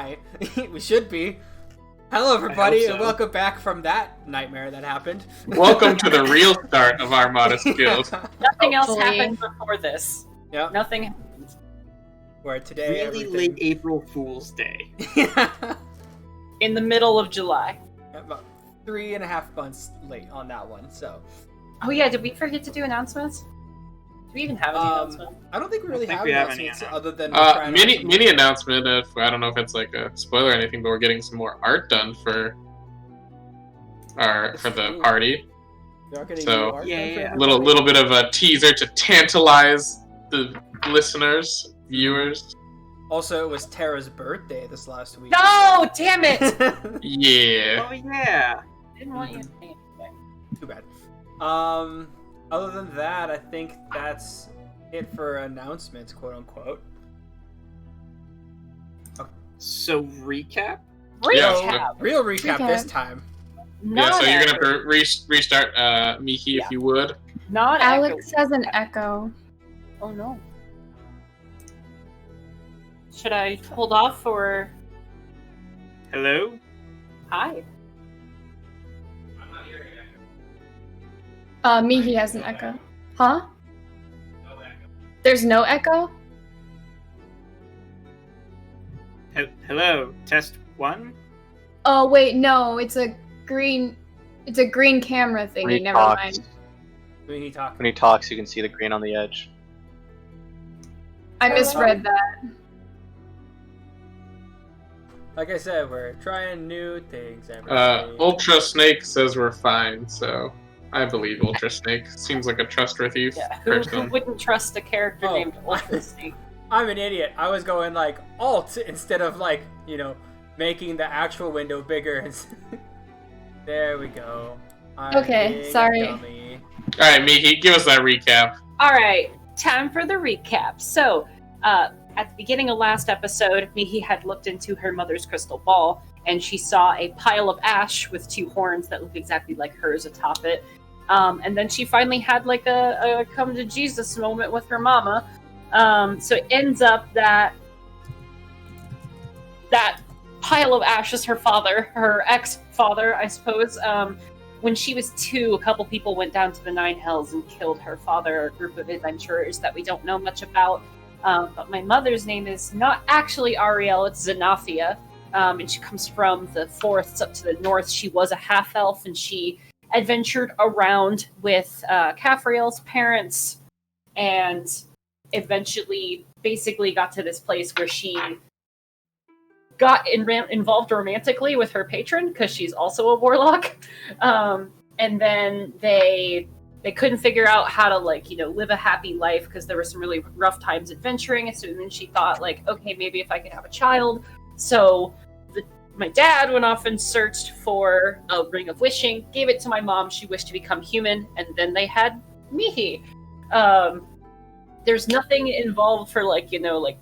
July. We should be. Hello, everybody, and welcome back from that nightmare that happened. Welcome to the real start of our modest guild. Nothing else happened before this. Yep. Nothing happened. Where today really late April Fool's Day. In the middle of July. About 3.5 months late on that one, so. Oh yeah, did we forget to do announcements? Do we even have any announcement? I don't think we really have announcements other than mini announcement. I don't know if it's like a spoiler or anything, but we're getting some more art done for the party. So yeah, little bit of a teaser to tantalize the listeners, viewers. Also, it was Tara's birthday this last week. No, damn it! Yeah. Oh yeah. Didn't want you to say anything. Too bad. Other than that, I think that's it for announcements, quote unquote. Okay. So recap? Real recap this time. Not so you're gonna restart Miki if you would. Not Alex echo. has an echo. Oh no. Should I hold off or? Hello? Hi. Mihi has an echo. Huh? There's no echo? Hello? Test 1? Oh wait, no, it's a green camera thingy, When he never talks. mind. When he talks. When he talks, you can see the green on the edge. I misread that. Like I said, we're trying new things. Everybody. Ultra Snake says we're fine, so I believe Ultra Snake seems like a trustworthy Who person. wouldn't trust a character named Ultra Snake? I'm an idiot. I was going like Alt instead of like, making the actual window bigger. There we go. Okay, sorry. All right, Miki, give us that recap. All right, time for the recap. So, at the beginning of last episode, Mihi had looked into her mother's crystal ball, and she saw a pile of ash with 2 horns that looked exactly like hers atop it. And then she finally had like a come to Jesus moment with her mama. So it ends up that pile of ash is her father, her ex-father, I suppose. When she was 2, a couple people went down to the Nine Hells and killed her father, a group of adventurers that we don't know much about. But my mother's name is not actually Ariel, it's Xanathia. And she comes from the forests up to the north. She was a half-elf, and she adventured around with Caphriel's parents, and eventually basically got to this place where she got involved romantically with her patron, because she's also a warlock. And then they couldn't figure out how to live a happy life, because there were some really rough times adventuring. So then she thought okay, maybe if I could have a child. So my dad went off and searched for a ring of wishing, gave it to my mom. She wished to become human, and then they had Mihi. There's nothing involved for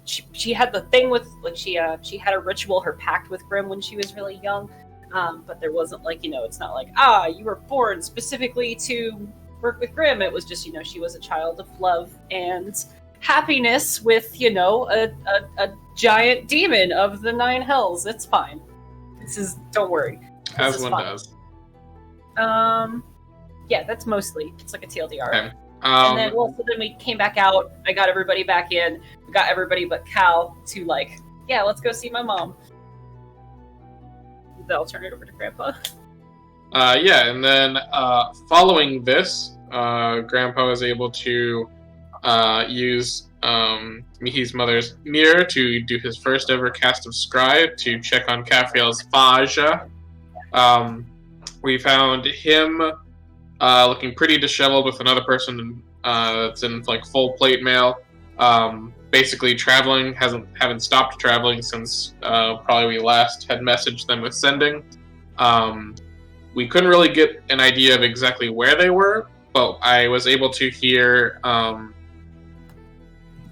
she had the thing with she had a ritual, her pact with Grimm when she was really young. But there wasn't it's not you were born specifically to work with Grimm. It was just she was a child of love and happiness with a giant demon of the Nine Hells. It's fine. Don't worry. As one does. Yeah, that's mostly. It's like a TLDR. Okay. And then then we came back out. I got everybody back in. We got everybody but Cal to let's go see my mom. Then I'll turn it over to Grandpa. And then following this, Grandpa was able to use Mihi's mother's mirror to do his first ever cast of Scry to check on Caphriel's Faja. We found him looking pretty disheveled with another person that's in full plate mail. Basically traveling, haven't stopped traveling since probably we last had messaged them with sending. We couldn't really get an idea of exactly where they were, but I was able to hear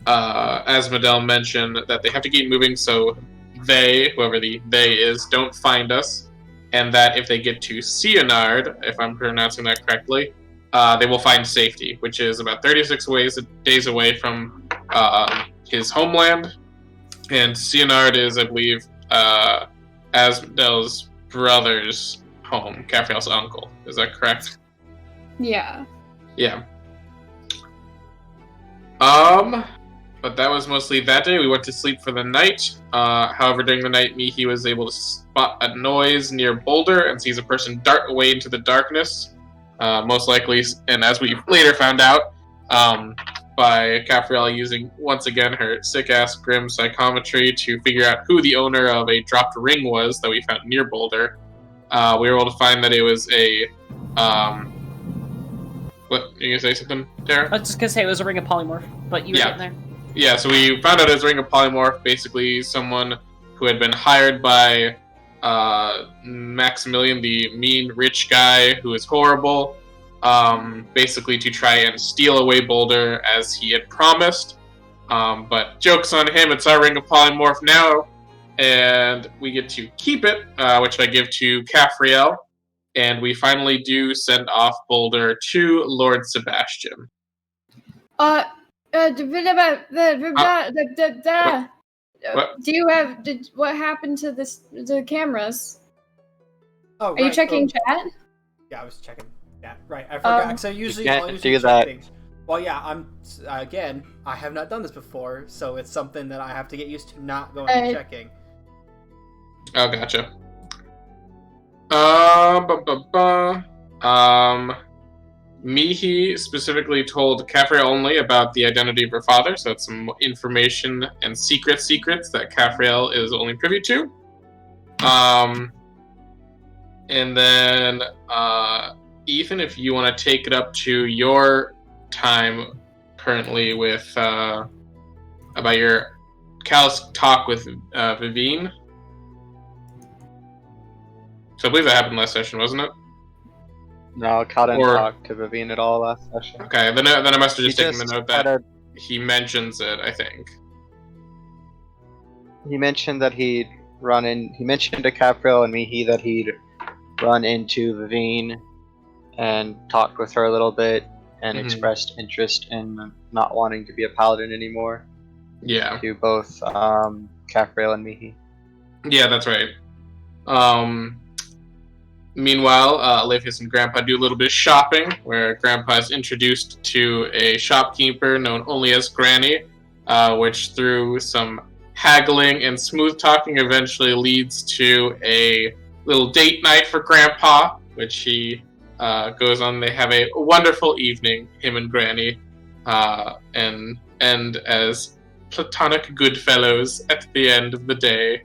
as Madel mentioned, that they have to keep moving so they, whoever the they is, don't find us, and that if they get to Sionard, if I'm pronouncing that correctly, they will find safety, which is about 36 days away from his homeland. And Sionard is, I believe, Asmodel's brother's home, Caphriel's uncle. Is that correct? Yeah. Yeah. But that was mostly that day. We went to sleep for the night. However, during the night, Mihi was able to spot a noise near Boulder and sees a person dart away into the darkness. Most likely, and as we later found out, by Caphriel using, once again, her sick-ass grim psychometry to figure out who the owner of a dropped ring was that we found near Boulder. We were able to find that it was a... What? You gonna say something, Tara? I was just gonna say it was a ring of polymorph, but you were getting there. Yeah, so we found out it was a ring of polymorph, basically someone who had been hired by Maximilian, the mean rich guy who is horrible, basically to try and steal away Boulder as he had promised. But joke's on him, it's our ring of polymorph now, and we get to keep it, which I give to Caphriel, and we finally do send off Boulder to Lord Sebastian. What? What? Do you have? What happened to the cameras? Oh, Are you checking chat? Yeah, I was checking that. Right, I forgot. Because I usually can't I'll usually do check that. things. Well, yeah, again, I have not done this before, so it's something that I have to get used to not going and checking. Oh, gotcha. Mihi specifically told Caphriel only about the identity of her father, so that's some information and secrets that Caphriel is only privy to. And then, Ethan, if you want to take it up to your time currently with, about your callous talk with Vivine. So I believe that happened last session, wasn't it? No, Cal didn't Or- talk to Vivine at all last session. Okay, then I must have He just taken the note that had he mentions it, I think. He mentioned that he mentioned to Caphriel and Mihi that he'd run into Vivine and talked with her a little bit and Mhm. expressed interest in not wanting to be a paladin anymore Yeah. to both Caphriel and Mihi. Yeah, that's right. Meanwhile, Aletheus and Grandpa do a little bit of shopping, where Grandpa is introduced to a shopkeeper known only as Granny, which through some haggling and smooth talking eventually leads to a little date night for Grandpa, which he goes on. They have a wonderful evening, him and Granny, and end as platonic goodfellows at the end of the day.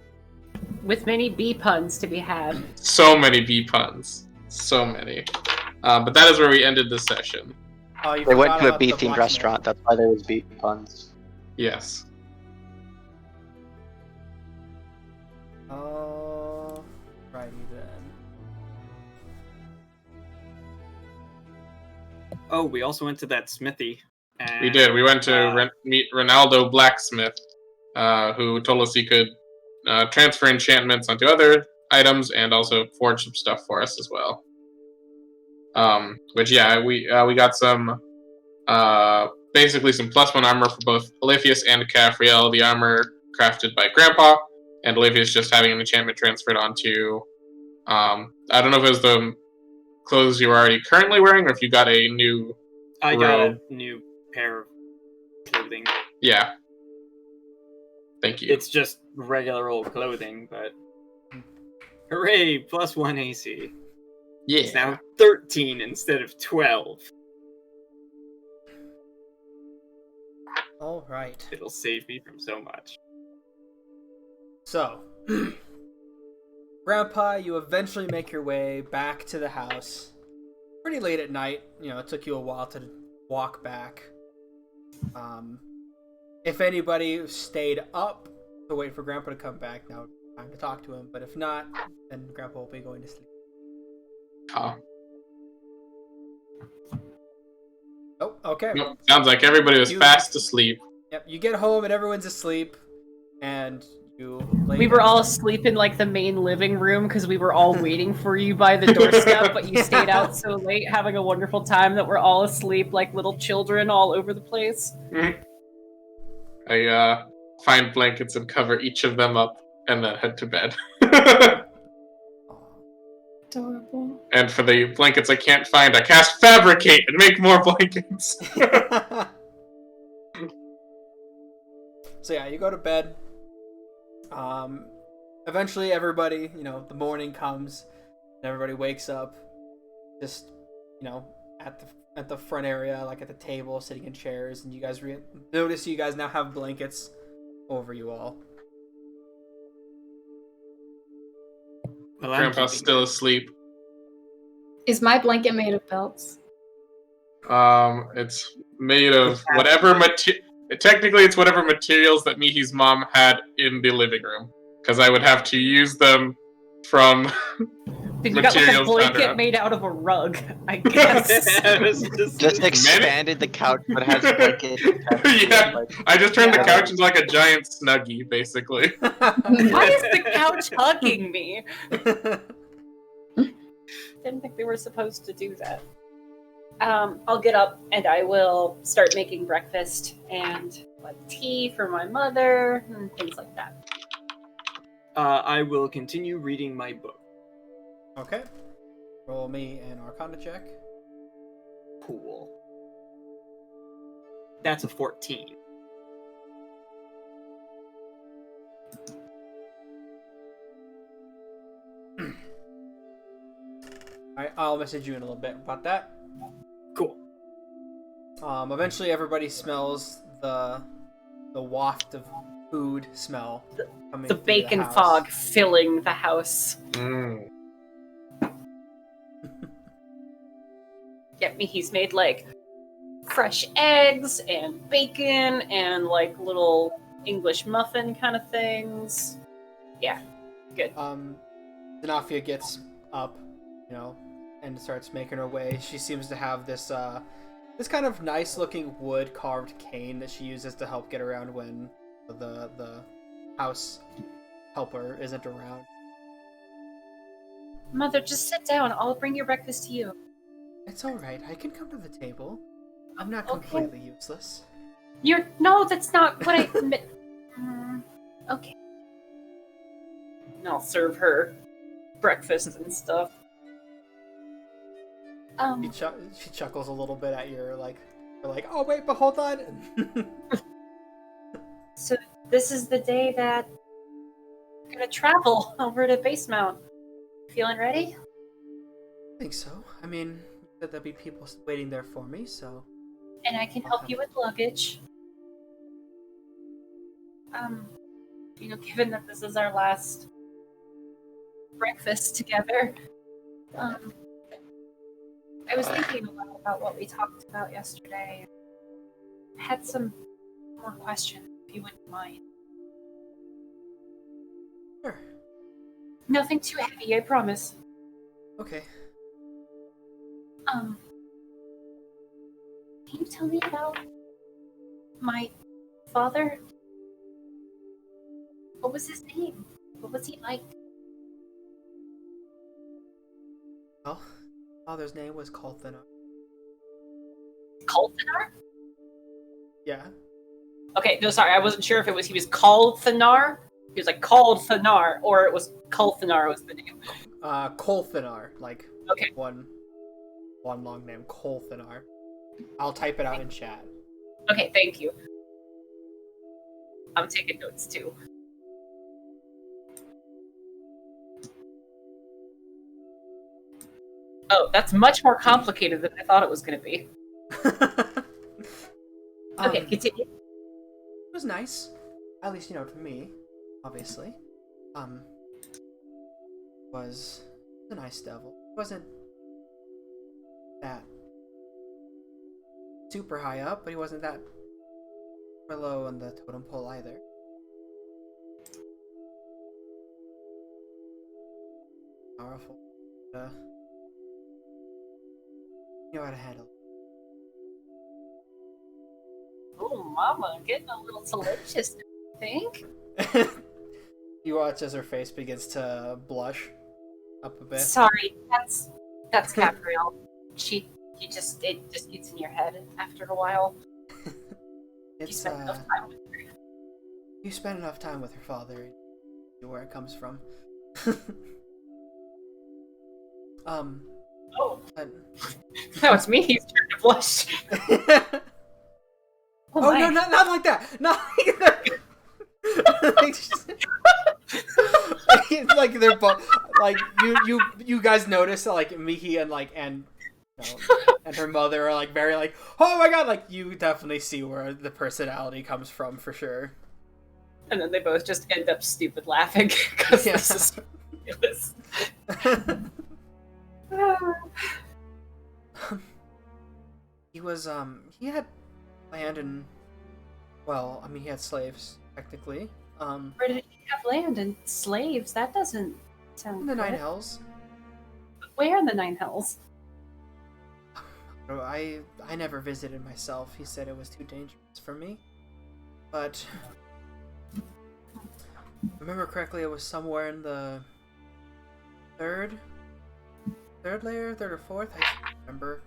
With many bee puns to be had. So many bee puns. So many. But that is where we ended the session. Oh, you They went forgot to a about the bee-themed blacksmith. restaurant. That's why there was bee puns. Yes. Righty then. Oh, we also went to that smithy. And, We did. We went to meet Ronaldo Blacksmith, who told us he could transfer enchantments onto other items and also forge some stuff for us as well. Which, yeah, we got some, basically some +1 armor for both Aletheus and Caphriel. The armor crafted by Grandpa, and Aletheus just having an enchantment transferred onto, I don't know if it was the clothes you were already currently wearing, or if you got a new I got robe. a new pair of clothing. Yeah. Thank you. It's just regular old clothing, but hooray! +1 AC. Yeah. It's now 13 instead of 12. All right. It'll save me from so much. So, Grandpa, you eventually make your way back to the house. Pretty late at night. You know, it took you a while to walk back. If anybody stayed up to wait for Grandpa to come back, now would be time to talk to him. But if not, then Grandpa will be going to sleep. Oh. Oh, okay. Nope. Sounds like everybody was You- fast asleep. Yep, you get home and everyone's asleep, and you lay We were down. all asleep in like the main living room because we were all waiting for you by the doorstep, but you stayed out so late having a wonderful time that we're all asleep like little children all over the place. I find blankets and cover each of them up and then head to bed. Adorable. And for the blankets I can't find, I cast Fabricate and make more blankets. So yeah, you go to bed. Eventually everybody, the morning comes, and everybody wakes up, just, at the front area, like at the table, sitting in chairs, and you guys notice you guys now have blankets over you all. Well, I'm Grandpa's keeping still it. asleep. Is my blanket made of belts? It's made of whatever technically, it's whatever materials that Mihi's mom had in the living room, because I would have to use them from Then you got like a materials found blanket around. made out of a rug, I guess. I was just- Just expanded the couch, but has a blanket. Yeah, Like, I just turned the Yeah. couch into like a giant snuggie, basically. Why is the couch hugging me? Didn't think they were supposed to do that. I'll get up and I will start making breakfast and tea for my mother and things like that. I will continue reading my book. Okay. Roll me an Arcana check. Cool. That's a 14. Alright, I'll message you in a little bit about that. Cool. Eventually everybody smells the waft of food smell coming The through bacon house. fog filling the house. Mm. Get me, he's made like fresh eggs and bacon and like little English muffin kind of things. Yeah, good. Zenafia gets up, and starts making her way. She seems to have this this kind of nice looking wood carved cane that she uses to help get around when the house helper isn't around. Mother, just sit down. I'll bring your breakfast to you. It's alright, I can come to the table. I'm not Okay. completely useless. No, that's not what I meant. Okay. And I'll serve her breakfast and stuff. She chuckles a little bit at your like, oh wait, but hold on. So this is the day that I'm gonna travel over to Base Mount. Feeling ready? I think so. I mean, you said there'd be people waiting there for me, so. And I can help you with luggage. Given that this is our last breakfast together, I was thinking a lot about what we talked about yesterday. I had some more questions, if you wouldn't mind. Sure. Nothing too heavy, I promise. Okay. Can you tell me about my father? What was his name? What was he like? Well, father's name was Colthana. Colthanar? Yeah. Okay, no, sorry, I wasn't sure if he was called Thanar. He was like called Thanar, or it was Colthanar was the name. Colthanar, like Okay. one long name, Colthanar. I'll type it out in chat. Okay, thank you. I'm taking notes too. Oh, that's much more complicated than I thought it was going to be. Okay, continue. It was nice, at least to me, obviously. Was a nice devil. Wasn't that super high up, but he wasn't that low on the totem pole either. Powerful. You know how to handle Oh, Mama, getting a little salacious, I think. it. You watch as her face begins to blush up a bit. Sorry, that's Gabrielle. It just gets in your head after a while. You It's spend enough time with her. you spend enough time with her father. where it comes from. Oh, But... no, it's me. He's turned to blush. Oh my. no, not like that! Not like that! Like they're both like you guys notice that like Mihi and and her mother are like very like, oh my god, like you definitely see where the personality comes from for sure. And then they both just end up stupid laughing because Yeah. this is ridiculous. He was he had land and well, I mean he had slaves technically. Where did he have land and slaves? That doesn't sound In the Nine good. Hells. Where in the Nine Hells? I never visited myself. He said it was too dangerous for me. But if I remember correctly, it was somewhere in the third layer, third or fourth. I can't remember.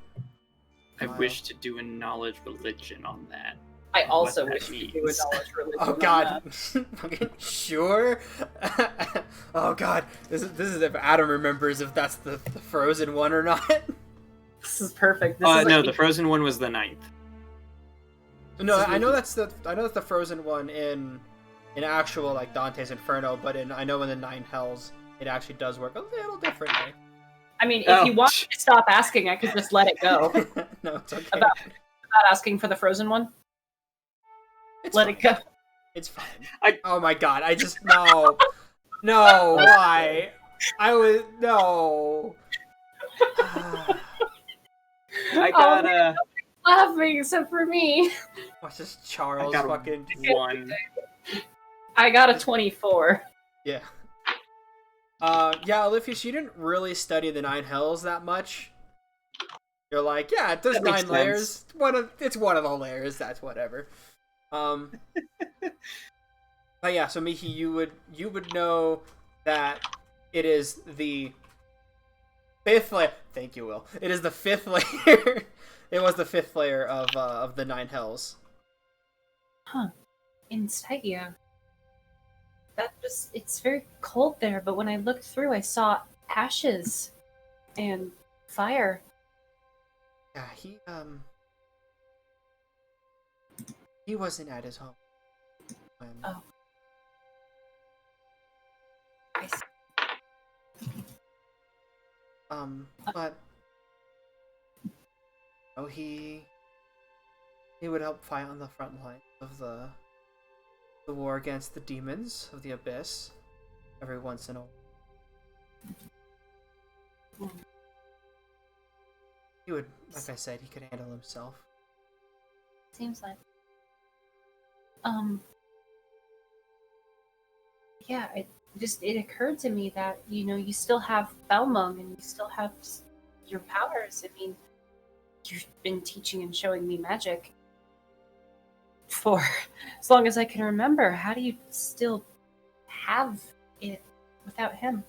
I wish to do a knowledge religion on that. I also that wish to do a means. knowledge religion. Oh on god. that. Okay, sure. Oh god. This is if Adam remembers if that's the frozen one or not. This is perfect. This is No, like the frozen one was the 9th. No, I know that's the frozen one in actual like Dante's Inferno, but I know in the Nine Hells it actually does work a little differently. I mean, if you want me to stop asking, I could just let it go. No, it's okay. About asking for the frozen one. It's Let fine. it go. It's fine. I- Oh my god! I just no, why? I was no. I got Laughing, except for me. What's this Charles I got fucking 1. I got a 24. yeah. Yeah, Olivia, you didn't really study the Nine Hells that much. You're like, yeah, there's That makes 9 layers. It's one of the layers. That's whatever. But yeah, so Mihi, you would know that it is the 5th layer. Thank you, Will. It is the 5th layer. It was the 5th layer of the Nine Hells. Huh. In Stygia. It's very cold there, but when I looked through, I saw ashes and fire. Yeah, he wasn't at his home. Oh. I see. But he would help fight on the front line of the war against the demons of the abyss every once in a while. He would, like I said, he could handle himself. Seems like. Yeah, it occurred to me that, you still have Balmung and you still have your powers. I mean, you've been teaching and showing me magic for as long as I can remember. How do you still have it without him?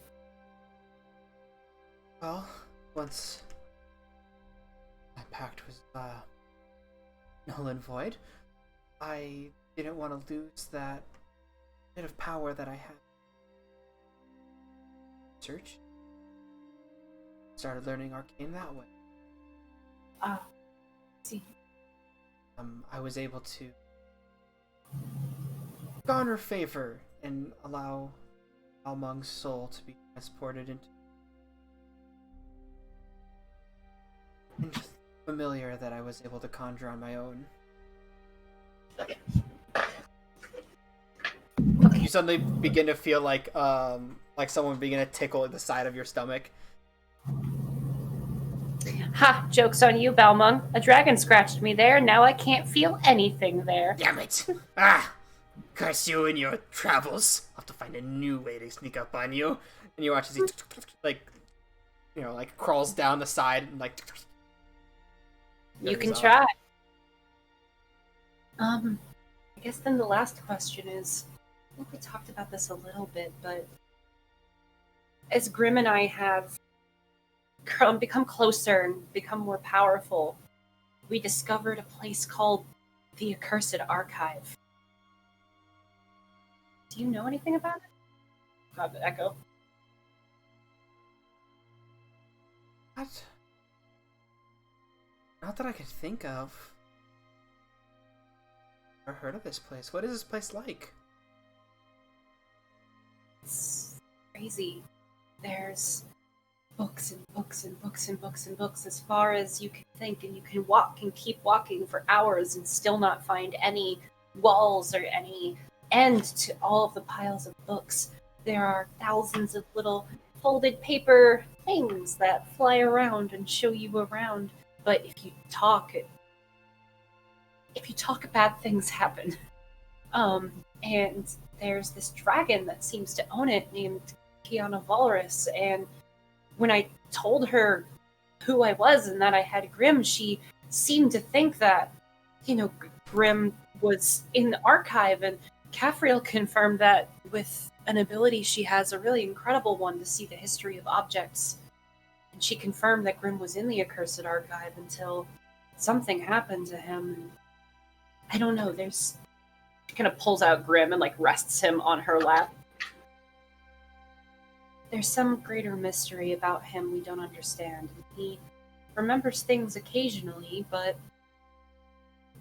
Well, once my pact was null and void, I didn't want to lose that bit of power that I had. Search. Started learning arcane that way. Ah, see. I was able to garner favor and allow Balmung's soul to be transported into just familiar that I was able to conjure on my own. You suddenly begin to feel like someone begin to tickle at the side of your stomach. Ha! Joke's on you, Balmung. A dragon scratched me there, now I can't feel anything there. Damn it! Ah! Curse you and your travels. I'll have to find a new way to sneak up on you. And you watch as he, crawls down the side and, You can goes try. I guess then the last question is, I think we talked about this a little bit, but as Grim and I have become closer and become more powerful, we discovered a place called the Accursed Archive. Do you know anything about it? God, Echo. What? Not that I could think of. Never heard of this place. What is this place like? It's crazy. There's books and books and books and books and books as far as you can think, and you can walk and keep walking for hours and still not find any walls or any end to all of the piles of books. There are thousands of little folded paper things that fly around and show you around, but if you talk, bad things happen. And there's this dragon that seems to own it named Kiana Valrus, and when I told her who I was and that I had Grimm, she seemed to think that, Grimm was in the archive, and Caffriel confirmed that with an ability she has, a really incredible one, to see the history of objects. And she confirmed that Grimm was in the Accursed Archive until something happened to him. I don't know, she kind of pulls out Grimm and rests him on her lap. There's some greater mystery about him we don't understand. He remembers things occasionally, but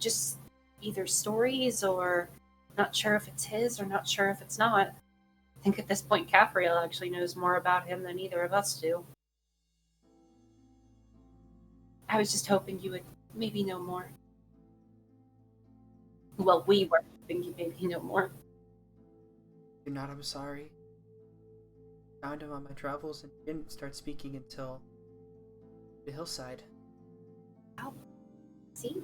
just either stories or not sure if it's his or not sure if it's not. I think at this point Caffriel actually knows more about him than either of us do. I was just hoping you would maybe know more. Well, we were hoping you maybe know more. You're not, I'm sorry. Found him on my travels and didn't start speaking until the hillside. Oh, see?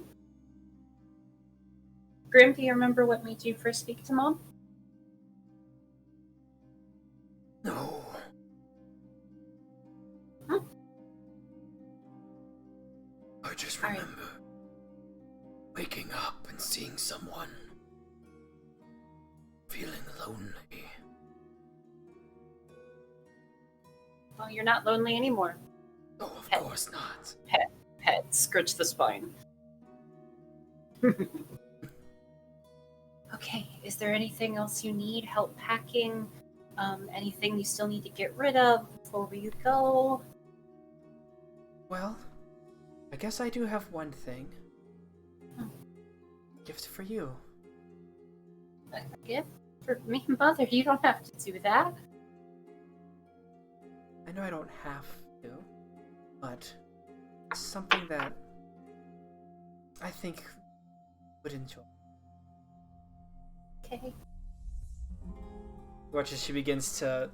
Grimm, do you remember what made you first speak to Mom? No. Huh? I just All right. remember waking up and seeing someone. Feeling lonely. Well, you're not lonely anymore. Oh, of Pet. course not. Pet, scritch the spine. Okay, is there anything else you need? Help packing? Anything you still need to get rid of before we go? Well, I guess I do have one thing. Hmm. Gift for you. A gift for me, Mother? You don't have to do that. I know I don't have to, but it's something that I think you would enjoy. Okay. Watch as she begins to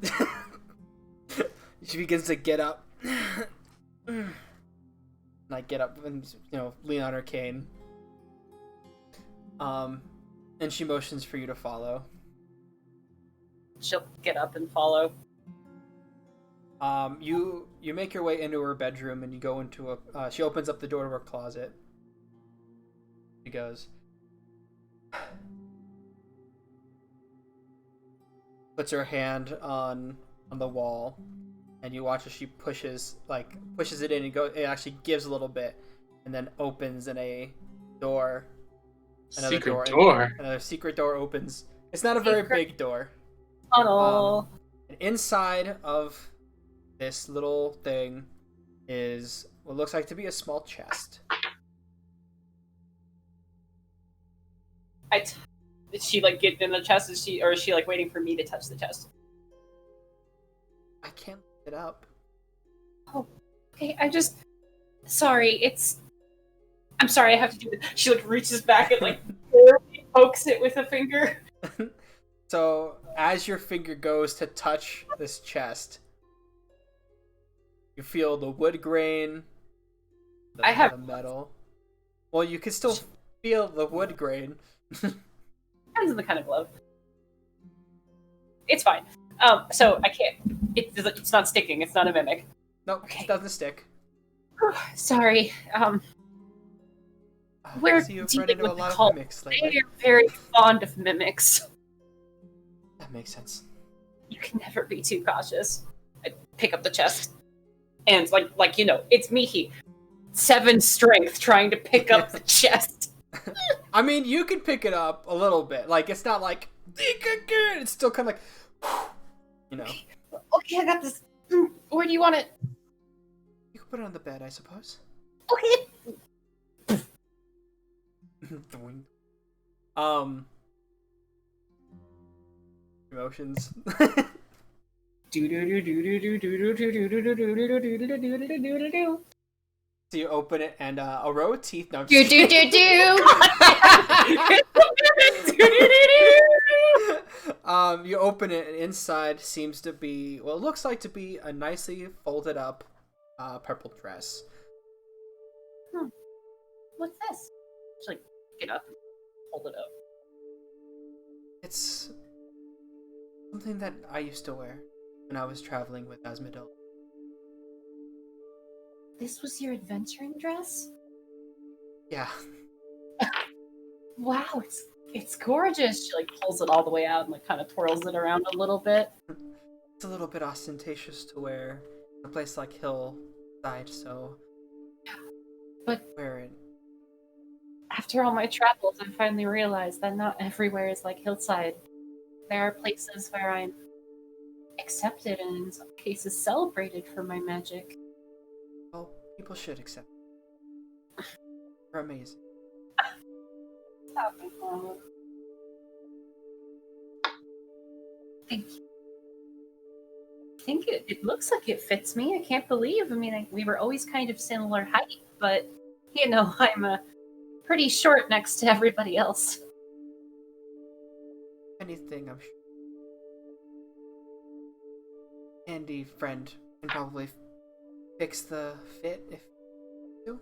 get up. And I get up and lean on her cane. And she motions for you to follow. She'll get up and follow. You make your way into her bedroom and you go into she opens up the door to her closet. She goes, puts her hand on the wall, and you watch as she pushes it in and it actually gives a little bit, and then opens in a door. Another Secret door. Another secret door opens. It's not a very big door. Oh no. And inside of this little thing is what looks like to be a small chest. Did she get in the chest? Is she waiting for me to touch the chest? I can't lift it up. Oh, okay. Sorry. I'm sorry. I have to do this. She reaches back and barely pokes it with a finger. So as your finger goes to touch this chest, you feel the wood grain. I have the metal. Well, you can still feel the wood grain. Depends on the kind of glove. It's fine. So I can't. It's not sticking. It's not a mimic. Nope, Okay. it doesn't stick. Sorry. We're I see you've run dealing into a with the lot cult. of mimics They lately. are very fond of mimics. That makes sense. You can never be too cautious. I pick up the chest, and it's Mihi, 7 strength, trying to pick up the chest. I mean, you can pick it up a little bit. It's not it's still kind of you know. Okay, I got this. Where do you want it? You can put it on the bed, I suppose. Okay. Emotions. So you open it, and a row of teeth. No, I'm Do just do kidding. do do. You open it, and inside seems to be, well, it looks like to be a nicely folded up purple dress. What's this? Just like get up and hold it up. It's something that I used to wear when I was traveling with Asmodel. This was your adventuring dress? Yeah. Wow, it's gorgeous. She like pulls it all the way out and like kind of twirls it around a little bit. It's a little bit ostentatious to wear in a place like Hillside, so But wear it. after all my travels, I finally realized that not everywhere is like Hillside. There are places where I'm accepted and in some cases celebrated for my magic. Well, people should accept it. You're amazing. Stop it, Mama. Thank you. I think it looks like it fits me. I can't believe. I mean, we were always kind of similar height, but you know, I'm pretty short next to everybody else. Anything, I'm sure. Handy friend can probably fix the fit if you.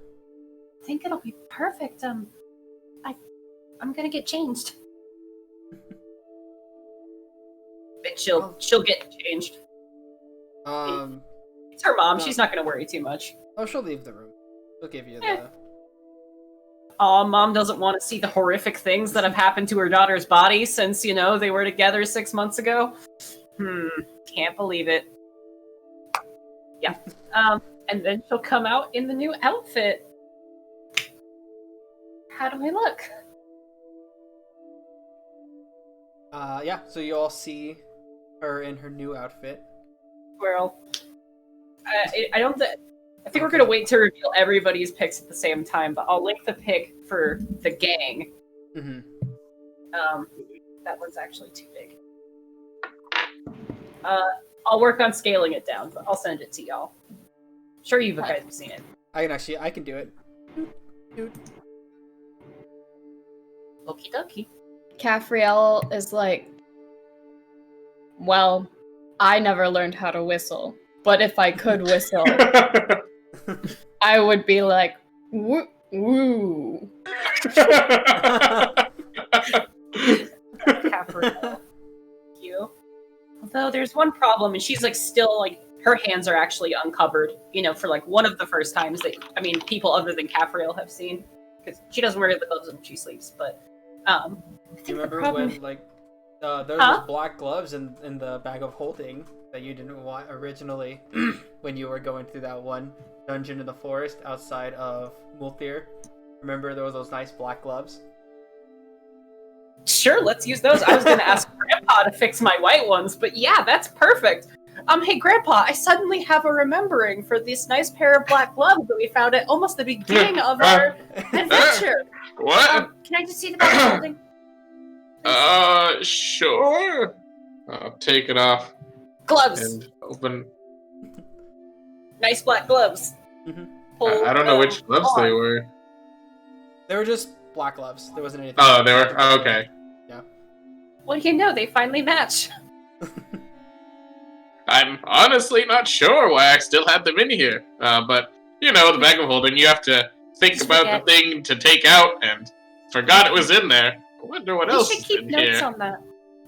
I think it'll be perfect. I'm gonna get changed. But she'll get changed. It's her mom. no. She's not gonna worry too much. Oh, she'll leave the room. She'll give you Eh. the. Aw, mom doesn't want to see the horrific things that have happened to her daughter's body since, you know, they were together 6 months ago. Can't believe it. Yeah. And then she'll come out in the new outfit. How do I look? Yeah, so you all see her in her new outfit. Well, I think we're gonna wait to reveal everybody's picks at the same time, but I'll link the pick for the gang. Mm-hmm. That one's actually too big. I'll work on scaling it down, but I'll send it to y'all. Sure, you guys have seen it. I can do it. Dude. Okie dokie. Caffriel is like, well, I never learned how to whistle, but if I could whistle, I would be like, woo, woo. Capriel. You. Although there's one problem, and she's like still like her hands are actually uncovered. You know, for like one of the first times that people other than Capriel have seen, because she doesn't wear the gloves when she sleeps. But I think You remember the problem... when there were those black gloves in the bag of holding that you didn't want originally when you were going through that one dungeon in the forest outside of Multhir? Remember there were those nice black gloves? Sure, let's use those. I was going to ask Grandpa to fix my white ones, but yeah, that's perfect. Hey, Grandpa, I suddenly have a remembering for this nice pair of black gloves that we found at almost the beginning of our adventure. What? Can I just see the bag of holding? Sure. I'll take it off Gloves. and open. Nice black gloves. Mhm. I don't know which gloves they were. They were just black gloves. There wasn't anything. Oh, they were? Oh, okay. Well, you know, they finally match. I'm honestly not sure why I still had them in here. But, you know, the bag of holding, you have to think Just about forget. the thing to take out, and forgot it was in there. I wonder what We else should is keep in notes here. on that.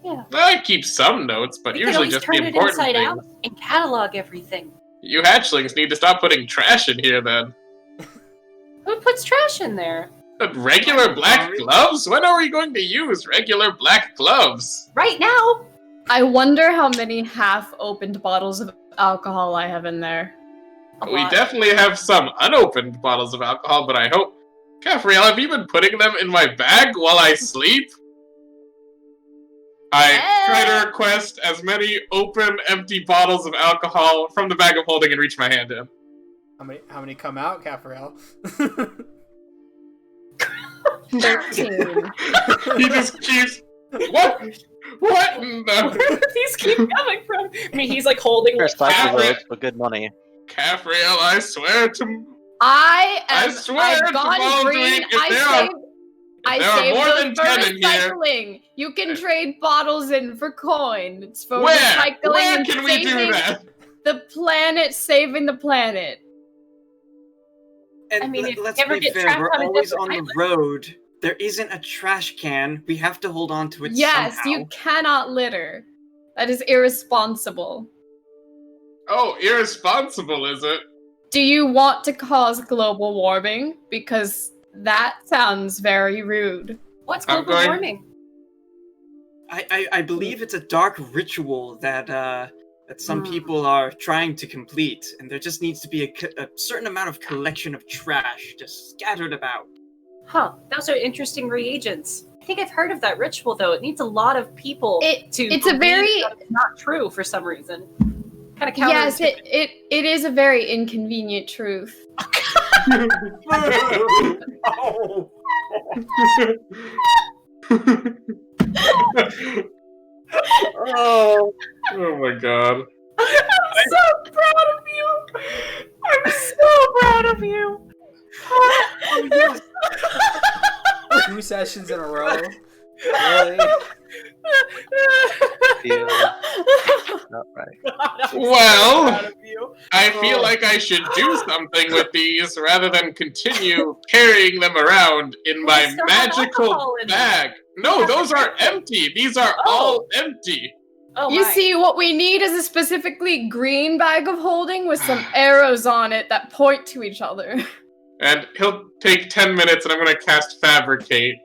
Yeah. I keep some notes, but We could usually always just turn the it important inside things. out and catalog everything. You hatchlings need to stop putting trash in here, then. Who puts trash in there? Regular black gloves? When are we going to use regular black gloves? Right now! I wonder how many half-opened bottles of alcohol I have in there. A We lot. definitely have some unopened bottles of alcohol, but I hope... Caffriel, have you been putting them in my bag while I sleep? I try to request as many open, empty bottles of alcohol from the bag of holding and reach my hand in. How many come out, Capriel? 13. He just keeps. What? What? No. Where do these keep coming from? I mean, he's like holding. There's Like, cycle roads for good money. Capriel, I swear to. I've swear to gone Baldwin, green. if there are I more saved than those 10 for in here- recycling. You can trade bottles in for coin. It's for Where? recycling Where and can we do saving that? the planet, saving the planet. And I mean, if let's you ever be get fair, trapped we're on a always desert on the island. road. There isn't a trash can. We have to hold on to it Yes, somehow. you cannot litter. That is irresponsible. Oh, irresponsible, is it? Do you want to cause global warming? Because that sounds very rude. What's I'm global going- warming? I believe it's a dark ritual that some people are trying to complete, and there just needs to be a certain amount of collection of trash just scattered about. Huh? Those are interesting reagents. I think I've heard of that ritual, though. It needs a lot of people to. It's a believe very- that it's not true for some reason. Kind of Yes, counterintuitive. it is a very inconvenient truth. Oh. Oh my god. I'm so proud of you. I'm so proud of you. Oh, yes. 2 sessions in a row. Really? Feels not right. I'm so Well, proud of you. I feel like I should do something with these rather than continue carrying them around in Well, my they still have alcohol magical in them. bag. No, Yeah, those but- are empty. These are Oh. all empty. Oh You my. see, what we need is a specifically green bag of holding with some arrows on it that point to each other. And he'll take 10 minutes and I'm going to cast Fabricate.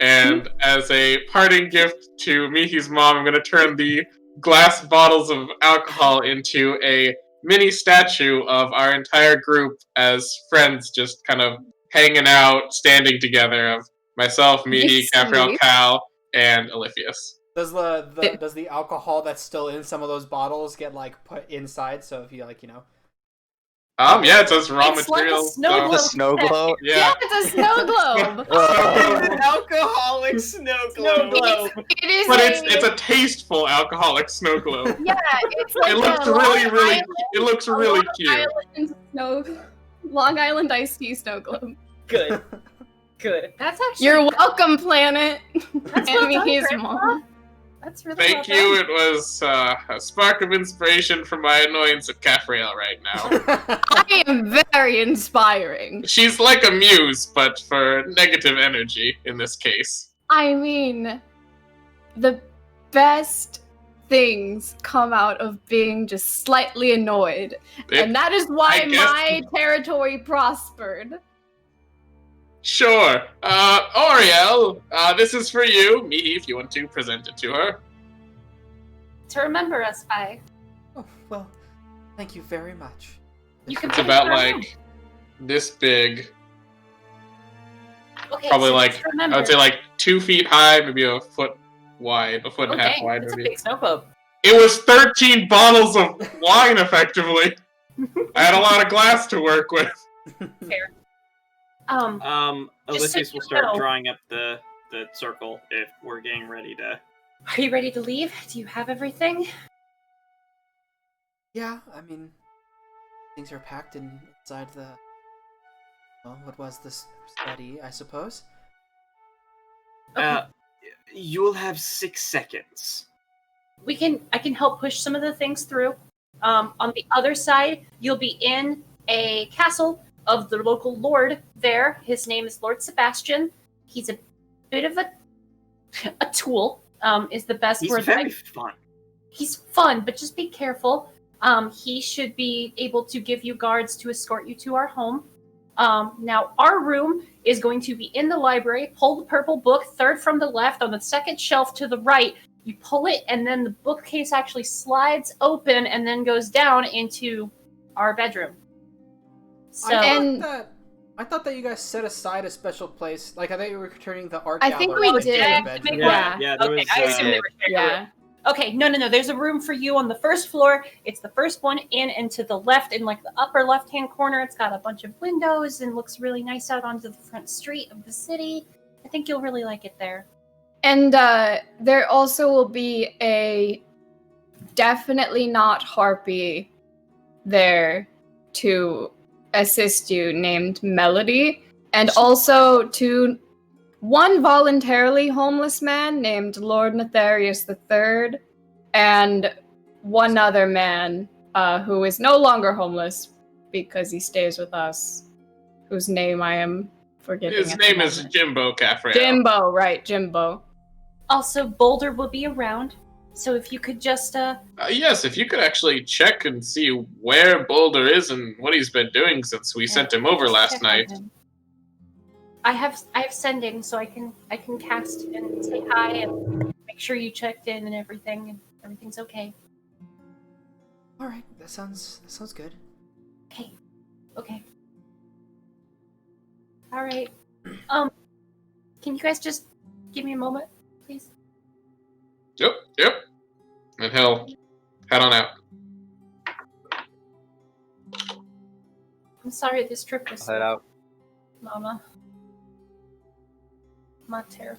And as a parting gift to Mihi's mom, I'm going to turn the glass bottles of alcohol into a mini statue of our entire group as friends, just kind of hanging out, standing together, of myself, Mihi, Yes, Capriel, sweet. Cal, and Oliphius. Does does the alcohol that's still in some of those bottles get like put inside? So if you like, Yeah, it says raw It's like a materials. snow so- The globe. snow globe. yeah. It's a snow globe. Oh. Alcoholic snow globe. It is But it's a tasteful alcoholic snow globe. yeah, it's like It looks a really, Long really. Island- It looks a really Long cute. Island Long Island iced tea snow globe. Good. Good. That's actually. You're welcome, planet. That's And well done, Mihi's Grandpa. mom. That's really Thank well you. done. It was a spark of inspiration for my annoyance at Capriel right now. I am very inspiring. She's like a muse, but for negative energy in this case. I mean, the best things come out of being just slightly annoyed. And that is why I guess- my territory prospered. Sure. Oriel, this is for you. Mihi, if you want to present it to her. To remember us by. Oh, well, thank you very much. You can It's put it about in our like room. this big. Okay, Probably so like, just remember. I would say like 2 feet high, maybe a foot wide, a foot and a half Okay, wide, it's a maybe. big snow globe. It was 13 bottles of wine, effectively. I had a lot of glass to work with. Fair. Just so Odysseus will you start know- drawing up the circle if we're getting ready to. Are you ready to leave? Do you have everything? Yeah, I mean, things are packed inside the. Well, what was this study? I suppose. You'll have 6 seconds. I can help push some of the things through. On the other side, you'll be in a castle of the local lord there. His name is Lord Sebastian. He's a bit of a tool, is the best He's word. that I- very fun. He's fun, but just be careful. He should be able to give you guards to escort you to our home. Now, our room is going to be in the library. Pull the purple book, third from the left, on the second shelf to the right. You pull it, and then the bookcase actually slides open and then goes down into our bedroom. So, And- I thought that you guys set aside a special place. Like, I thought you were returning the art I gallery. think we into did. your Yeah, bedroom. Yeah, there Okay, was. I assume they were sharing a room. Yeah. Okay, no. There's a room for you on the first floor. It's the first one in, and to the left, in like the upper left-hand corner, it's got a bunch of windows and looks really nice out onto the front street of the city. I think you'll really like it there. And there also will be a definitely not harpy there to assist you named Melody, and also to one voluntarily homeless man named Lord Netharius III, and one other man who is no longer homeless because he stays with us, whose name I am forgetting. His at the name is moment. Jimbo Caffrey. Jimbo, right, Jimbo. Also, Boulder will be around, so if you could just Yes, if you could actually check and see where Boulder is and what he's been doing since we sent him over just last check on night. him. I have sending, so I can cast and say hi and make sure you checked in and everything's okay. All right, that sounds good. Okay. All right. Can you guys just give me a moment, please? Yep. And he'll head on out. I'm sorry this trip was Head out. Mama. Mater.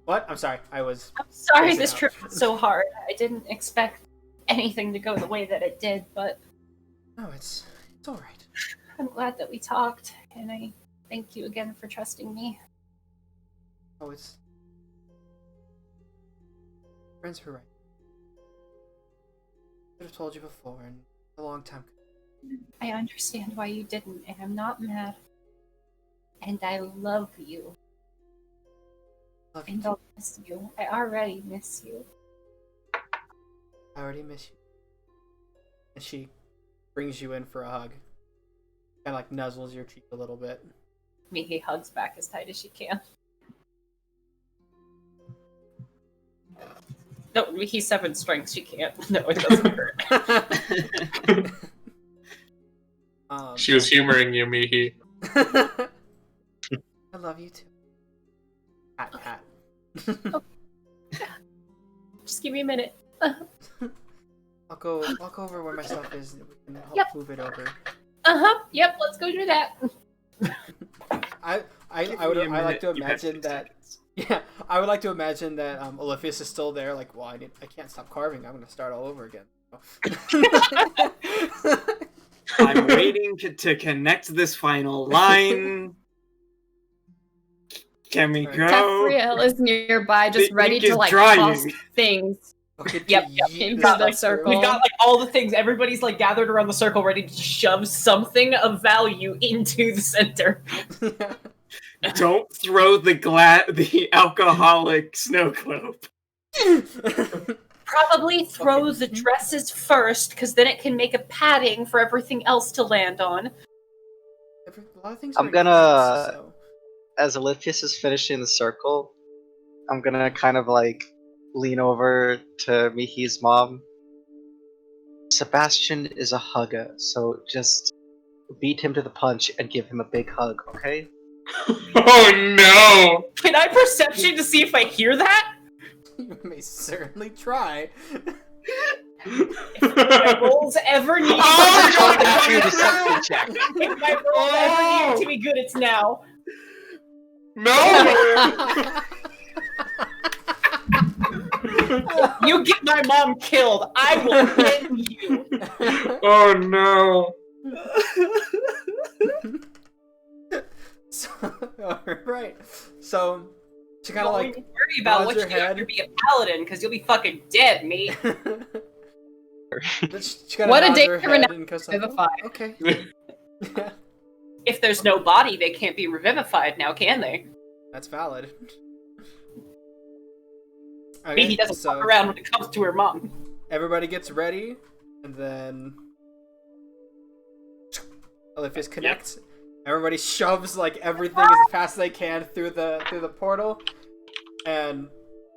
What? I'm sorry. I was. I'm sorry Close this enough. trip was so hard. I didn't expect anything to go the way that it did, but No, it's all right. I'm glad that we talked, and I thank you again for trusting me. Oh, it's. Friends were right. Should have told you before, and a long time. I understand why you didn't, and I'm not mad. And I love you, Love you. and I'll miss you. I already miss you. I already miss you. And she brings you in for a hug. Kind of like nuzzles your cheek a little bit. Mihi hugs back as tight as she can. No, Mihi's 7 strength. She can't. No, it doesn't hurt. She was humoring you, Mihi. I love you too. Pat. Just give me a minute. I'll go over where my stuff is and we can help Yep. move it over. Yep, let's go do that. I like to imagine that. Yeah, I would like to imagine that Oliphius is still there. Like, well, I can't stop carving. I'm gonna start all over again. I'm waiting to connect this final line. Can we go? Capriel is nearby, just The ready ink to is like drying. toss things Okay, Yep, into got the circle. We've got like all the things. Everybody's like gathered around the circle, ready to shove something of value into the center. Don't throw the alcoholic snow globe. Probably throw the dresses first, because then it can make a padding for everything else to land on. A lot of things I'm are gonna- intense, so. As Oliphius is finishing the circle, I'm gonna kind of like lean over to Mihi's mom. Sebastian is a hugger, so just beat him to the punch and give him a big hug, okay? Oh no! Can I perception to see if I hear that? You may certainly try. If my rolls ever need Oh, That's your deception check. if my rolls ever need to be good, it's now. No! You get my mom killed, I will end you. Oh no! So, alright. So, she kind of Don't like. even worry about nods what you her do head. after being a paladin, because you'll be fucking dead, mate. She kinda What a nods day her to head renounce and goes like, Vivify. "Oh, okay. If there's no body, they can't be revivified now, can they? That's valid. Maybe he doesn't fuck around when it comes to her mom. Everybody gets ready, and then Oliphius connects. Everybody shoves like everything as fast as they can through the portal, and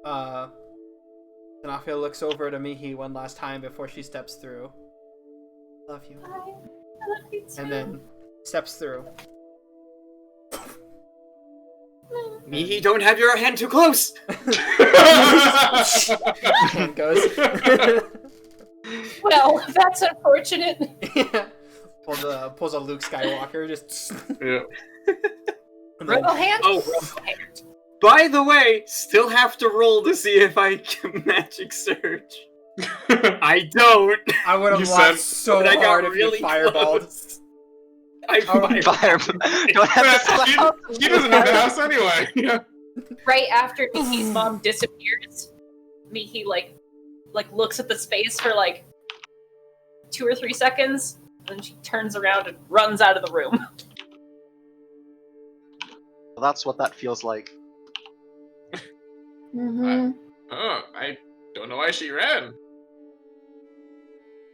Zanafia looks over to Mihi one last time before she steps through. Love you. I love you too. And then steps through. Me, don't have your hand too close. Hand goes. Well, that's unfortunate. Yeah. Pulls a Luke Skywalker, just. Yeah. Robo hand? Oh, Robo hand. by the way, still have to roll to see if I can magic surge. I don't. I would You have said- laughed so but I got hard if really you fireballed. close. I Oh, fireballed. Don't have to He doesn't have the house anyway. Yeah. Right after Mihi's mom disappears, Mihi like looks at the space for like 2 or 3 seconds, and then she turns around and runs out of the room. Well, that's what that feels like. Mm-hmm. Oh, I don't know why she ran.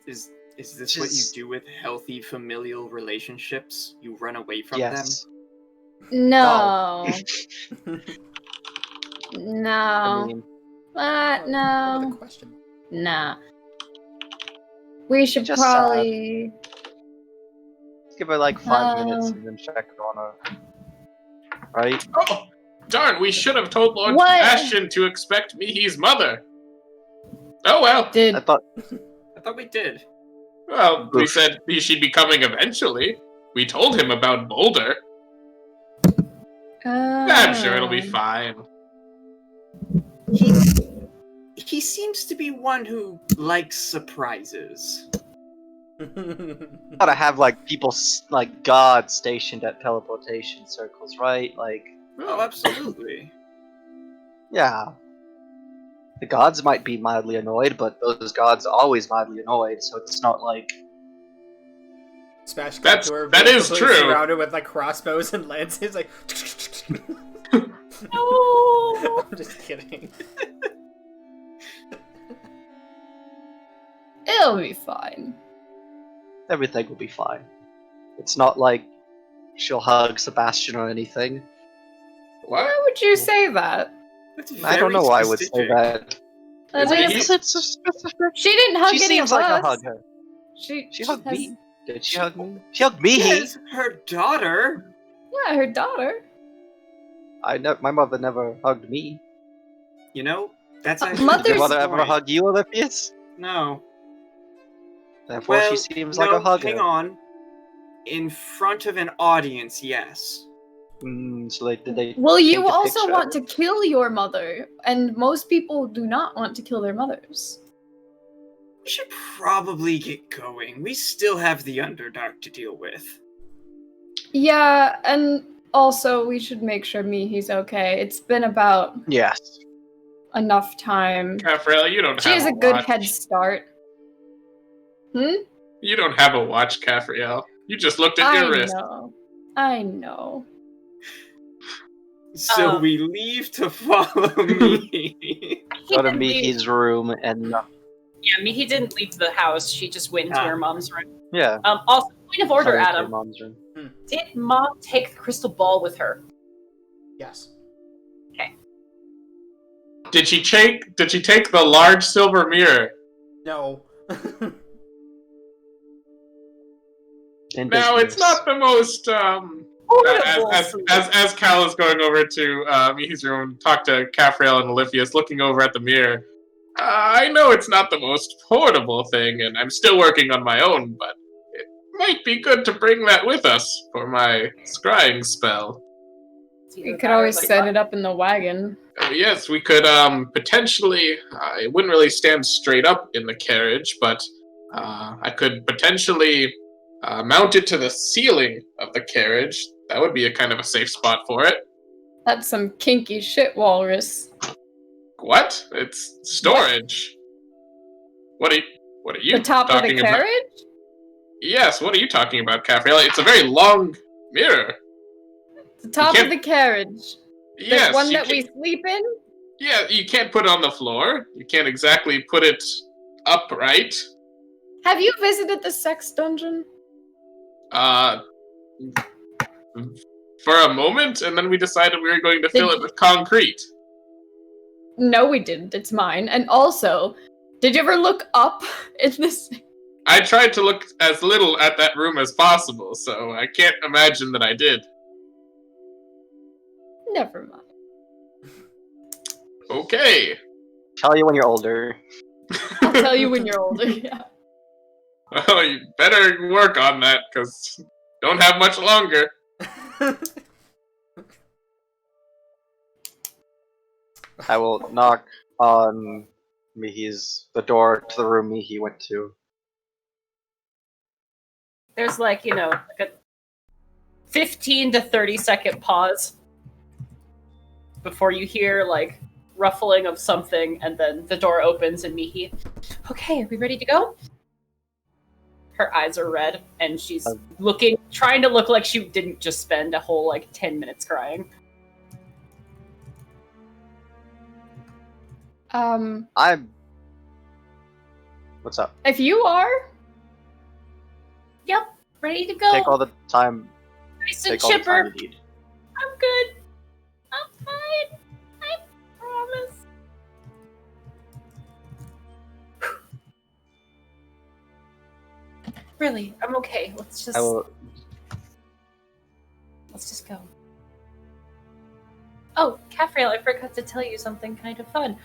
Is this what you Just- do with healthy familial relationships? You run away from Yes. No. I No. mean, What? What No. a question. Nah. We should Just probably. give her like 5 minutes and then check on her. Right? Oh, darn! We should have told Lord What? Sebastian to expect Mihi's mother. Oh well. I Did thought I thought we did. Well, we Oof. said she'd be coming eventually. We told him about Boulder. I'm sure it'll be fine. He seems to be one who likes surprises. gotta have like people like gods stationed at teleportation circles, right? Like, Oh, absolutely. yeah. The gods might be mildly annoyed, but those gods are always mildly annoyed, so it's not like Smash cut That's- to her. that being is completely true. Surrounded with like crossbows and lances, like. No. I'm just kidding. It'll be fine. everything will be fine. It's not like she'll hug Sebastian or anything. What? Why would you say that? That's I don't very know why I would say specific. that. Is it- It's so specific. She didn't hug She any seems of like I us. hug her. She hugged has- me. Did she hug me? She hugged me. Yes, her daughter. Yeah, her daughter. My mother never hugged me. You know, that's But actually mothers- Did your mother the ever point. hug you, Olympius? No. Therefore, Well, she seems no, like a hugger. hang on. In front of an audience, yes. So did they? Well, you paint a also picture? want to kill your mother, and most people do not want to kill their mothers. We should probably get going. We still have the Underdark to deal with. Yeah, and also we should make sure Mihi's okay. It's been about Yes. enough time. Caffrell, you don't She have has a good watch. head start. You don't have a watch, Caffrell. You just looked at your wrist. I know. So we leave to follow me. He Go to didn't leave- Mihi's room and Yeah, Mihi didn't leave the house. She just went into Ah. her mom's room. yeah. Also, point of order, Sorry, to your Adam. mom's room. Did Mom take the crystal ball with her? Yes. Did she take the large silver mirror? No. In No, it's business. not the most Portable as Cal is going over to Mihi's room, talk to Caffrell and Olympius, looking over at the mirror. I know it's not the most portable thing, and I'm still working on my own, but it might be good to bring that with us for my scrying spell. You could always set it up in the wagon. Yes, we could potentially. It wouldn't really stand straight up in the carriage, but I could potentially mount it to the ceiling of the carriage. That would be a kind of a safe spot for it. That's some kinky shit, Walrus. What? It's storage. What are you The top of talking the about? carriage? Yes, what are you talking about, Caffrey? It's a very long mirror. The top can't- of the carriage. The Yes, one you that we can't- sleep in? Yeah, you can't put it on the floor. You can't exactly put it upright. Have you visited the sex dungeon? For a moment, and then we decided we were going to fill it with concrete. No, we didn't. It's mine. And also, did you ever look up in this? I tried to look as little at that room as possible, so I can't imagine that I did. Never mind. Okay. Tell you when you're older. I'll tell you when you're older. Yeah. Well, you better work on that, because don't have much longer. I will knock on the door to the room Mihi went to. There's like a 15 to 30-second pause before you hear like ruffling of something, and then the door opens and Mihi, okay, are we ready to go? Her eyes are red, and she's trying to look like she didn't just spend a whole like 10 minutes crying. What's up? If you are, Yep, ready to go. Take all the time. Nice and Take all the time chipper. you need. I'm good. I'm fine. I promise. Really, I'm okay. Let's just go. Oh, Caffrey, I forgot to tell you something kind of fun.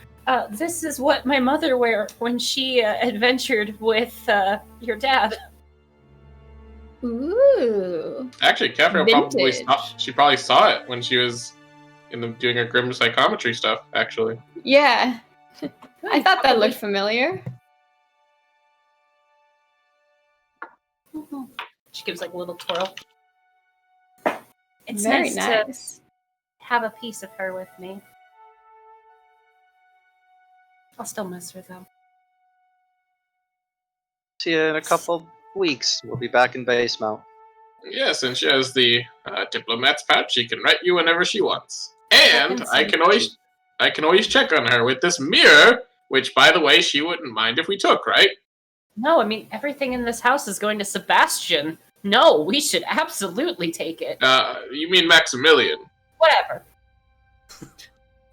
This is what my mother wore when she adventured with your dad. ooh, Actually, Catherine probably saw it when she was doing her grim psychometry stuff, actually. yeah. I thought that looked familiar. She gives like a little twirl. It's Very nice to have a piece of her with me. I'll still miss her though. See you in a couple weeks. We'll be back in Basemount. Yes, and she has the diplomat's pouch. She can write you whenever she wants. And I can always check on her with this mirror, which, by the way, she wouldn't mind if we took, right? No, I mean, everything in this house is going to Sebastian. No, we should absolutely take it. You mean Maximilian? Whatever.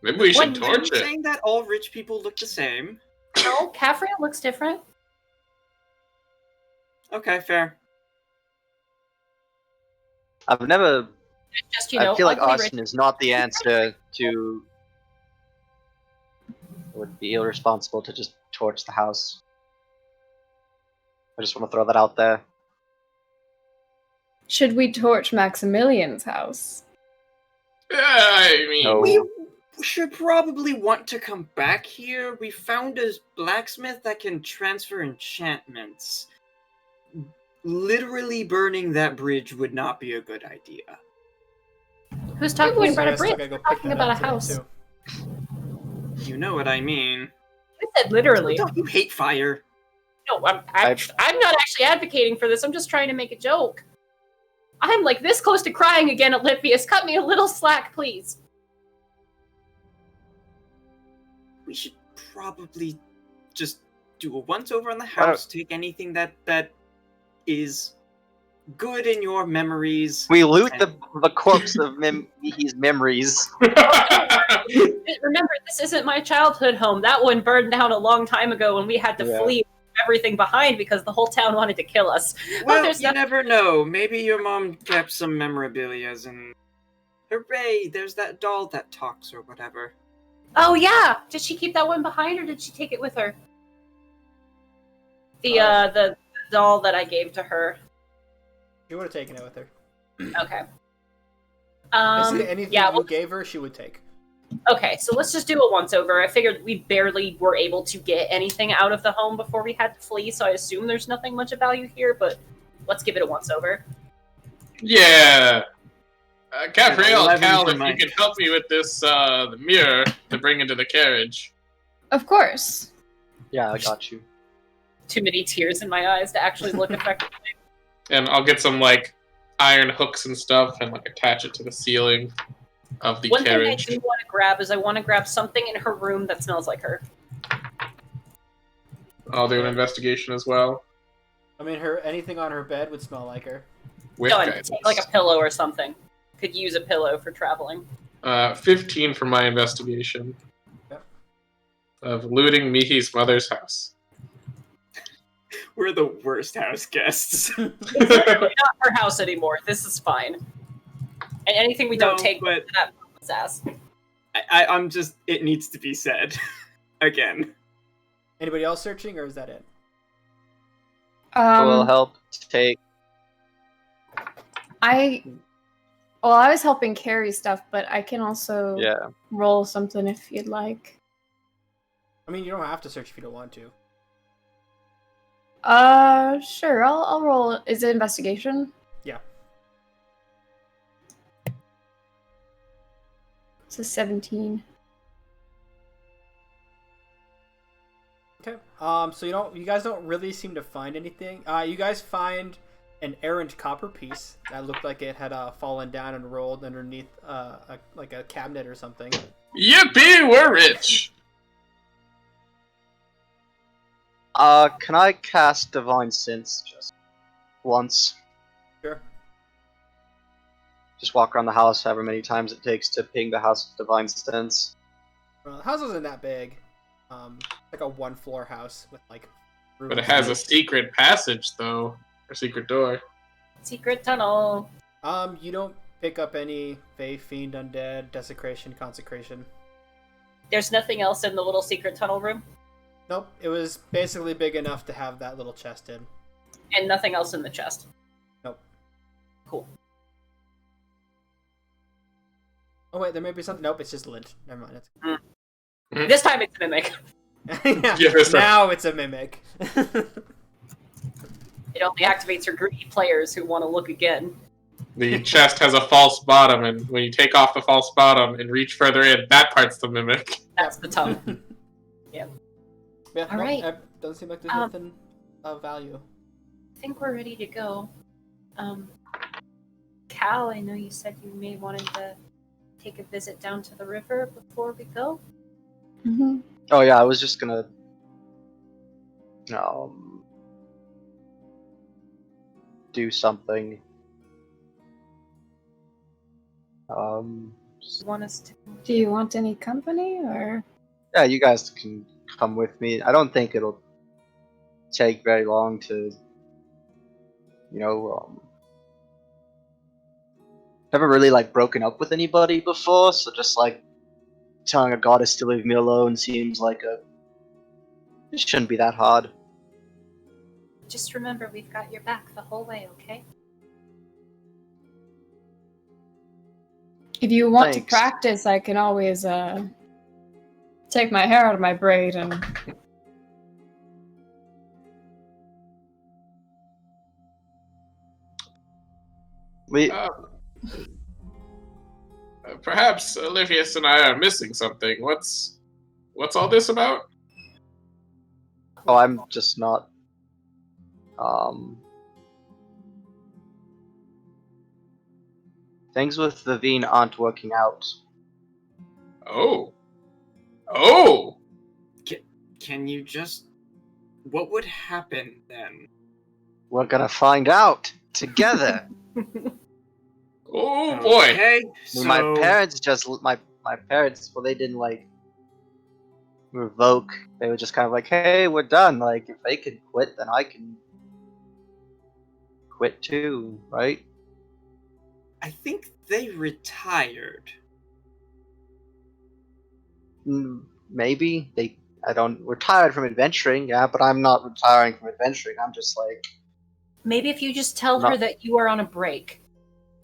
Maybe we should Are you torch it. saying that all rich people look the same? No, Caffrey looks different. Okay, fair. I've never. Just, I feel like ugly Austin rich. is not the answer to. It would be irresponsible to just torch the house. I just want to throw that out there. Should we torch Maximilian's house? Yeah, I mean, No. We should probably want to come back here. We found a blacksmith that can transfer enchantments. Literally burning that bridge would not be a good idea. Who's talking about a I still bridge? gotta go We're pick talking that about a up today, house. too. You know what I mean. I said literally. Don't you hate fire? No, I'm not actually advocating for this. I'm just trying to make a joke. I'm like this close to crying again, Olympius. Cut me a little slack, please. We should probably just do a once-over on the house, take anything that is good in your memories. We loot the corpse of Mihi's memories. Remember, this isn't my childhood home. That one burned down a long time ago when we had to flee everything behind because the whole town wanted to kill us. Well, you never know. Maybe your mom kept some memorabilias and... Hooray, there's that doll that talks or whatever. Oh, yeah! Did she keep that one behind, or did she take it with her? The doll that I gave to her. She would have taken it with her. Okay. Basically, anything you gave her, she would take. Okay, so let's just do a once-over. I figured we barely were able to get anything out of the home before we had to flee, so I assume there's nothing much of value here, but let's give it a once-over. Yeah. Gabrielle, 11 Cal, for if you Mike. can help me with this the mirror to bring into the carriage. Of course. Yeah, I got you. Too many tears in my eyes to actually look effectively. And I'll get some, like, iron hooks and stuff and, like, attach it to the ceiling of the One carriage. thing I do want to grab is I want to grab something in her room that smells like her. I'll do an investigation as well. I mean, anything on her bed would smell like her. With Done. guidance. Take, like a pillow or something. Could use a pillow for traveling. 15 for my investigation. Yep. Of looting Mihi's mother's house. We're the worst house guests. It's literally not her house anymore. This is fine. And anything we don't take but to that woman's ass. I'm just. It needs to be said again. Anybody else searching, or is that it? Will help take. I was helping carry stuff, but I can also roll something if you'd like. I mean, you don't have to search if you don't want to. Sure. I'll roll. Is it investigation? Yeah. It's a 17. Okay. So you guys don't really seem to find anything. You guys find an errant copper piece that looked like it had fallen down and rolled underneath a cabinet or something. Yippee, we're rich! Can I cast Divine Sense just once? Sure. Just walk around the house however many times it takes to ping the house with Divine Sense. Well, the house isn't that big. Like a one-floor house with like. But it has a secret passage, though. Or secret door. Secret tunnel. You don't pick up any Fae, Fiend, Undead, Desecration, Consecration. There's nothing else in the little secret tunnel room? Nope, it was basically big enough to have that little chest in. And nothing else in the chest? Nope. Cool. Oh wait, there may be something. Nope, it's just lint. Never mind. This time it's a mimic. Now it's a mimic. It only activates for greedy players who want to look again. The chest has a false bottom, and when you take off the false bottom and reach further in, that part's the mimic. That's the tongue. Yeah. Yeah, All right. It doesn't seem like there's nothing of value. I think we're ready to go. Cal, I know you said you may wanted to take a visit down to the river before we go. Mm-hmm. Oh yeah, I was just gonna do something. Want us to? Do you want any company, or? Yeah, you guys can come with me. I don't think it'll take very long to, never really like broken up with anybody before, so just like telling a goddess to leave me alone seems like it shouldn't be that hard. Just remember, we've got your back the whole way, okay? If you want Thanks. to practice, I can always take my hair out of my braid and. Perhaps Olivius and I are missing something. What's all this about? Oh, I'm just not. Things with Vivine aren't working out. Oh. Can you just? What would happen then? We're gonna find out together. Oh boy. Okay, I mean, so my parents well, they didn't like revoke. They were just kind of like, hey, we're done. Like, if they can quit, then I can quit too, right? I think they retired. Maybe we're tired from adventuring, yeah, but I'm not retiring from adventuring. I'm just like, Maybe if you just tell her that you are on a break.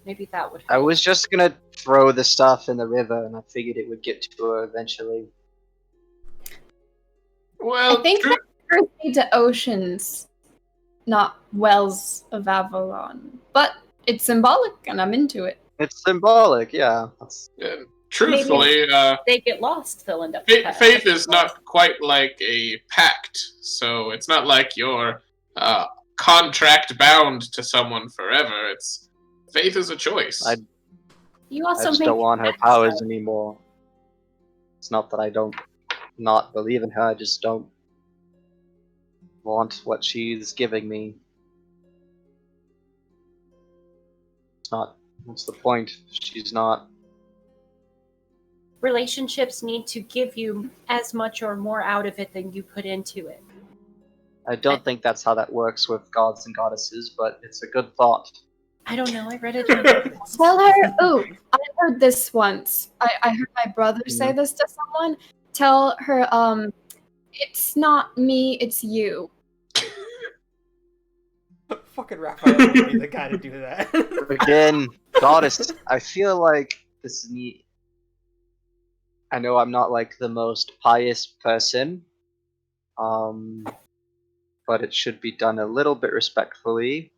Maybe that would help. I was just gonna throw the stuff in the river, and I figured it would get to her eventually. Well, I think that refers me to oceans, not wells of Avalon. But it's symbolic, and I'm into it. It's symbolic, yeah. truthfully, they get lost, they'll end up. Faith is not quite like a pact, so it's not like you're contract bound to someone forever. Faith is a choice. You also I just don't want her powers anymore. It's not that I don't not believe in her, I just don't want what she's giving me. It's not. What's the point? She's not. Relationships need to give you as much or more out of it than you put into it. I don't think that's how that works with gods and goddesses, but it's a good thought. I don't know. I read it. Tell her. Oh, I heard this once. I heard my brother say this to someone. Tell her. It's not me. It's you. Fucking Raphael would be the guy to do that. Again, goddess, I feel like this is neat. I know I'm not like the most pious person, but it should be done a little bit respectfully.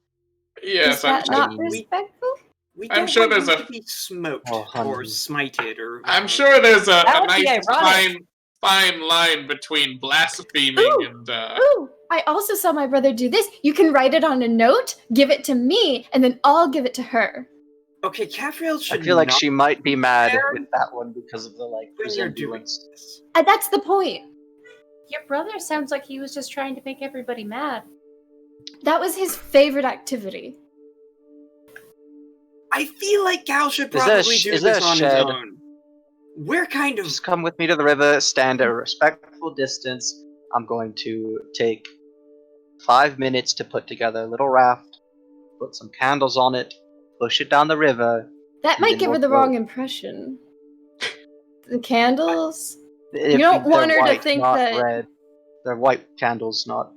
Yes, Is that not mean- respectful? We I'm don't sure want there's him a- to be smoked Oh, honey. or smited or. I'm sure there's a That would be nice ironic. fine line between blaspheming Ooh. and Ooh, I also saw my brother do this. You can write it on a note, give it to me, and then I'll give it to her. Okay, Caffriel I should feel like not she might be mad there with that one because of the like when you're doing resemblance. this. That's the point. Your brother sounds like he was just trying to make everybody mad. That was his favorite activity. I feel like Gal should Is there a probably sh- do is there this a on his shed? own. We're kind of. Just come with me to the river, stand at a respectful distance. I'm going to take 5 minutes to put together a little raft, put some candles on it, push it down the river. That And might then give her we'll the go- wrong impression. The candles? If You don't they're want her to white, think not that- red. They're white candles, not.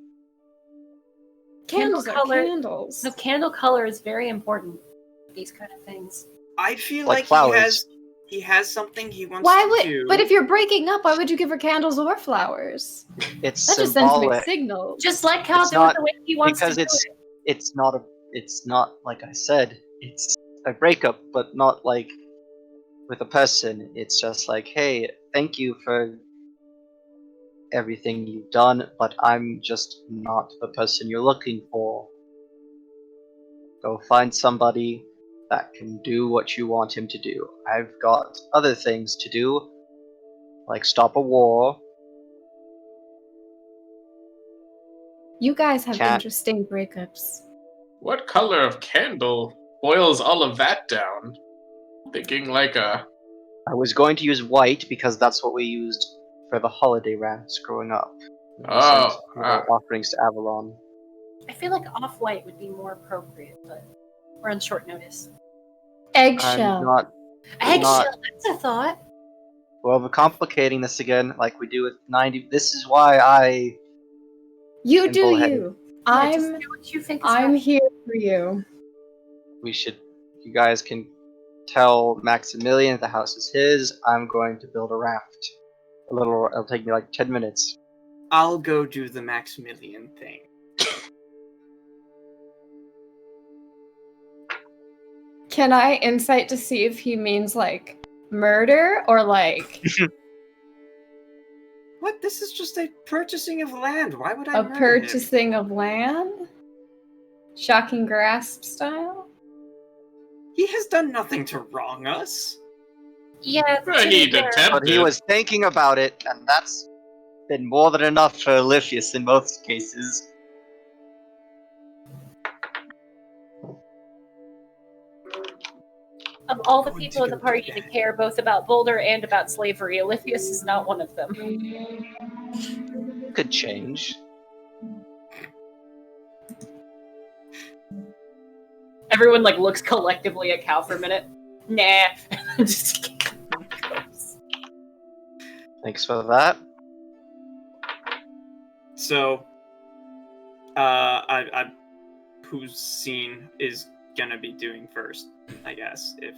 Candles Candle are color- candles. The candle color is very important. These kind of things. I feel Like like flowers. he has something he wants Why to would? do. But if you're breaking up, why would you give her candles or flowers? It's That just sends symbolic. mixed signals. Just let Cal It's do not- it the way he wants because to it's do it. it's not a it's not like I said, it's a breakup, but not like with a person. It's just like, hey, thank you for everything you've done, but I'm just not the person you're looking for. Go find somebody that can do what you want him to do. I've got other things to do, like stop a war. You guys have Can't- interesting breakups. what color of candle boils all of that down? Thinking like a I was going to use white because that's what we used for the holiday rafts growing up. We Oh, sent little offerings to Avalon. I feel like off-white would be more appropriate, but we're on short notice. Eggshell. I'm not Eggshell, that's a thought. well. We're complicating this again, like we do with 90. This is why I. You and do bullheaded. you. Yeah, just I'm do what you think is I'm right. here for you. We should. You guys can tell Maximilian the house is his. I'm going to build a raft. It'll take me like 10 minutes. I'll go do the Maximilian thing. Can I insight to see if he means like murder or like What? This is just a purchasing of land. Why would I a murder him? purchasing of land? Shocking grasp style? He has done nothing to wrong us. Yeah, Well, to he be fair, attempted. But he was thinking about it, and that's been more than enough for Oliphius in most cases. of all the Going to people in the go do party to that. care both about Boulder and about slavery, Oliphius is not one of them. Could change. Everyone like looks collectively at Cal for a minute. Nah. Just Thanks for that. So, whose scene is gonna be doing first? I guess if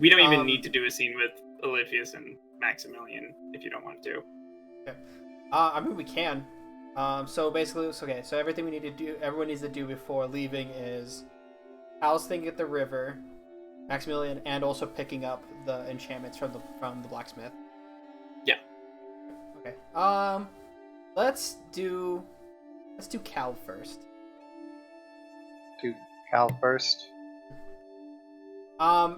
we don't even need to do a scene with Oliphius and Maximilian if you don't want to. I mean, we can. So basically, so everything we need to do, everyone needs to do before leaving is house thing at the river, Maximilian, and also picking up the enchantments from the blacksmith. Yeah. Okay. Let's do Cal first. Do Cal first.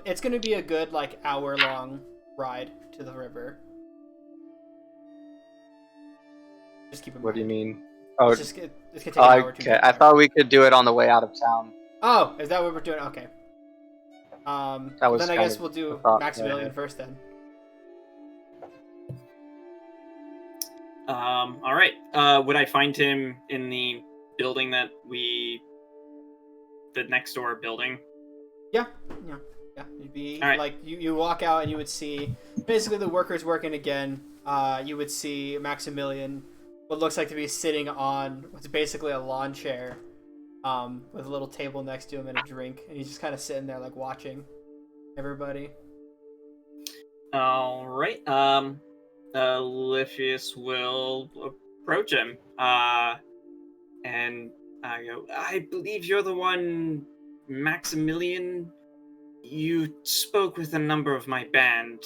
It's gonna be a good like hour-long ride to the river. Just keep in mind. What do you mean? Oh, It's gonna take an hour or two. okay. I thought we could do it on the way out of town. Oh, is that what we're doing? Okay. That was then I kind guess of we'll do the thought Maximilian there. first then. All right. Would I find him in the building the next door building? Yeah, yeah, yeah. You'd be All right. like you walk out and you would see basically the workers working again. You would see Maximilian, what looks like to be sitting on what's basically a lawn chair, with a little table next to him and a drink, and he's just kind of sitting there like watching everybody. All right. Liphius will approach him. And I go, I believe you're the one, Maximilian. You spoke with a number of my band.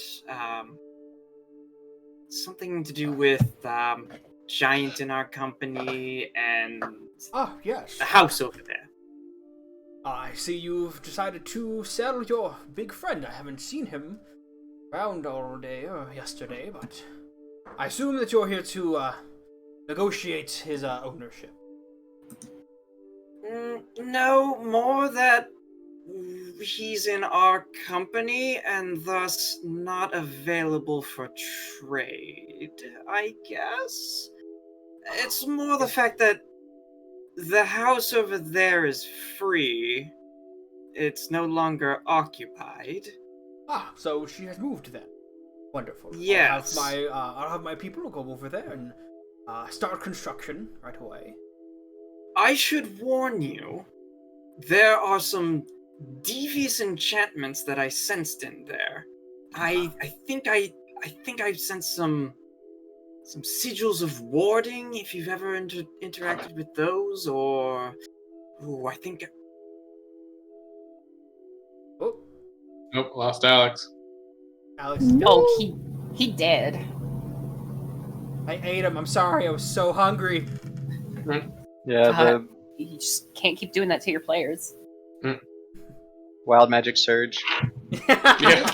Something to do with giant in our company and Ah, yes. the house over there. I see you've decided to sell your big friend. I haven't seen him around all day or yesterday, but I assume that you're here to negotiate his ownership. No, more that he's in our company and thus not available for trade, I guess. It's more the fact that the house over there is free. It's no longer occupied. Ah, so she has moved then. Wonderful. Yes. I'll have my people go over there and start construction right away. I should warn you, there are some devious enchantments that I sensed in there. I think I sensed some sigils of warding. If you've ever interacted with those, or I think Oh, Nope, lost Alex. Alex. Oh, he did. I ate him. I'm sorry. I was so hungry. Yeah, God. the You just can't keep doing that to your players. wild magic surge. Yeah.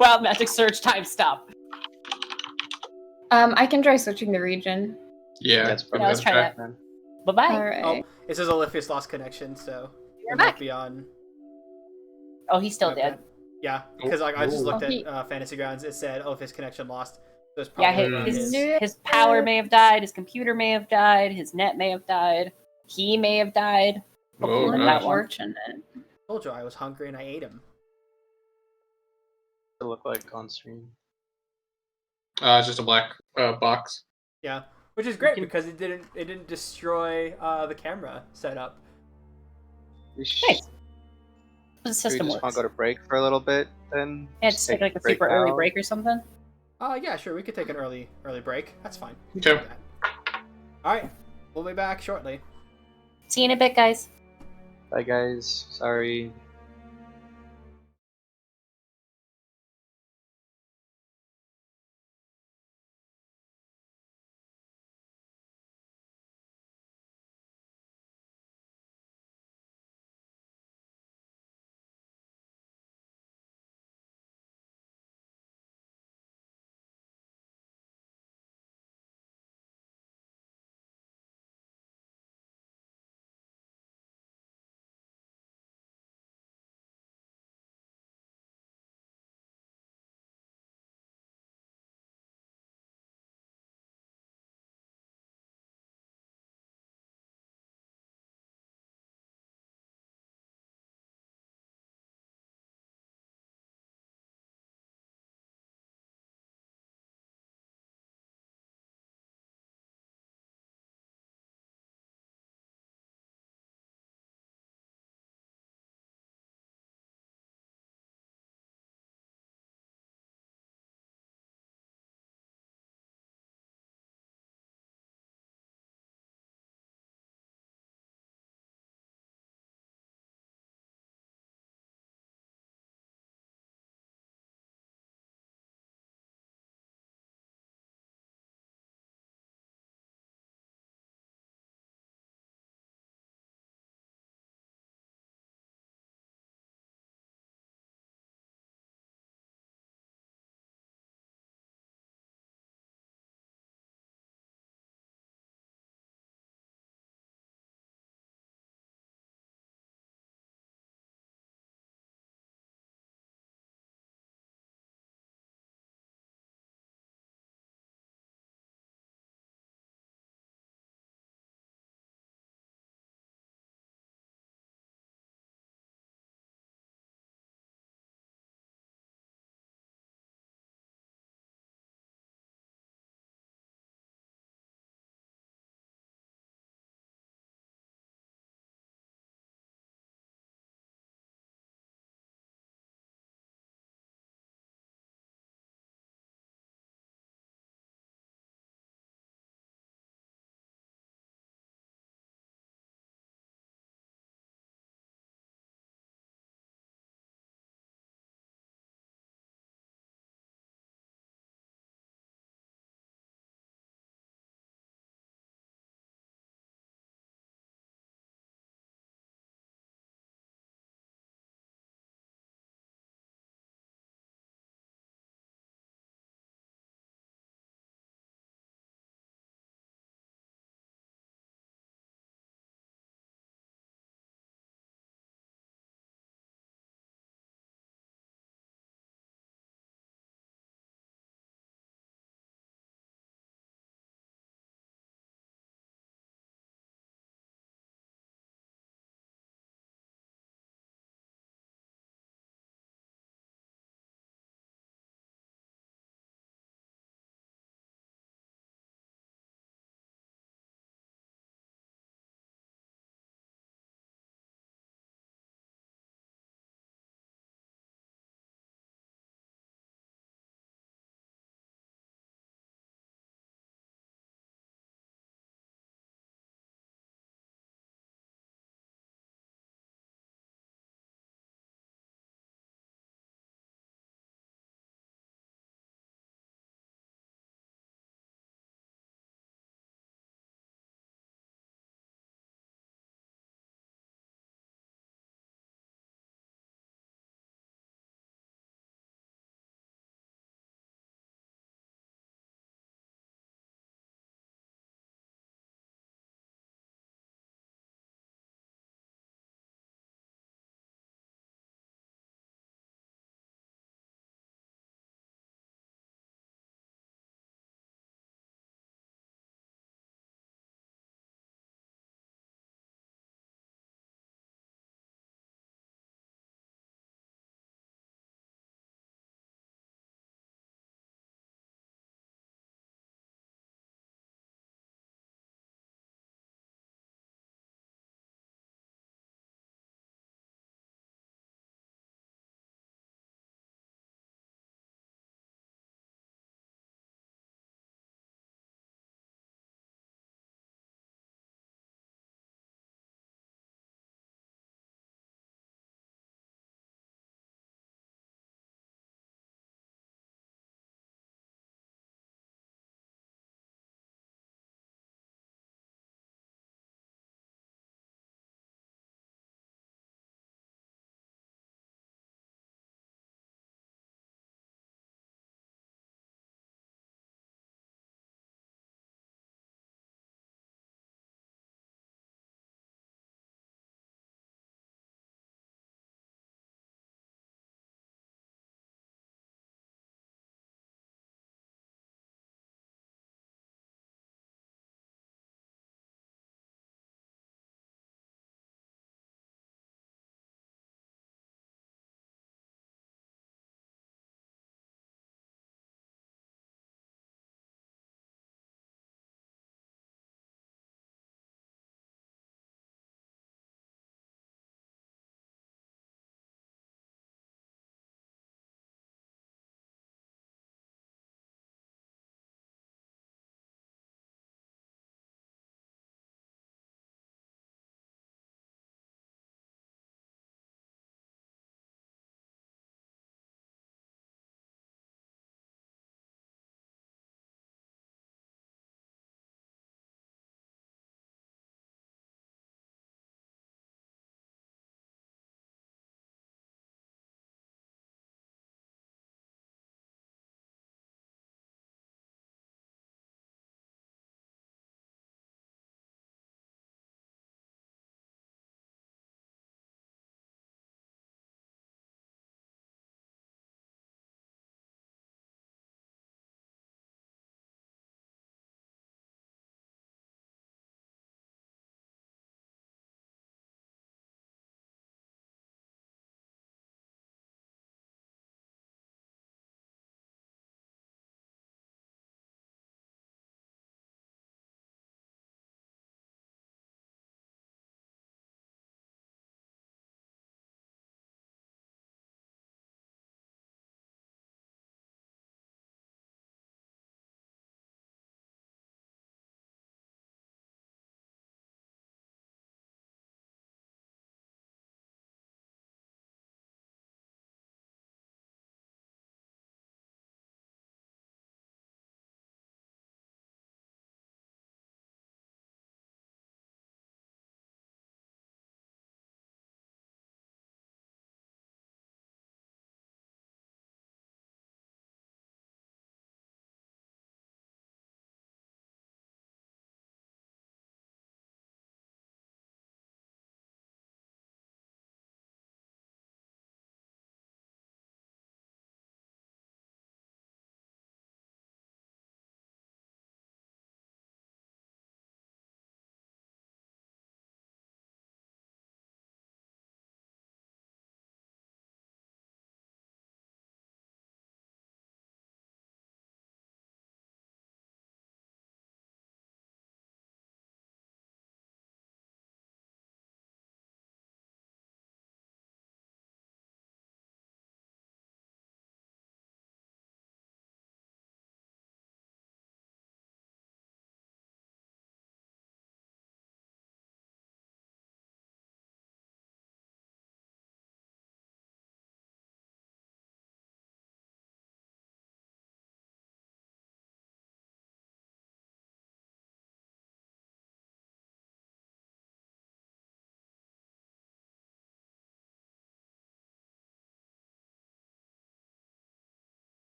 Wild magic surge time stop. I can try switching the region. Yeah, That's Yeah, let's try that. then. Bye bye. All right. Oh, it says Oliphius lost connection, so You're it might back. be on. Oh, he's still my dead. bad. Yeah, because like I just Oh. looked Oh, he- at Fantasy Grounds. It said Oliphius connection lost. So it's Yeah, probably around his power may have died. His computer may have died. His net may have died. He may have died. Oh, Hopefully not gosh. that one. Unfortunate. Told you I was hungry and I ate him. To look like on stream. It's just a black box. Yeah, which is great can- because it didn't destroy the camera setup. Nice. The We system just want works. to go to break for a little bit, then. Yeah, just take like a super early break or something. Yeah, sure. We could take an early break. That's fine. We Okay. can do that. All right, we'll be back shortly. See you in a bit, guys. Bye, guys. Sorry.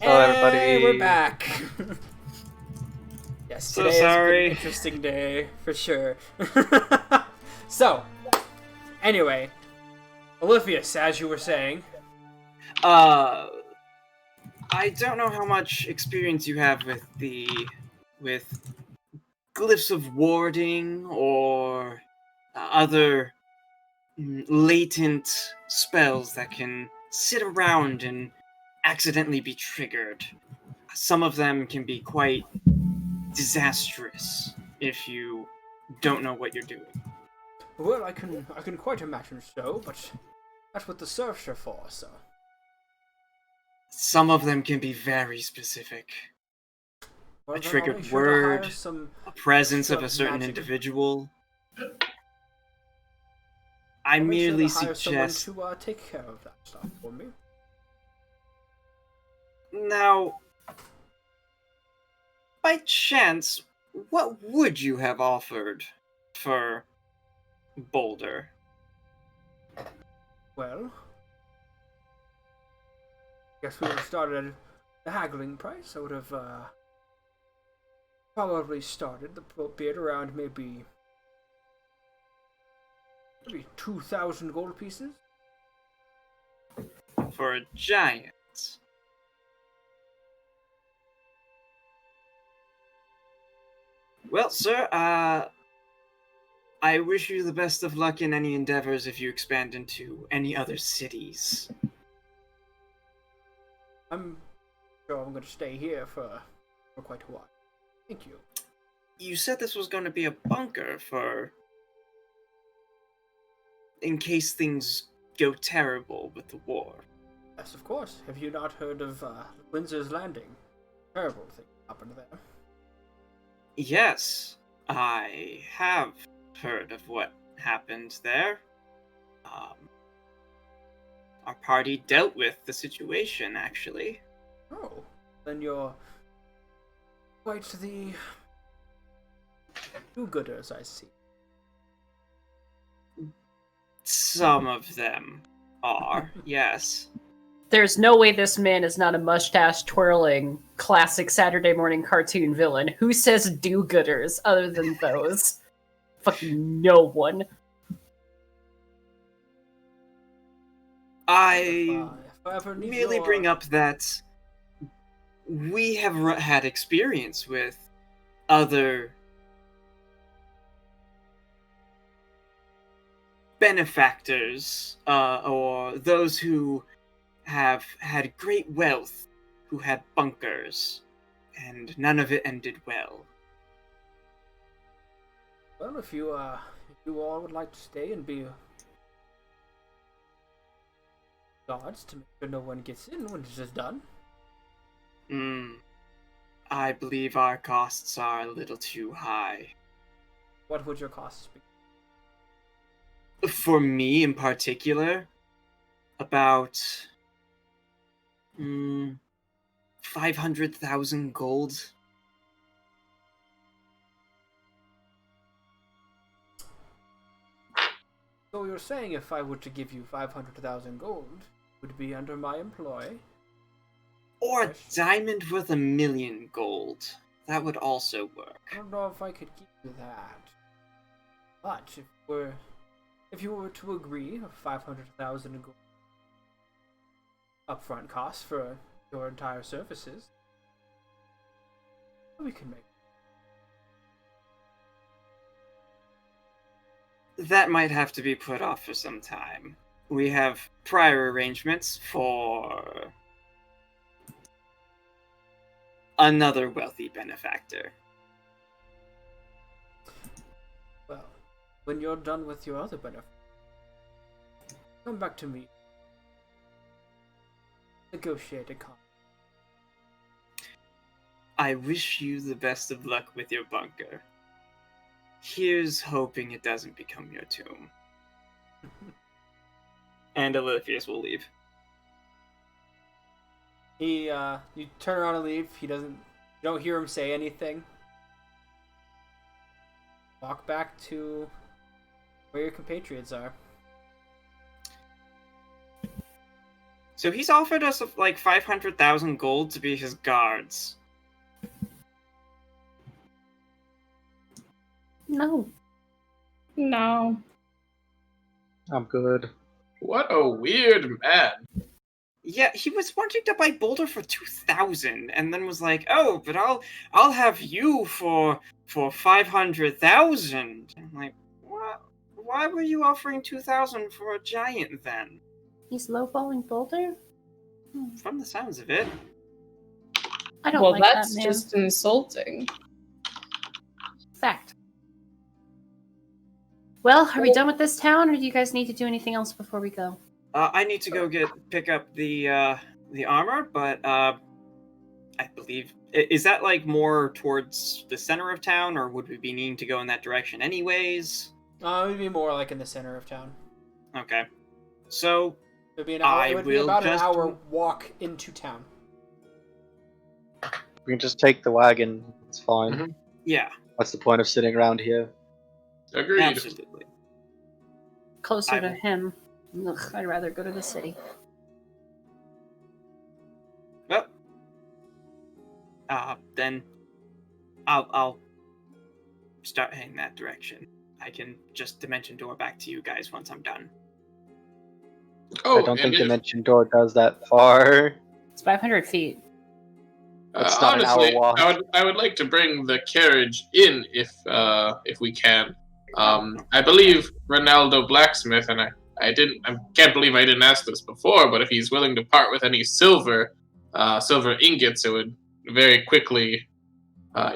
Hello, And everybody. we're back. Yes, So today has been sorry. an interesting day for sure. So, anyway, Olympius, as you were saying, I don't know how much experience you have with glyphs of warding or other latent spells that can sit around and accidentally be triggered. Some of them can be quite disastrous if you don't know what you're doing. well, I can quite imagine so, but that's what the serfs are for, so. Some of them can be very specific. Well, A then I'll triggered make sure to hire word, some a presence of extra a certain magic. individual. I I'll make sure merely to hire suggest. someone to take care of that stuff for me. Now, by chance, what would you have offered for Boulder? Well, guess we would have started at the haggling price. I would have probably started the bid around maybe 2,000 gold pieces. For a giant? Well, sir, I wish you the best of luck in any endeavors if you expand into any other cities. I'm sure I'm going to stay here for quite a while. Thank you. You said this was going to be a bunker for... in case things go terrible with the war. Yes, of course. Have you not heard of Windsor's Landing? Terrible thing happened there. Yes, I have heard of what happened there. Our party dealt with the situation, actually. Oh, then you're quite the do-gooders, I see. Some of them are, yes. There's no way this man is not a mustache twirling classic Saturday morning cartoon villain. Who says do-gooders other than those? Fucking no one. I If I ever need merely your... bring up that we have had experience with other benefactors, or those who have had great wealth, who had bunkers, and none of it ended well. Well, if you all would like to stay and be guards to make sure no one gets in when this is done. I believe our costs are a little too high. What would your costs be? For me in particular, about 500,000 gold. So you're saying if I were to give you 500,000 gold, it would be under my employ? Or a diamond worth 1,000,000 gold. That would also work. I don't know if I could give you that. But if you were to agree of 500,000 gold upfront costs for your entire services, we can make. That might have to be put off for some time. We have prior arrangements for another wealthy benefactor. Well, when you're done with your other benefit, come back to me. Negotiate a contract. I wish you the best of luck with your bunker. Here's hoping it doesn't become your tomb. And Olympius will leave. You turn around and leave. You don't hear him say anything. Walk back to where your compatriots are. So he's offered us like 500,000 gold to be his guards. No. No. I'm good. What a weird man. Yeah, he was wanting to buy Boulder for 2,000, and then was like, "Oh, but I'll have you for 500,000." I'm like, "What? Why were you offering 2,000 for a giant then?" He's lowballing Boulder? From the sounds of it. I don't Well, like that's that, man. just insulting. Fact. Well, are we done with this town, or do you guys need to do anything else before we go? I need to go pick up the armor, but I believe is that like more towards the center of town, or would we be needing to go in that direction anyways? It would be more like in the center of town. Okay, so It would be an hour. It would be will about an just- hour walk into town. We can just take the wagon. It's fine. Mhm. yeah, What's the point of sitting around here? Agreed. absolutely. Closer I to will- him. Ugh, I'd rather go to the city. Well, then I'll start heading that direction. I can just dimension door back to you guys once I'm done. Oh, I don't think and if- Dimension Door does that far. It's 500 feet. It's not an hour honestly, walk. I would like to bring the carriage in if we can. I believe Ronaldo Blacksmith, and I can't believe I didn't ask this before, but if he's willing to part with any silver ingots, it would very quickly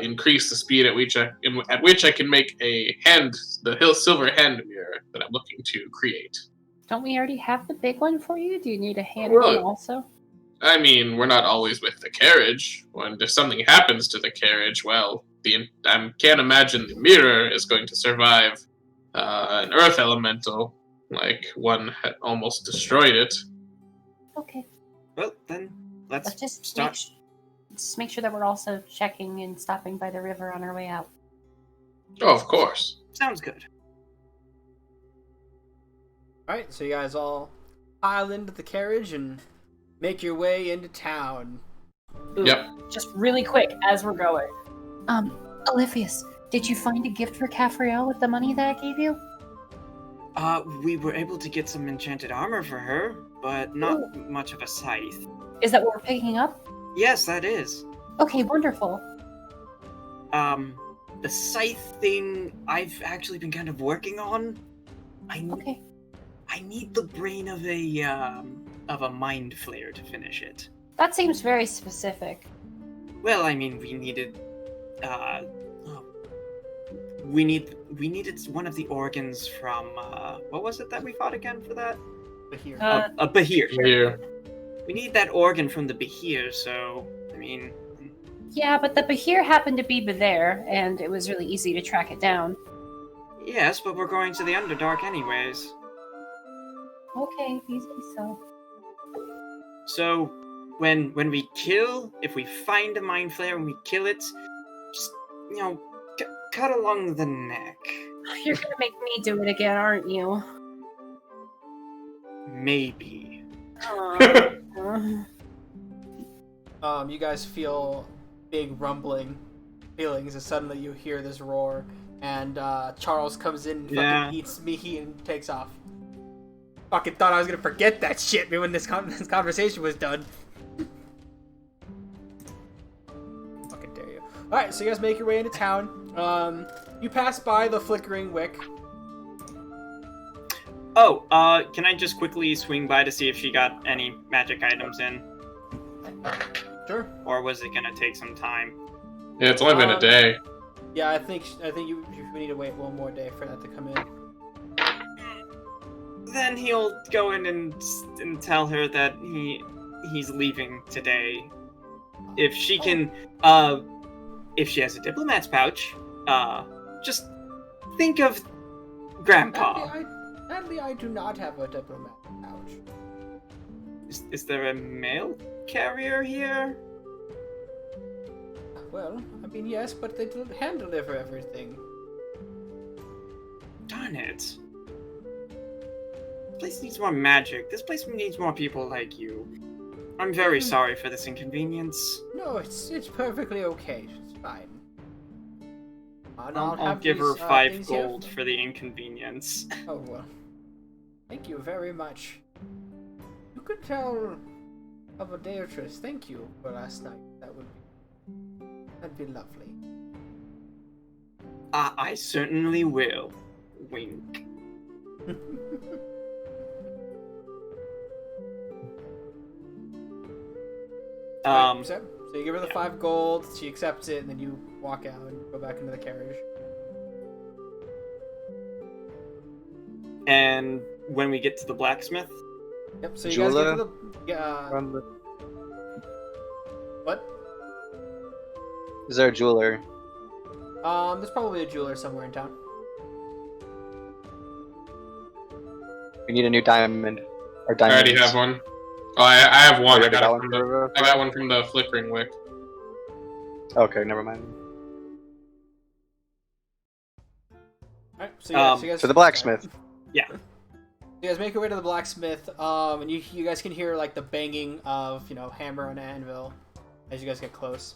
increase the speed at which I can make the silver hand mirror that I'm looking to create. Don't we already have the big one for you? Do you need a hand Well, one also? I mean, we're not always with the carriage. When if something happens to the carriage, well, I can't imagine the mirror is going to survive an earth elemental like one had almost destroyed it. Okay. Well, then let's Let's just start. make sure that we're also checking and stopping by the river on our way out. Oh, of course. Sounds good. Alright, so you guys all pile into the carriage and make your way into town. Ooh, Yep. Just really quick as we're going. Olivius, did you find a gift for Cafriel with the money that I gave you? We were able to get some enchanted armor for her, but not much of a scythe. Is that what we're picking up? Yes, that is. Okay, wonderful. The scythe thing I've actually been kind of working on. Okay. I need the brain of a mind flayer to finish it. That seems very specific. Well, I mean, we needed we needed one of the organs from what was it that we fought again for that? Bahir. A Bahir. Here. We need that organ from the Bahir, so I mean, Yeah, but the Bahir happened to be there, and it was really easy to track it down. yes, but we're going to the Underdark anyways. Okay, easy so. So when we kill, if we find a mind flayer and we kill it, just cut along the neck. You're gonna make me do it again, aren't you? Maybe. You guys feel big rumbling feelings as suddenly you hear this roar, and Charles comes in and fucking eats Mihi and takes off. Fucking thought I was gonna forget that shit when this conversation was done. Fucking dare you. Alright, so you guys make your way into town. You pass by the flickering wick. Oh, can I just quickly swing by to see if she got any magic items in? Sure. Or was it gonna take some time? Yeah, it's only been a day. Yeah, I think you need to wait one more day for that to come in. Then he'll go in and tell her that he's leaving today. If she can, if she has a diplomat's pouch, just think of Grandpa. Sadly, I do not have a diplomat pouch. Is there a mail carrier here? Well, I mean, yes, but they hand deliver everything. Darn it. place needs more magic. This place needs more people like you. I'm very sorry for this inconvenience. No, it's perfectly okay. It's fine. And I'll have give her these, 5 things here. gold for the inconvenience. Oh, well. Thank you very much. You could tell of a Beatrice thank you for last night. That'd be lovely. I certainly will. Wink. So you give her the 5 gold, she accepts it, and then you walk out and go back into the carriage. And when we get to the blacksmith, Yep, so you Jeweler? guys get to the... What? Is there a jeweler? There's probably a jeweler somewhere in town. We need a new diamond. Or I diamonds. already have one. Oh, I have one. I Already got, got it from one I got one from the flickering wick. Okay, never mind. Alright, so you guys... To the blacksmith. yeah. You guys make your way to the blacksmith, and you guys can hear like the banging of, hammer on anvil as you guys get close.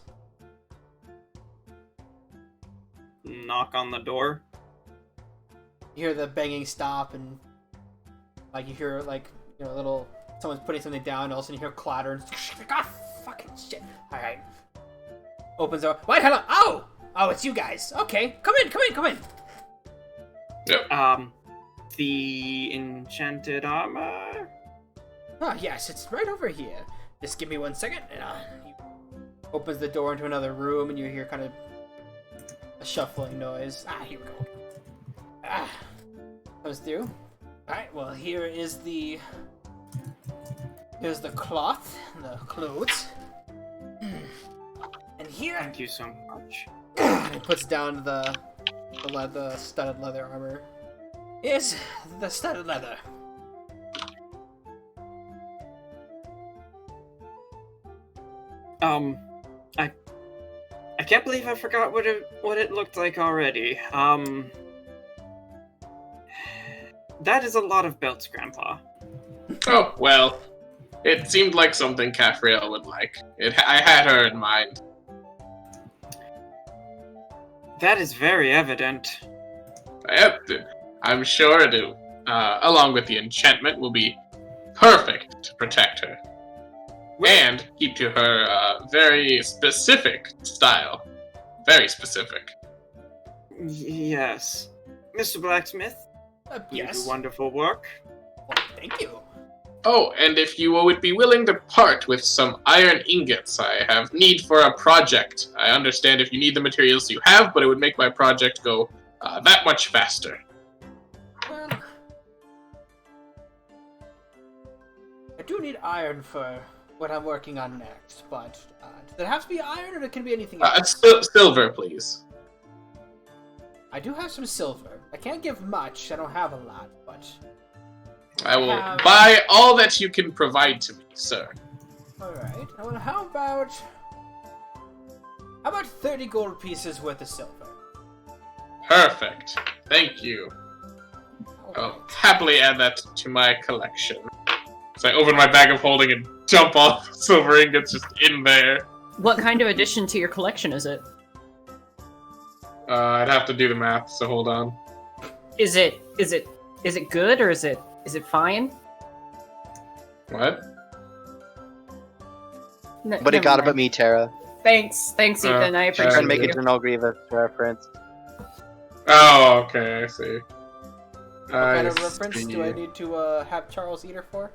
Knock on the door. You hear the banging stop, and like you hear little someone's putting something down, and all of a sudden you hear clatter and God fucking shit. Alright. Opens up. Wait, hello. Oh, it's you guys. Okay, come in. Yep. The enchanted armor. Oh yes, it's right over here. Just give me 1 second, and he opens the door into another room, and you hear kind of a shuffling noise. Here we go. Comes through. Alright, well, here's the cloth, the clothes. And here... Thank you so much. And he puts down the studded leather armor. Here's the studded leather. I can't believe I forgot what it looked like already. That is a lot of belts, Grandpa. Oh, well. It seemed like something Caffriel would like. I had her in mind. That is very evident. I'm sure it, along with the enchantment, will be perfect to protect her. And keep to her very specific style. Very specific. Yes. Mr. Blacksmith, you Yes. do wonderful work. Well, thank you. Oh, and if you would be willing to part with some iron ingots, I have need for a project. I understand if you need the materials you have, but it would make my project go that much faster. Well, I do need iron for what I'm working on next, but does it have to be iron, or it can be anything else? Silver, please. I do have some silver. I can't give much. I don't have a lot, but... I will buy all that you can provide to me, sir. Alright. Well, how about 30 gold pieces worth of silver? Perfect. Thank you. Alright. I'll happily add that to my collection. So I open my bag of holding and dump all the silver ingots just in there. What kind of addition to your collection is it? I'd have to do the math, so hold on. Is it good, or is it fine? What? Nobody got it but me, Tara. Thanks, Ethan. I She's appreciate trying to make you. a General Grievous reference. Oh, okay, I see. What kind of reference do I need to have Charles eat her for?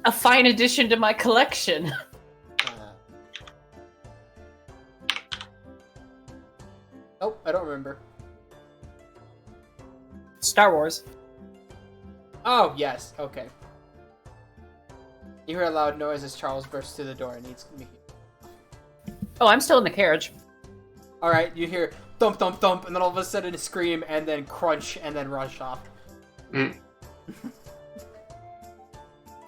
A fine addition to my collection. Oh, I don't remember. Star Wars. Oh, yes. Okay. You hear a loud noise as Charles bursts through the door and eats Mickey. Oh, I'm still in the carriage. Alright, you hear thump, thump, thump, and then all of a sudden a scream, and then crunch, and then rush off.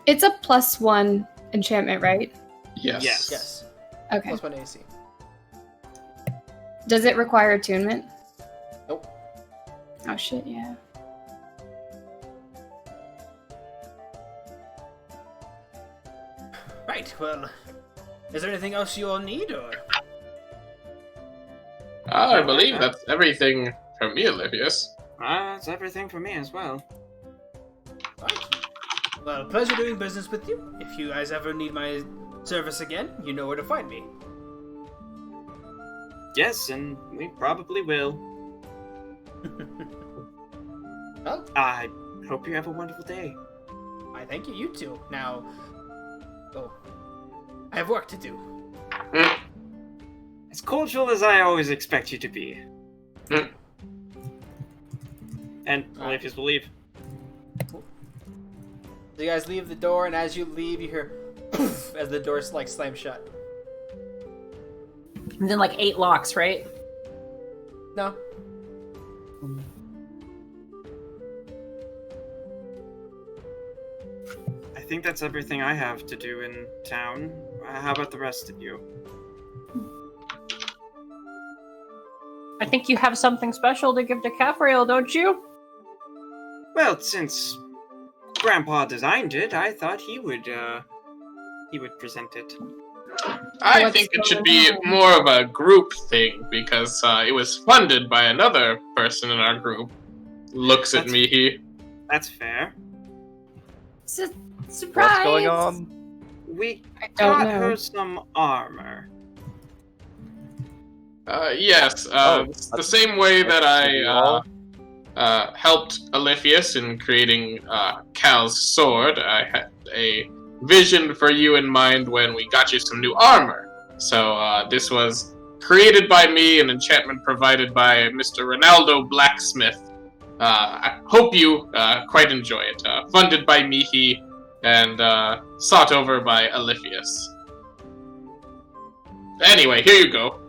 It's a +1 enchantment, right? Yes. Yes. Okay. +1 AC. Does it require attunement? Nope. Oh shit, yeah. well, is there anything else you all need, or? I believe that's everything from me, Olivius. That's everything for me as well. Right. Well, pleasure doing business with you. If you guys ever need my service again, you know where to find me. Yes, and we probably will. Well, I hope you have a wonderful day. I thank you, you too. Now, I have work to do. As cordial as I always expect you to be. And Olivius will leave. So you guys leave the door, and as you leave, you hear poof as the door slams shut. And then 8 locks, right? No. I think that's everything I have to do in town. How about the rest of you? I think you have something special to give to Capriel, don't you? Well, since Grandpa designed it, I thought he would present it. I think it should be more of a group thing because it was funded by another person in our group. Looks at me. That's fair. Surprise! What's going on? We don't got know. her some armor. Yes. The same way that I helped Olivius in creating Cal's sword. I had a vision for you in mind when we got you some new armor. So this was created by me, an enchantment provided by Mr. Ronaldo Blacksmith. I hope you quite enjoy it. Funded by Mihi and sought over by Olivius. Anyway, here you go.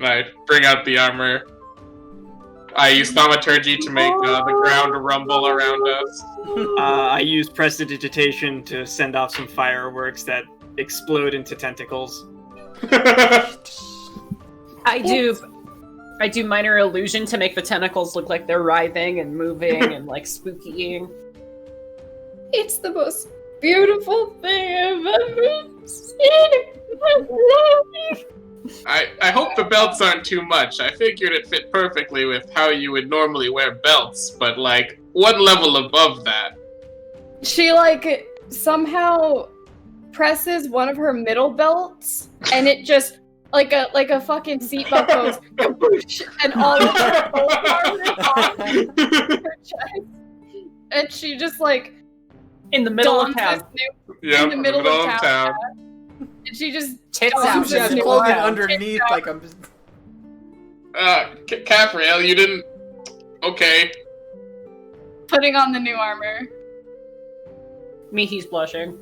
I bring out the armor. I use thaumaturgy to make the ground rumble around us. I use prestidigitation to send off some fireworks that explode into tentacles. I do minor illusion to make the tentacles look like they're writhing and moving and spookying. It's the most beautiful thing I've ever seen in my life. I hope the belts aren't too much. I figured it fit perfectly with how you would normally wear belts, but one level above that. She somehow presses one of her middle belts, and it just like a fucking seatbelt goes kaboosh, and all of her both arms on her chest, and she just In the middle of dons town. this new Yep, in the middle of town. town. And she just Tits dons out. She has this new clothing outfit. underneath, Capriel, you didn't... Okay. Putting on the new armor. Mihi's blushing.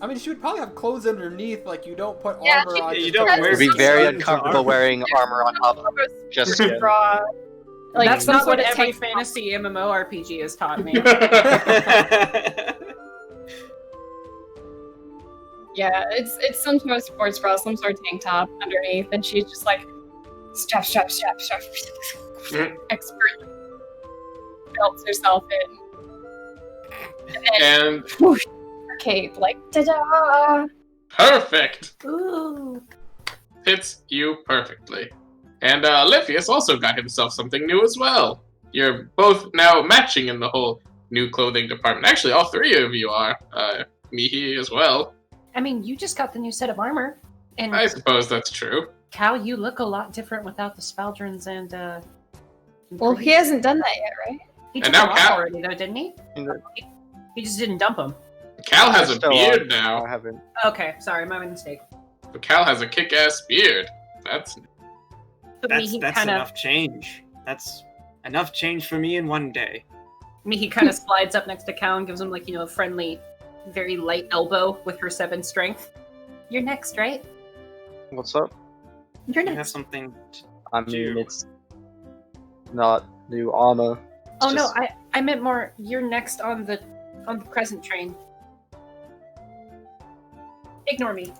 I mean, she would probably have clothes underneath, you don't put Yeah, armor she- on. you just don't to- wear It'd be Some very sort of uncomfortable armor. wearing armor on top of just skin. Bra. That's some not sort what of every tank top. fantasy MMORPG has taught me. Yeah, it's some sort of sports bra, some sort of tank top underneath, and she's just strap, expertly belts herself in. And then And whoosh, her cape, ta-da! perfect. Ooh. Fits you perfectly. And Olivius also got himself something new as well. You're both now matching in the whole new clothing department. Actually, all three of you are. Mihi as well. I mean, you just got the new set of armor. And I suppose that's true. Cal, you look a lot different without the spaldrons and Well, he hasn't done that yet, right? He And took now them off Cal- already, though, didn't he? He just didn't dump them. Cal has a Still beard on. now. I haven't. Okay, sorry, my mistake. But Cal has a kick-ass beard. That's But that's Mihi kind of enough change. That's enough change for me in one day. Mihi kind of slides up next to Cal and gives him a friendly, very light elbow with her 7 strength. You're next, right? What's up? You're You have next. something. I mean, Dude. it's not new armor. It's Oh no, just- I meant more. You're next on the crescent train. Ignore me.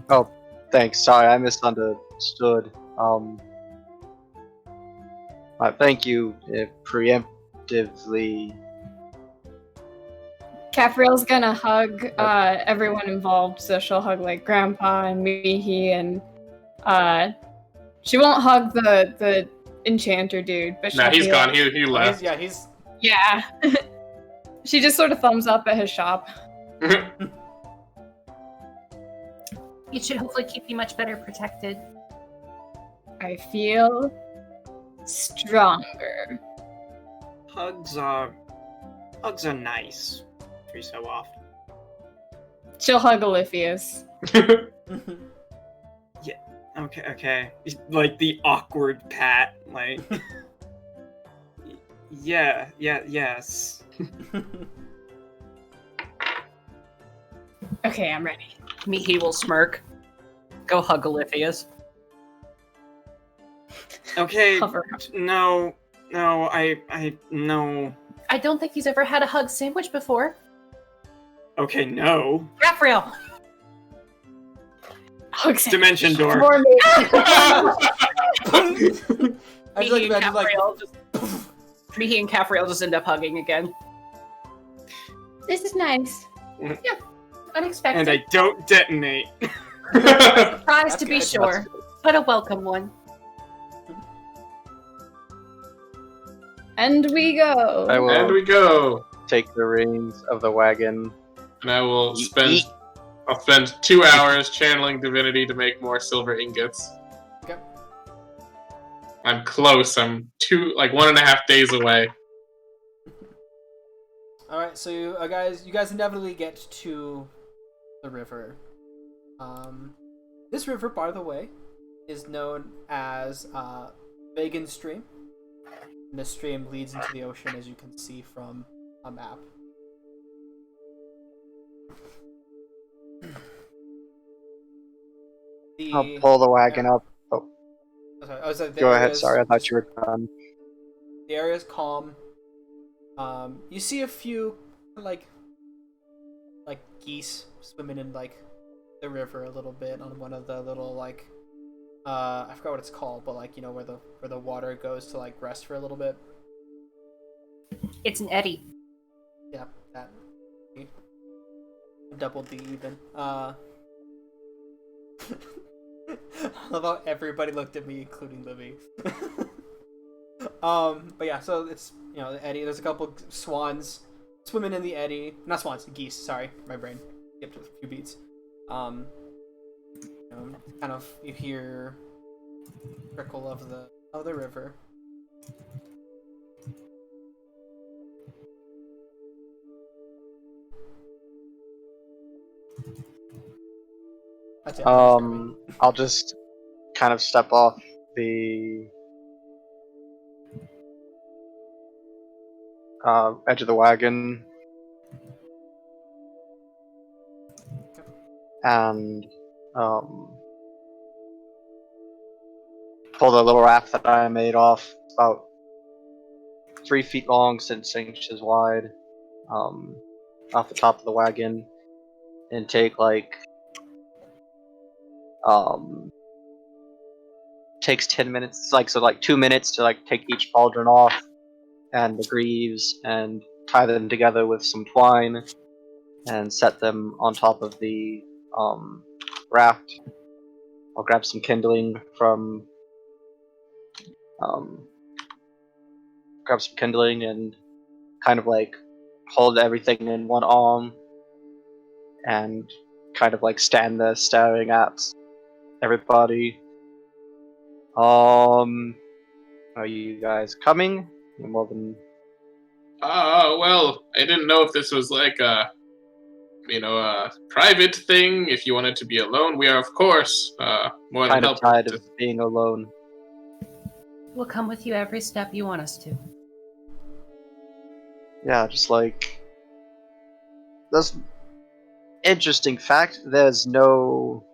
Oh, thanks. Sorry, I misunderstood. Thank you preemptively. Caffrey's gonna hug everyone involved, so she'll hug like Grandpa and Mihi, and she won't hug the enchanter dude, but she'll Nah, he's be gone. like, He left. He's yeah. She just sort of thumbs up at his shop. It should hopefully keep you much better protected. I feel stronger. Hugs are nice every so often. She'll hug Oliphius. Okay. Like the awkward pat, like. Yes. Okay, I'm ready. Mihi will smirk. Go hug Oliphius. Okay. Cover. No, I no. I don't think he's ever had a hug sandwich before. Okay, no. Raphael! Hug Dimension door. More me. I just like imagine like Mihi and Caffrey just end up hugging again. This is nice. Unexpected. And I don't detonate. Surprise to be good. sure, but a welcome one. And we go. I will And we go. take the reins of the wagon. And I will Yeet. I'll spend 2 hours channeling divinity to make more silver ingots. Okay. I'm close. I'm 1.5 days away. All right, so you guys inevitably get to the river. This river, by the way, is known as Vagan Stream. And this stream leads into the ocean, as you can see from a map. I'll pull the wagon up. Oh, go ahead. Sorry, I thought you were done. The area is calm. You see a few like geese swimming in like the river a little bit on one of the little like I forgot what it's called, but like, you know, where the water goes to like rest for a little bit. It's an eddy. Yeah, that. Double D even. I love how everybody looked at me, including Livy. But yeah, so it's, you know, the eddy. There's a couple swans swimming in the eddy. Not swans, geese. Sorry, my brain skipped a few beats. You know, kind of you hear trickle of the river. That's it. I'll just kind of step off the edge of the wagon and pull the little raft that I made off, about 3 feet long, 6 inches wide, off the top of the wagon, and take takes 10 minutes, like 2 minutes to take each pauldron off and the greaves and tie them together with some twine and set them on top of the raft. I'll grab some kindling from and kind of hold everything in one arm and kind of stand there staring at everybody. Are you guys coming? You're more than... Well, I didn't know if this was a private thing. If you wanted to be alone, we are, of course, more than kind of helpful. tired of being alone. We'll come with you every step you want us to. Yeah, just that's interesting fact. There's no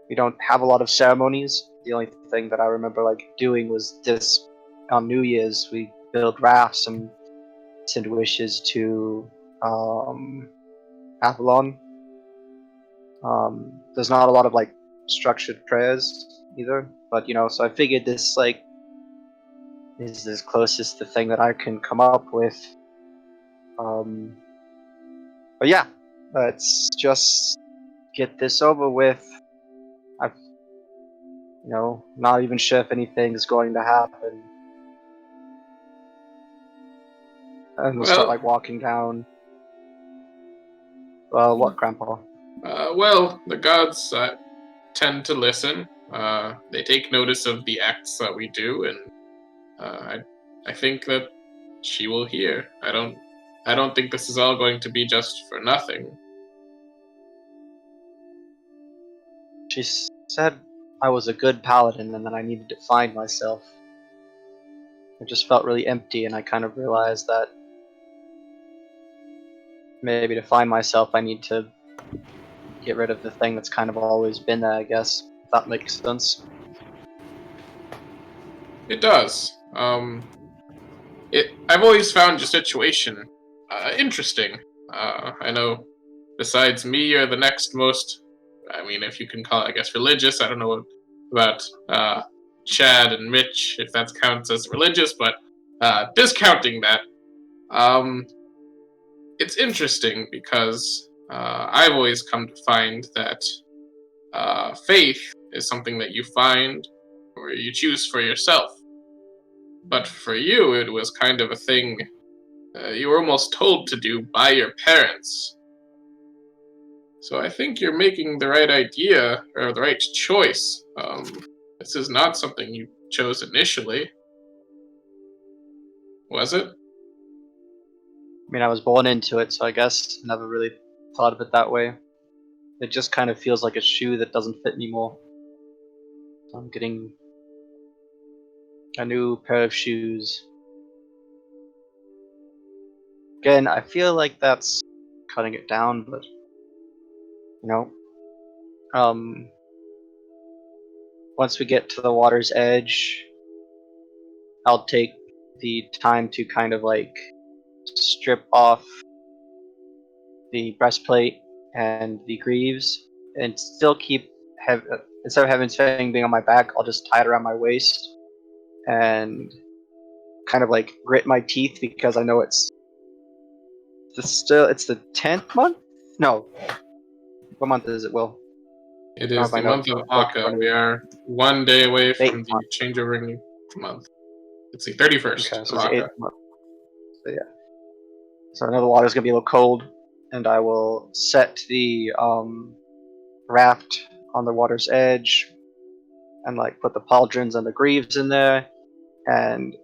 we don't have a lot of ceremonies. The only thing that I remember doing was this on New Year's. We build rafts and send wishes to Avalon. There's not a lot of structured prayers either, but so I figured this is the closest the thing that I can come up with. But yeah, let's just get this over with. I've, not even sure if anything's going to happen. And we'll start Well, walking down. What, Grandpa? well, the gods tend to listen. They take notice of the acts that we do, and I think that she will hear. I don't think this is all going to be just for nothing. She said I was a good paladin and that I needed to find myself. It just felt really empty, and I kind of realized that maybe to find myself I need to get rid of the thing that's kind of always been there, I guess. If that makes sense. It does. I've always found your situation interesting. I know, besides me, you're the next most. I mean, if you can call it, I guess, religious. I don't know about Chad and Mitch, if that counts as religious, but discounting that, it's interesting because I've always come to find that faith is something that you find or you choose for yourself. But for you, it was kind of a thing you were almost told to do by your parents. So I think you're making the right idea, or the right choice. This is not something you chose initially. Was it? I mean, I was born into it, so I guess I never really thought of it that way. It just kind of feels like a shoe that doesn't fit anymore. So I'm getting a new pair of shoes. Again, I feel like that's cutting it down, but once we get to the water's edge, I'll take the time to kind of like strip off the breastplate and the greaves, and still keep instead of having thing being on my back, I'll just tie it around my waist and kind of like grit my teeth because I know it's the 10th month. No, what month is it? Will It is the month of Aka. We are 1 day away from the changeover in the month. It's the 31st okay, so of it's the Aka. 8th month. So yeah. So I know the water's gonna be a little cold, and I will set the raft on the water's edge, and like put the pauldrons and the greaves in there. And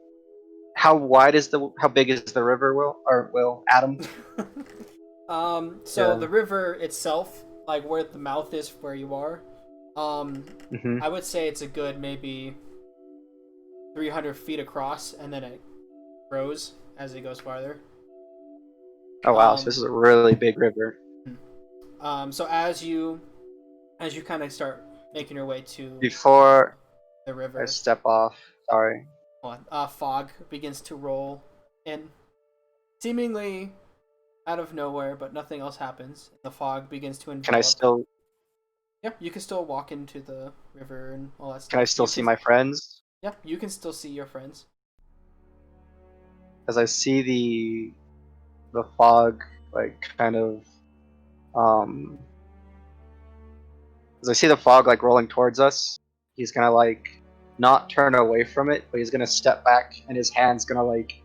how big is the river? Will Adam? So Yeah. the river itself, like where the mouth is where you are, Mm-hmm. I would say it's a good maybe 300 feet across, and then it grows as it goes farther. Oh wow, so this is a really big river. So as you kind of start making your way to Before the I river, step off, sorry. fog begins to roll in, seemingly out of nowhere, but nothing else happens. The fog begins to envelop. Can I still Yeah, you can still walk into the river and all that stuff. can I still see my friends? Yeah, you can still see your friends. As I see the fog like kind of as I see the fog like rolling towards us, he's gonna like not turn away from it, but he's gonna step back and his hand's gonna like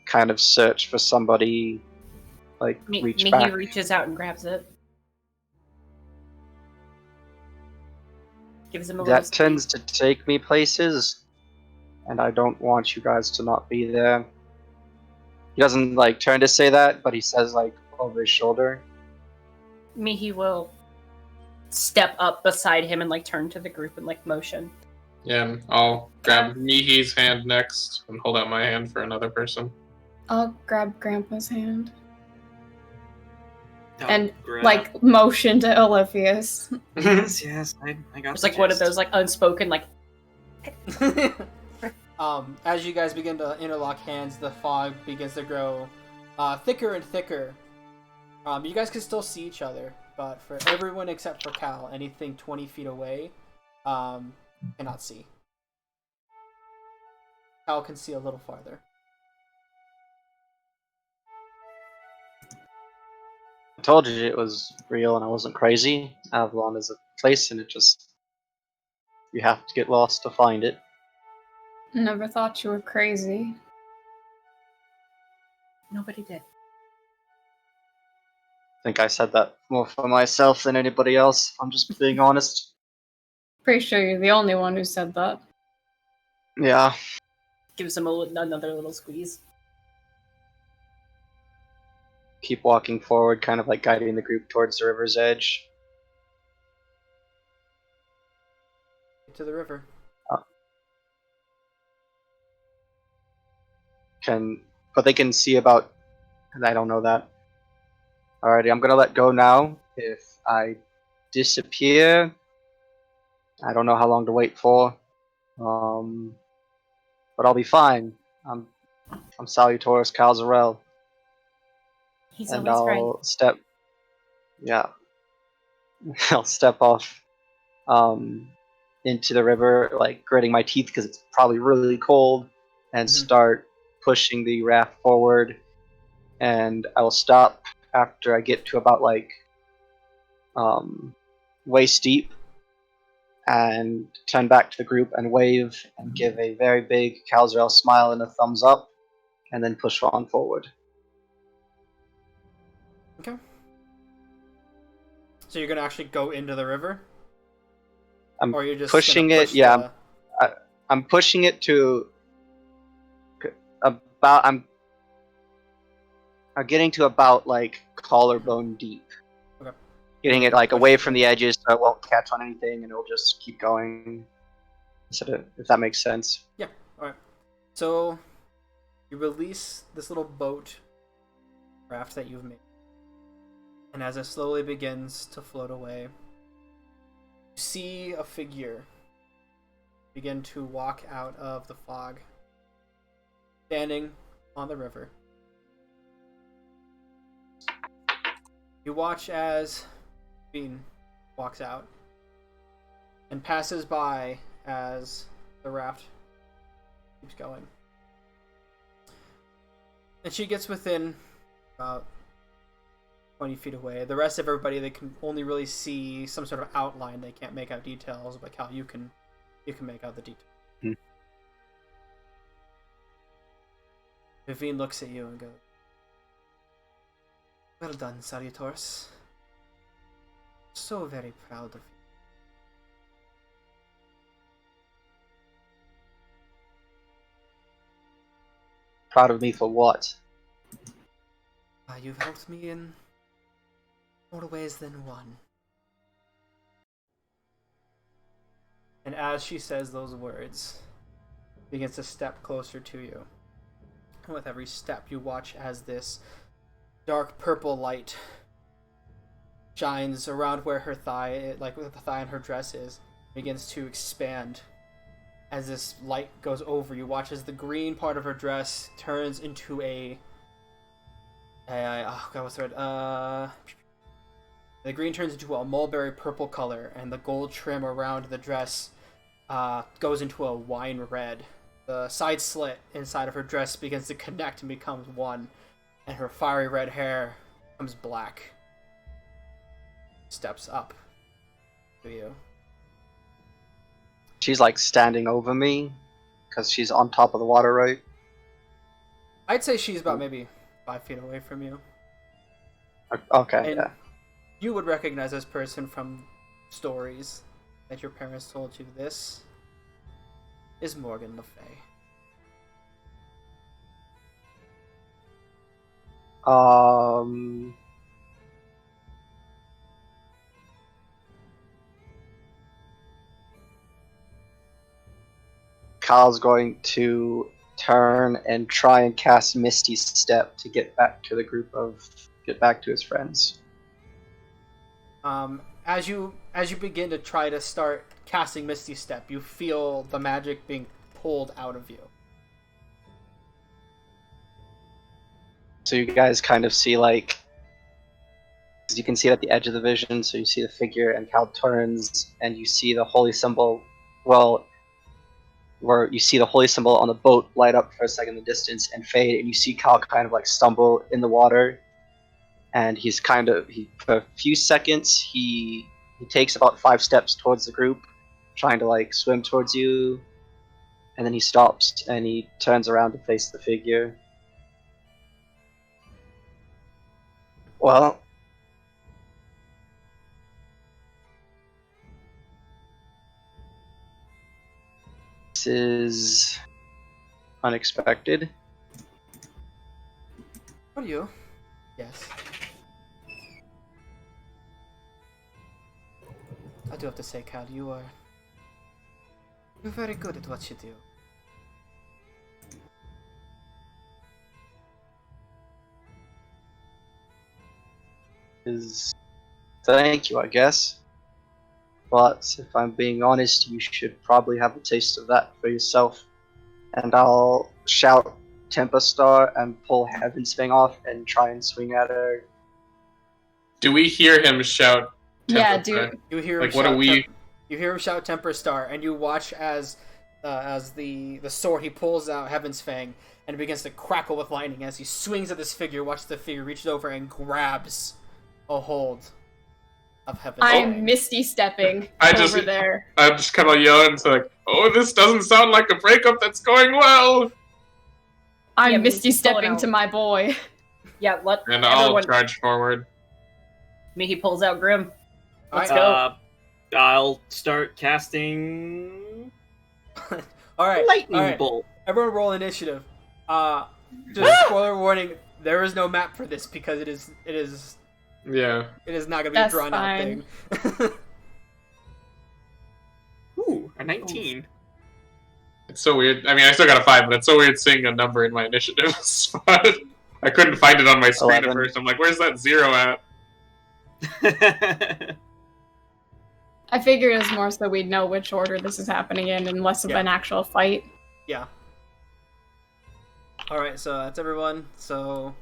kind of search for somebody, like reach back. He reaches out and grabs it. Gives him a little That tends to take me places, and I don't want you guys to not be there. He doesn't like turn to say that, but he says like over his shoulder. Mihi will step up beside him and like turn to the group and like motion. Yeah, I'll grab Mihi's hand next and hold out my hand for another person. I'll grab Grandpa's hand Oh, and grab. like motion to Olivia's. Yes, I got. It's like one of those like unspoken like. As you guys begin to interlock hands, the fog begins to grow thicker and thicker. You guys can still see each other, but for everyone except for Cal, anything 20 feet away, cannot see. Cal can see a little farther. I told you it was real and I wasn't crazy. Avalon is a place and it just... You have to get lost to find it. Never thought you were crazy. Nobody did. I think I said that more for myself than anybody else, if I'm just being honest. Pretty sure you're the only one who said that. Yeah. Gives him another little squeeze. Keep walking forward, kind of like guiding the group towards the river's edge. To the river. But they can see about... I don't know that. Alrighty, I'm gonna let go now. If I disappear, I don't know how long to wait for. But I'll be fine. I'm Salutoris Calzarel. He's And always right. I'll step... Yeah. I'll step off into the river, like gritting my teeth because it's probably really cold, and start pushing the raft forward. And I will stop after I get to about like waist deep, and turn back to the group and wave and give a very big Calzarel smile and a thumbs up, and then push on forward. Okay. So you're gonna actually go into the river? I'm or you're just pushing gonna it. push Yeah, I'm pushing it to about. I'm getting to about like collarbone deep. Okay. Getting it like away from the edges so it won't catch on anything and it'll just keep going. So if that makes sense. Yeah. All right. So you release this little boat raft that you've made, and as it slowly begins to float away, you see a figure begin to walk out of the fog, standing on the river. You watch as Bean walks out and passes by as the raft keeps going. And she gets within about 20 feet away. The rest of everybody, they can only really see some sort of outline. They can't make out details, but Cal, you can make out the details. Vivine looks at you and goes, "Well done, Salutoris. So very proud of you." Proud of me for what? You've helped me in more ways than one. And as she says those words, begins to step closer to you. And with every step, you watch as this dark purple light shines around where her thigh, like where the thigh in her dress is, begins to expand. As this light goes over, you watch as the green part of her dress turns into the green turns into a mulberry purple color, and the gold trim around the dress goes into a wine red. The side slit inside of her dress begins to connect and becomes one, and her fiery red hair becomes black. Steps up to you. She's like standing over me because she's on top of the water, right? I'd say she's about maybe 5 feet away from you. Okay, And yeah. you would recognize this person from stories that your parents told you. This is Morgan Le Fay. Kyle's going to turn and try and cast Misty Step to get back to his friends. As you begin to try to start casting Misty Step, you feel the magic being pulled out of you. So you guys kind of see like, because you can see it at the edge of the vision, so you see the figure and Cal turns and you see the holy symbol. Well, where you see the holy symbol on the boat light up for a second in the distance and fade, and you see Cal kind of like stumble in the water, and for a few seconds he takes about 5 steps towards the group, trying to like swim towards you, and then he stops and he turns around to face the figure. Well, this is unexpected. What are you? Yes. I do have to say, Cal, you're very good at what you do. Thank you, I guess. But if I'm being honest, you should probably have a taste of that for yourself. And I'll shout Tempest Star and pull Heaven's Fang off and try and swing at her. Do we hear him shout? Yeah, Tempest Star? You hear Like, him what shout are we? You hear him shout Temper Star, and you watch as the sword he pulls out Heaven's Fang and it begins to crackle with lightning as he swings at this figure. Watch the figure reaches over and grabs a hold of Heaven's I'm Fang. misty stepping I over just- there. I'm just kind of yelling, it's like, oh, this doesn't sound like a breakup that's going well. I'm Yeah, misty we pull it stepping out. to my boy. Yeah, let And I'll everyone. charge forward. He pulls out Grim. Let's Alright. go. I'll start casting Alright, lightning alright. bolt. Everyone roll initiative. Just spoiler warning, there is no map for this because it is Yeah. not gonna be That's a drawn fine. out thing. Ooh, a 19. It's so weird. I mean, I still got a 5, but it's so weird seeing a number in my initiative spot. I couldn't find it on my screen 11. at first. I'm like, where's that 0 at? I figured it was more so we'd know which order this is happening in and less of Yeah. an actual fight. Yeah. Alright, so that's everyone. So,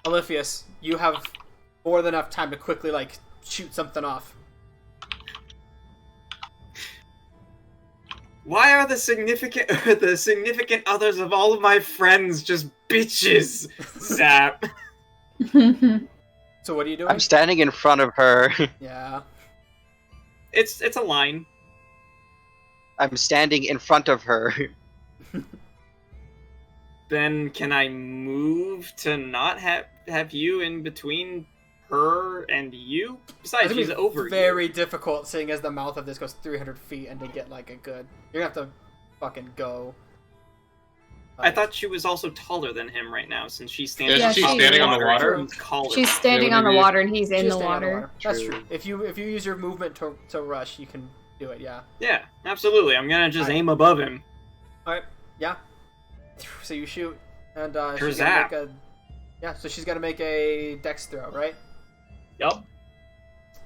Oliphius, you have more than enough time to quickly, like, shoot something off. Why are the significant others of all of my friends just bitches? Zap. So what are you doing? I'm standing in front of her. Yeah. It's a line. I'm standing in front of her. Then can I move to not have you in between her and you? Besides, It's gonna she's be over very difficult seeing as the mouth of this goes 300 feet and to get, like, a good... You're gonna have to fucking go. I thought she was also taller than him right now, since she's standing. Yeah, she's standing on the water? He's taller. She's standing Yeah, on the what do you water and he's in She's the staying on water. That's True. true. If you use your movement to rush, you can do it, yeah. Yeah, absolutely. I'm gonna just I- aim above him. Alright, yeah. So you shoot, and Her she's zap. gonna make a... Yeah, so she's gonna make a dex throw, right? Yup.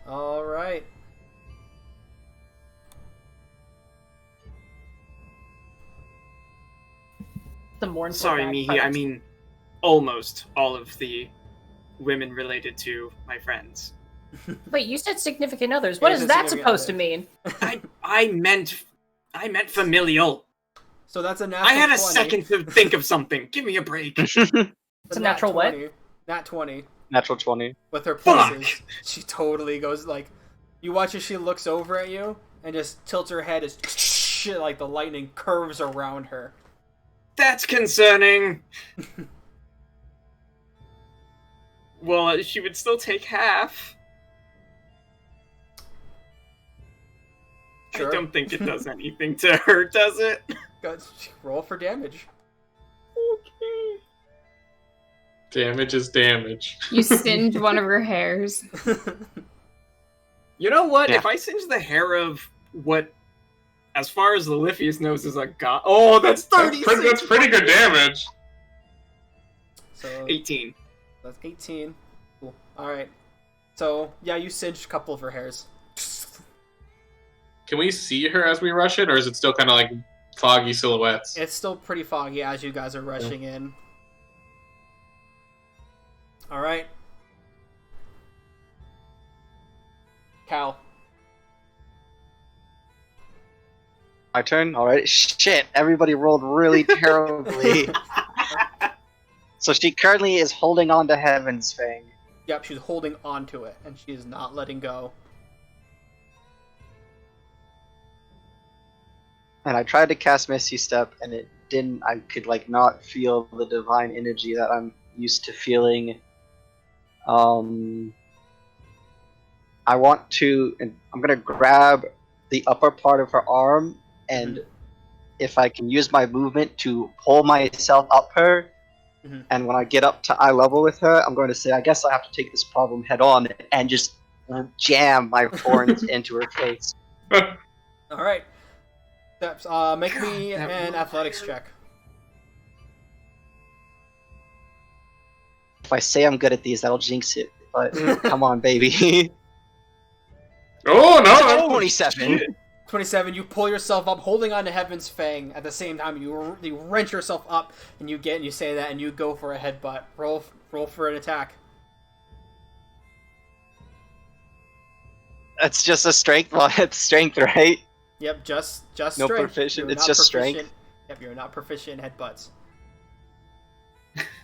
Alright. The mournful Sorry, bad Mihi. part. I mean, almost all of the women related to my friends. Wait, you said significant others. What Yeah, is it's that significant supposed to mean? I meant familial. So that's a natural I had a 20. second to think of something. Give me a break. It's a natural what? 20. Nat 20. Natural 20. With her Fuck! pulses, she totally goes like... You watch as she looks over at you and just tilts her head as shit, like the lightning curves around her. That's concerning. Well, she would still take half. Sure. I don't think it does anything to her, does it? Go, roll for damage. Okay. Damage is damage. You singe one of her hairs. You know what? Yeah. If I singe the hair of what, as far as Oliphius knows, is a god. Oh, that's 36! That's pretty good damage. So 18. that's 18. Cool. Alright. So, yeah, you singed a couple of her hairs. Can we see her as we rush it, or is it still kind of like foggy silhouettes? It's still pretty foggy as you guys are rushing in. Alright. Cal. My turn? Alright. Shit, everybody rolled really terribly. So she currently is holding on to Heaven's Fang. Yep, she's holding on to it, and she is not letting go. And I tried to cast Misty Step, and it didn't. I could, like, not feel the divine energy that I'm used to feeling. I want to, and I'm gonna grab the upper part of her arm, and if I can use my movement to pull myself up her, and when I get up to eye level with her, I'm going to say, I guess I have to take this problem head on, and just jam my horns into her face. Alright. Steps, make me an athletics check. If I say I'm good at these, that'll jinx it. But come on, baby. Oh no! 27. 27, you pull yourself up, holding on to Heaven's Fang. At the same time, you wrench yourself up, and you say that, and you go for a headbutt. Roll for an attack. That's just a strength. Well, it's strength, right? Yep, just No strength. proficient. You're It's not just strength. Yep, you're not proficient in headbutts.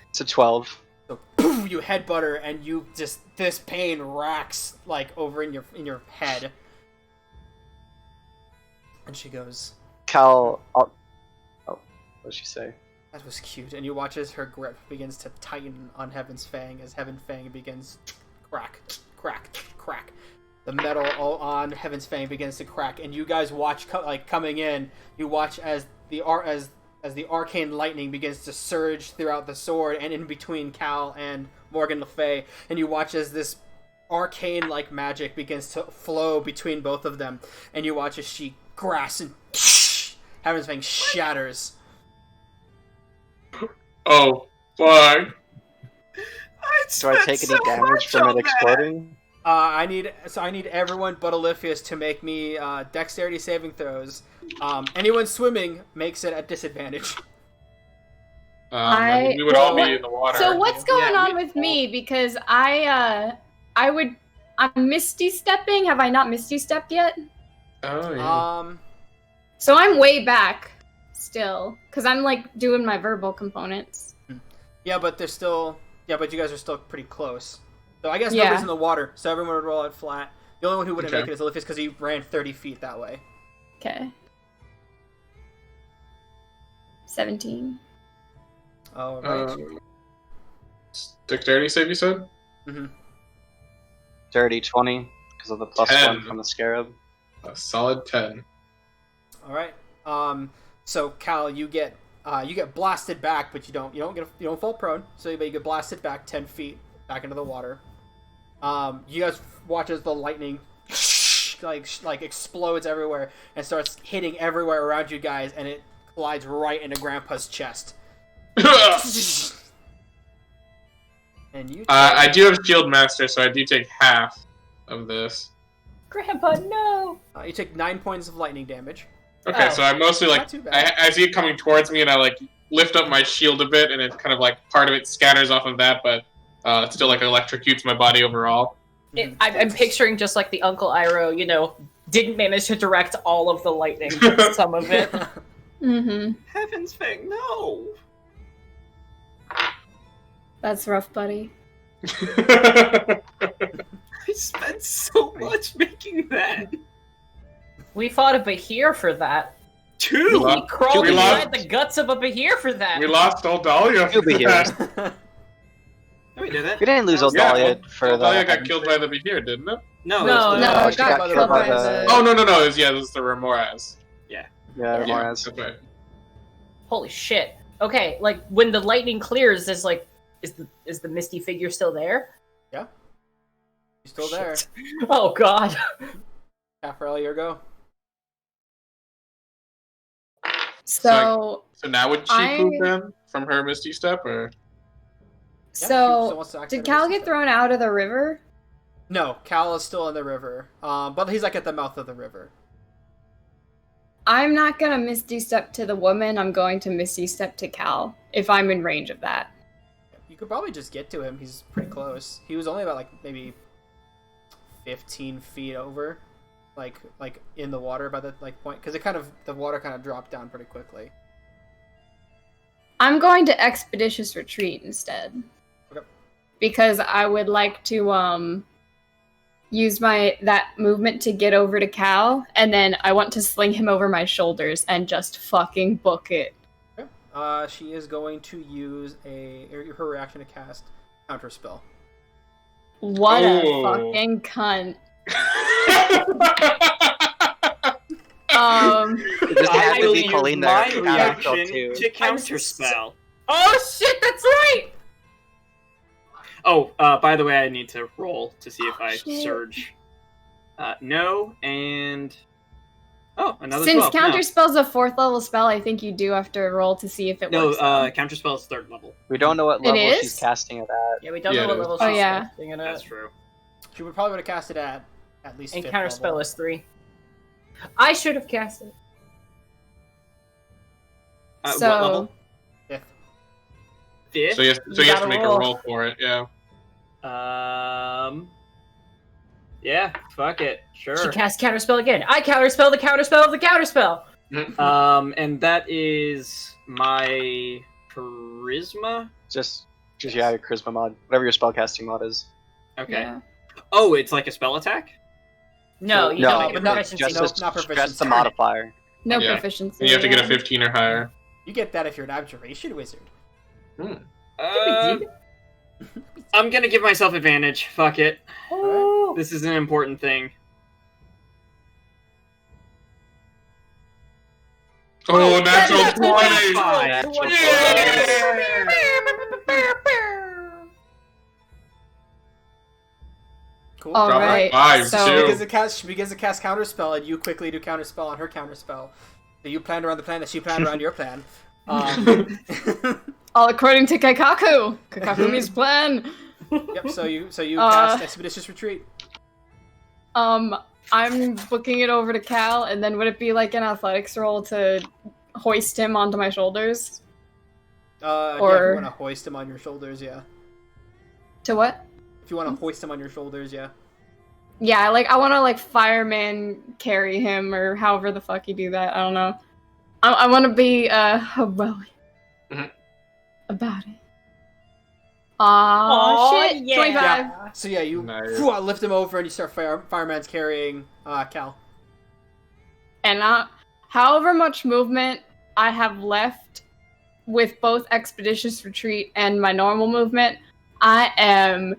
It's a 12. So poof, you headbutt her, and you just this pain racks like over in your head. And she goes, Cal. Oh, what did she say? "That was cute." And you watch as her grip begins to tighten on Heaven's Fang as Heaven's Fang begins crack, crack, crack. The metal all on Heaven's Fang begins to crack, and you guys watch coming in. You watch as the arcane lightning begins to surge throughout the sword and in between Cal and Morgan Le Fay, and you watch as this arcane like magic begins to flow between both of them, and you watch as she grasps and Heaven's Fang shatters. Oh, fuck. Do I take any damage from it exploding? I need everyone but Oliphius to make me dexterity saving throws. Anyone swimming makes it at disadvantage. I mean, we would all be in the water. So what's going on with me? Because I'm Misty Stepping. Have I not Misty Stepped yet? Oh, yeah. So I'm way back still, because I'm like doing my verbal components. Yeah, but you guys are still pretty close. So I guess nobody's in the water, so everyone would roll it flat. The only one who wouldn't make it is Oliphius because he ran 30 feet that way. Okay. 17. Oh, right. Dexterity save, you said? Mm-hmm. Dirty 20, because of the plus 10. 1 from the scarab. A solid 10. All right. So Cal, you get blasted back, but you don't fall prone. So you get blasted back 10 feet back into the water. You guys watch as the lightning like explodes everywhere and starts hitting everywhere around you guys, and it collides right into Grandpa's chest. And you. I do have Shield Master, so I do take half of this. Grandpa, no! You take 9 points of lightning damage. Okay, so I mostly like Not too bad. I see it coming towards me, and I like lift up my shield a bit, and it kind of like part of it scatters off of that, but it still like electrocutes my body overall. I'm picturing just like the Uncle Iroh, didn't manage to direct all of the lightning, but some of it. Mm-hmm. Heaven's Fang, no! That's rough, buddy. I spent so much making that. We fought a Bahir for that. Two! Well, We crawled we inside lost- the guts of a Bahir for that. We lost Oldalia. You'll be here. We did it. We didn't lose Oldalia for the... Oldalia got killed by the Bahir, didn't it? No, No, No, it she got got killed by the- the... Oh, no, this is the Remoras. Yeah, Yeah, Ramirez. that's right. Holy shit. Okay, like when the lightning clears, is the misty figure still there? Yeah. He's still there. Oh god. Cafarel, your go. So So now would she move then from her Misty Step, or? She still wants to did activate Cal his get system. thrown out of the river? No, Cal is still in the river. But he's like at the mouth of the river. I'm not gonna Misty Step to the woman. I'm going to Misty Step to Cal if I'm in range of that. You could probably just get to him. He's pretty close. He was only about maybe 15 feet over. like in the water by the point? Because the water kind of dropped down pretty quickly. I'm going to expeditious retreat instead. Okay. Because I would like to use that movement to get over to Cal, and then I want to sling him over my shoulders and just fucking book it. Okay. She is going to use her reaction to cast counterspell. What a fucking cunt. It just I had to will be use Colleen my there. reaction Too. to counterspell. Oh shit, that's right! Oh, by the way, I need to roll to see if I shit. surge. No, and... Oh, another Since 12. No. counterspell's a 4th level spell, I think you do have to roll to see if it No, works. though. counterspell is 3rd level. We don't know what It level is? she's casting it at. Yeah, we don't Yeah, know it what is. level Oh, she's yeah. casting it That's at. true. She would probably would have cast it at least And 5th counterspell level. is 3. I should have cast it. So- What level? 5th. 5th? So you have gotta to make roll. a roll for it, yeah. Yeah, fuck it. She Sure. cast counterspell again. I counterspell the counterspell of the counterspell. And that is my charisma? Just yeah, your charisma mod, whatever your spellcasting mod is. Okay. Yeah. Oh, it's like a spell attack? No, you no, don't get but a not- proficiency. just not just proficiency. the modifier. No Yeah. proficiency. And you have to get a yeah. 15 or higher. You get that if you're an abjuration wizard. I'm gonna give myself advantage. Fuck it. Oh. This is an important thing. Oh, natural that's 20! Natural Cool. All Drop it. right. 5, so too. She begins to cast counterspell, and you quickly do counterspell on her counterspell. So you planned around the plan that she planned around your plan. all according to Kaikaku. Kaikakumi's plan. Yep. So you cast expeditious retreat. I'm booking it over to Cal, and then would it be like an athletics roll to hoist him onto my shoulders? Yeah, if Or- you want to hoist him on your shoulders, yeah. To what? If you want to hoist him on your shoulders, yeah. Yeah, I want to fireman carry him, or however the fuck you do that. I don't know. I want to be heroic Mhm. about it. Aw, Shit. yeah. 25. So yeah, you Nice. lift him over, and you start fireman's carrying Cal. And however much movement I have left with both expeditious retreat and my normal movement, I am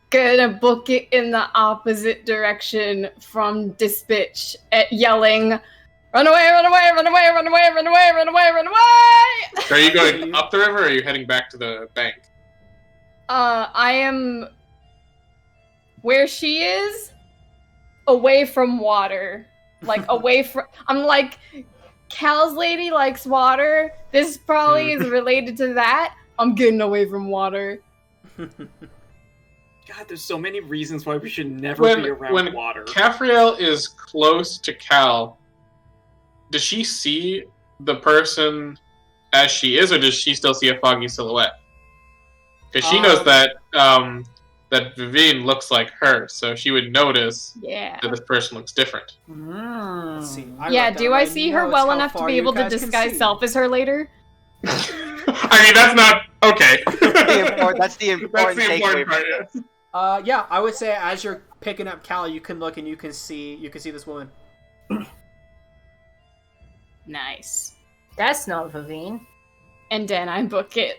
gonna book it in the opposite direction from this bitch at yelling, "Run away, run away, run away, run away, run away, run away, run away!" So are you going up the river, or are you heading back to the bank? I am where she is, away from water. Away from... I'm like, Cal's lady likes water. This probably is related to that. I'm getting away from water. God, there's so many reasons why we should never be around When water. Caphriel is close to Cal, does she see the person as she is, or does she still see a foggy silhouette? Because she knows that that Vivian looks like her, so she would notice Yeah. that this person looks different. Let's see. Yeah, do I see her well enough to be able to disguise self as her later? I mean, that's not okay. That's the important takeaway. part. Yeah. Yeah, I would say as you're picking up Cal, you can look and you can see this woman. Nice. That's not Vivine. And then I book it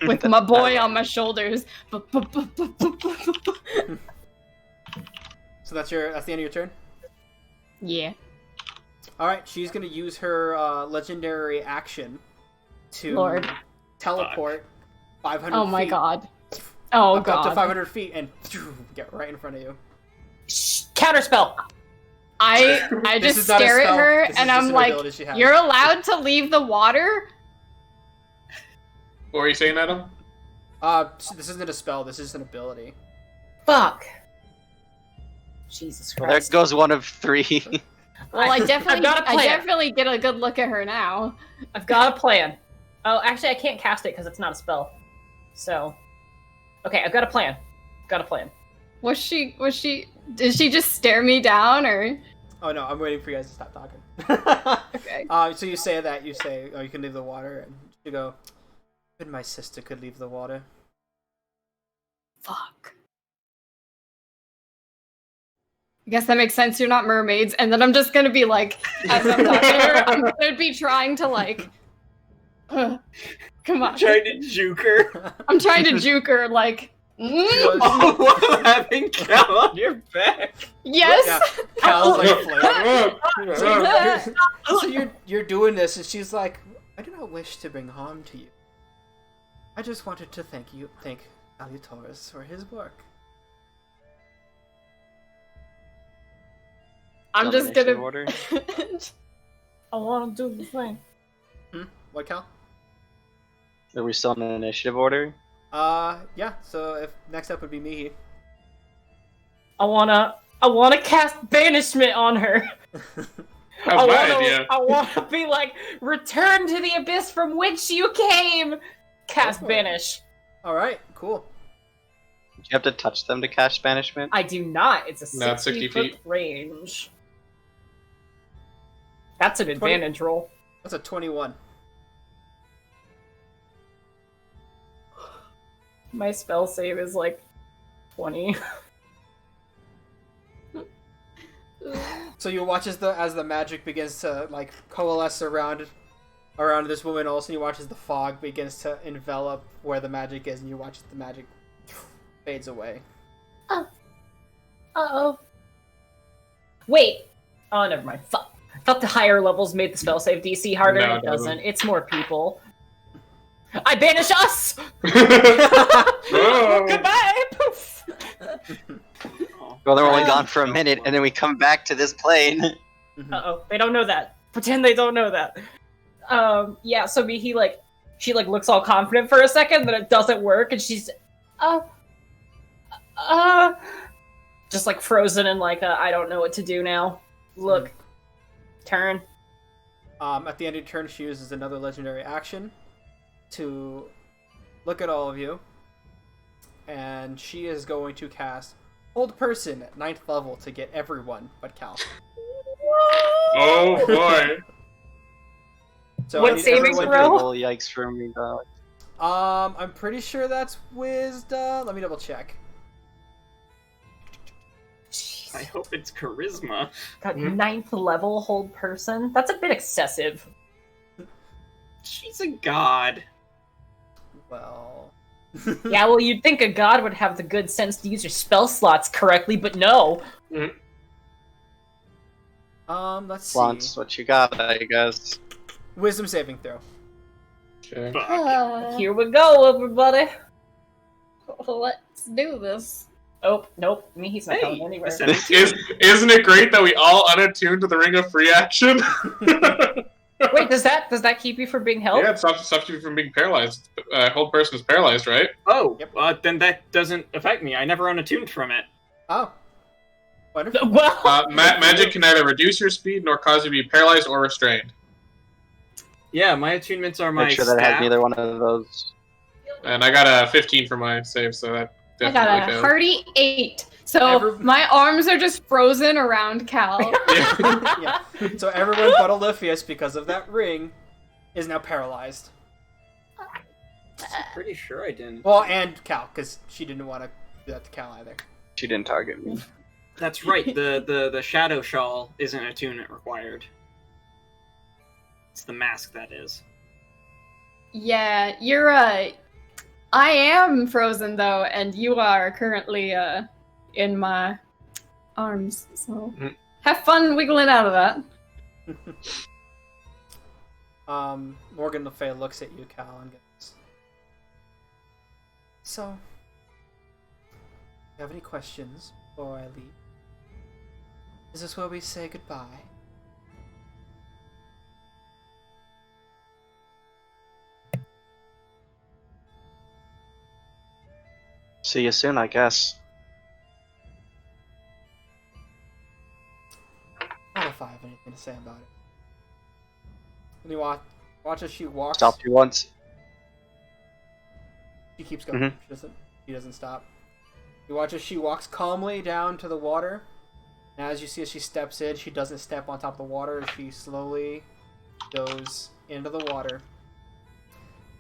with my boy on my shoulders. So that's the end of your turn. Yeah. All right, she's gonna use her legendary action to Lord. teleport 500. Oh my feet, god. Oh up god. to 500 feet and get right in front of you. Counterspell. I This just is not a stare at spell. her This is and just I'm an like, ability she has. "You're allowed to leave the water?" What were you saying, Adam? So this isn't a spell. This is an ability. Fuck. Jesus Well, there Christ. goes one of 3. Well, I I've got a plan. definitely get a good look at her now. I've got a plan. Oh, actually, I can't cast it because it's not a spell. So, okay, I've got a plan. Was she Did she just stare me down, or? Oh no, I'm waiting for you guys to stop talking. Okay. So you say that, you say, oh, you can leave the water, and you go, even my sister could leave the water. Fuck. I guess that makes sense. You're not mermaids, and then I'm just gonna be like, as I'm talking to her, I'm gonna be trying to like, come on. Trying to juke her. I'm trying to juke her, like, Oh, while having Cal on your back. yes. Yeah, Cal's like flailing. So you're doing this, and she's like, I do not wish to bring harm to you. I just wanted to thank Alutoris for his work. I'm just gonna. Domination order. I want to do the thing. What, Cal? Are we still in initiative order? Yeah. So if next up would be Mihi. I wanna cast banishment on her. That's my idea. I wanna be like, return to the abyss from which you came. Cast Go for it. banish. All right, cool. Do you have to touch them to cast banishment? I do not. It's a No, it's 60 60 foot feet. range. That's an 20. advantage roll. That's a 21. My spell save is like 20. So you watch as the magic begins to like coalesce around this woman. Also, you watch as the fog begins to envelop where the magic is, and you watch as the magic fades away. Uh-oh. Wait. Oh, never mind. Fuck. I thought the higher levels made the spell save DC harder. No, it it doesn't. doesn't. It's more people. I banish us! Oh. Goodbye! Poof! Well, they're only gone for a minute, and then we come back to this plane. Uh-oh. They don't know that. Pretend they don't know that. Yeah, so she looks all confident for a second, then it doesn't work, and she's, just like frozen and like, I don't know what to do now. Look. Turn. At the end of your turn, she uses another legendary action to look at all of you, and she is going to cast Hold Person at 9th level to get everyone but Cal. Oh boy. So What I need saving everyone- throw? Little yikes for me, though. I'm pretty sure that's Wisdom. Let me double check. I hope it's charisma. God, 9th level hold person? That's a bit excessive. She's a god. Well, Yeah, well, you'd think a god would have the good sense to use your spell slots correctly, but no. let's see. Lance, what you got, I guess? Wisdom saving throw. Okay. Fuck. Here we go, everybody. Let's do this. Oh, nope. He's not Hey, going anywhere. a 17. Isn't it great that we all unattuned to the Ring of Free Action? Wait, does that keep you from being helped? Yeah, it stops you from being paralyzed. Hold person is paralyzed, right? Oh, Yep. then that doesn't affect me. I never unattuned from it. Oh, wonderful. Well, Magic can neither reduce your speed nor cause you to be paralyzed or restrained. Yeah, my attunements are my Make sure that it has staff. neither one of those. And I got a 15 for my save, so that I definitely got a failed. hearty 8. So my arms are just frozen around Cal. Yeah. So everyone but Oliphius, because of that ring, is now paralyzed. I'm pretty sure I didn't. Well, and Cal, because she didn't want to do that to Cal either. She didn't target me. That's right. The shadow shawl isn't attunement required. It's the mask that is. Yeah, you're I am frozen though, and you are currently in my arms. So have fun wiggling out of that. Morgan Le Fay looks at you, Cal, and goes, so, you have any questions before I leave? Is this where we say goodbye? See you soon, I guess. Not if I have anything to say about it. And you watch as she walks. Stopped you once. She keeps going. Mhm. She doesn't stop. You watch as she walks calmly down to the water. And as you see as she steps in, she doesn't step on top of the water. She slowly goes into the water.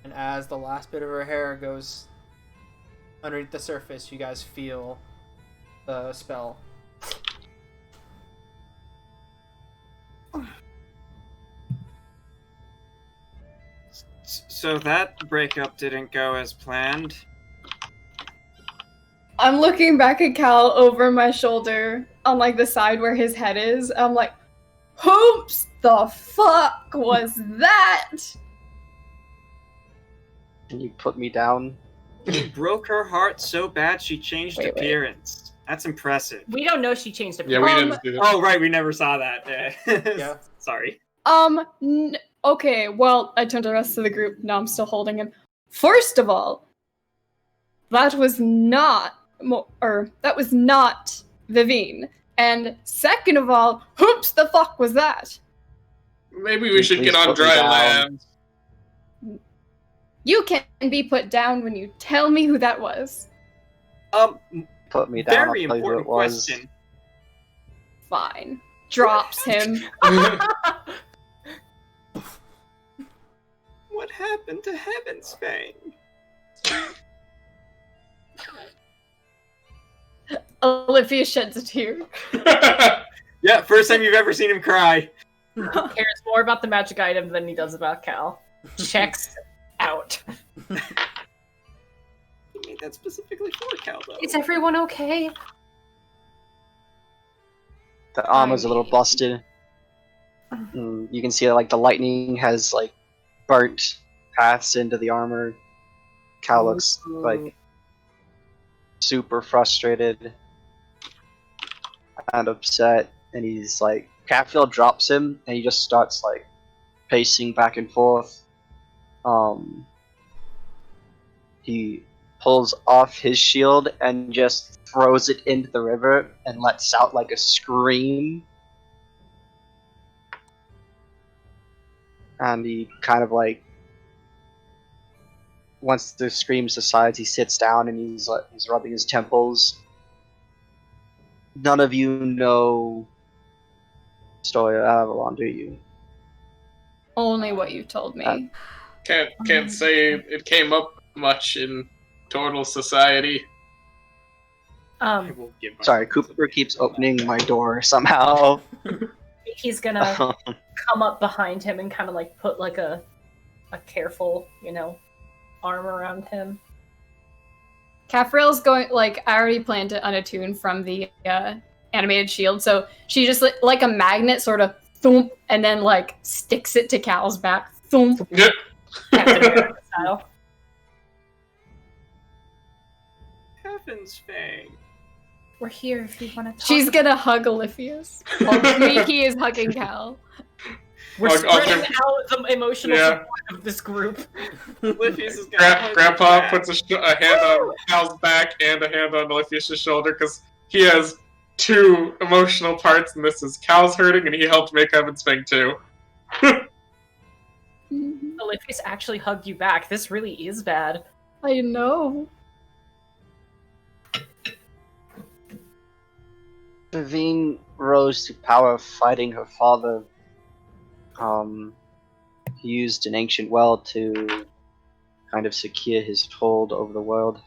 And as the last bit of her hair goes underneath the surface, you guys feel the spell. So that breakup didn't go as planned. I'm looking back at Cal over my shoulder on like the side where his head is. I'm like, "Whoops! The fuck was that?" Can you put me down? You broke her heart so bad she changed Wait. appearance. That's impressive. We don't know she changed the Yeah, we didn't do that. Oh, right, we never saw that. Yeah. Sorry. Okay, well, I turned to the rest of the group. No, I'm still holding him. First of all, that was not Vivine. And second of all, whoops, the fuck was that? Maybe we should Please get on put me dry down. land. You can be put down when you tell me who that was. Put me down. Very I'll tell you who important it was. question. Fine. Drops him. What happened to Heaven's Fang? Olivia sheds a tear. Yeah, first time you've ever seen him cry. Cares more about the magic item than he does about Cal. Checks out. He made that specifically for Cal, though. Is everyone okay? The armor's a little busted. You can see like the lightning has like burnt paths into the armor. Cal looks like super frustrated and upset, and he's like, Catfield drops him, and he just starts like pacing back and forth. He pulls off his shield and just throws it into the river and lets out like a scream. And he kind of like, once the scream subsides, he sits down and he's rubbing his temples. None of you know the story of Avalon, do you? Only what you told me. Can't say it came up much in total society. I will give my- Sorry, Cooper keeps opening my door somehow. He's gonna come up behind him and kind of like put like a careful, arm around him. Caffrell's going, like, I already planned to unattune from the animated shield, so she just, like a magnet, sort of thump, and then, like, sticks it to Cal's back. Thump. Yep. Captain America style. Heaven's Fang. We're here if you want to talk. She's gonna hug Olivia's. Well, he is hugging Cal. We're I'll spreading give- out the emotional Yeah. support of this group. Olympius is gonna hug Grandpa his puts a hand on Cal's back and a hand on Olympius' shoulder because he has two emotional parts, and this is Cal's hurting, and he helped make Heaven's Fang too. Olympius actually hugged you back. This really is bad. I know. Vivine rose to power fighting her father. He used an ancient well to kind of secure his hold over the world.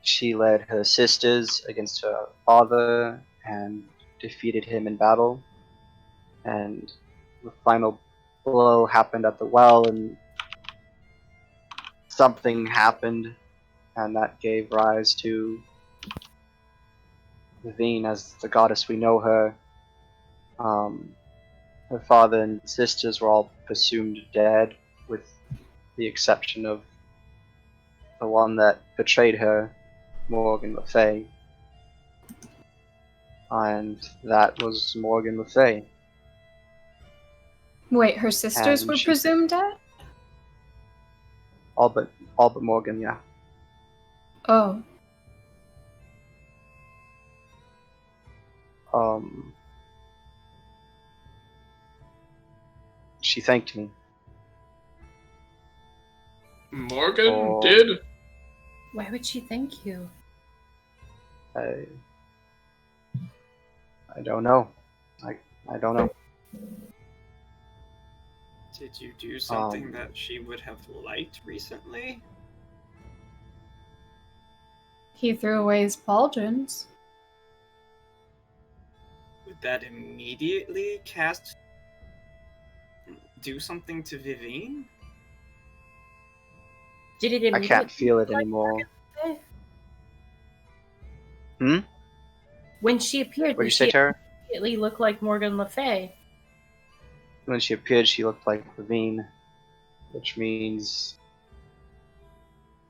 She led her sisters against her father and defeated him in battle. And the final blow happened at the well, and something happened, and that gave rise to Vivine as the goddess we know her. Her father and sisters were all presumed dead, with the exception of the one that betrayed her, Morgan Le Fay. And that was Morgan Le Fay. Wait, her sisters And were she- presumed dead? All but Morgan, yeah. Oh. She thanked me. Morgan Or- did? Why would she thank you? I don't know. I don't know. Did you do something that she would have liked recently? He threw away his pauldrons. Would that immediately do something to Vivine? Did it I immediately can't feel it look like anymore. Morgan Le Fay? Hmm? When she appeared, What did you did say, she Tara? immediately look like Morgan Le Fay? When she appeared, she looked like Levine, which means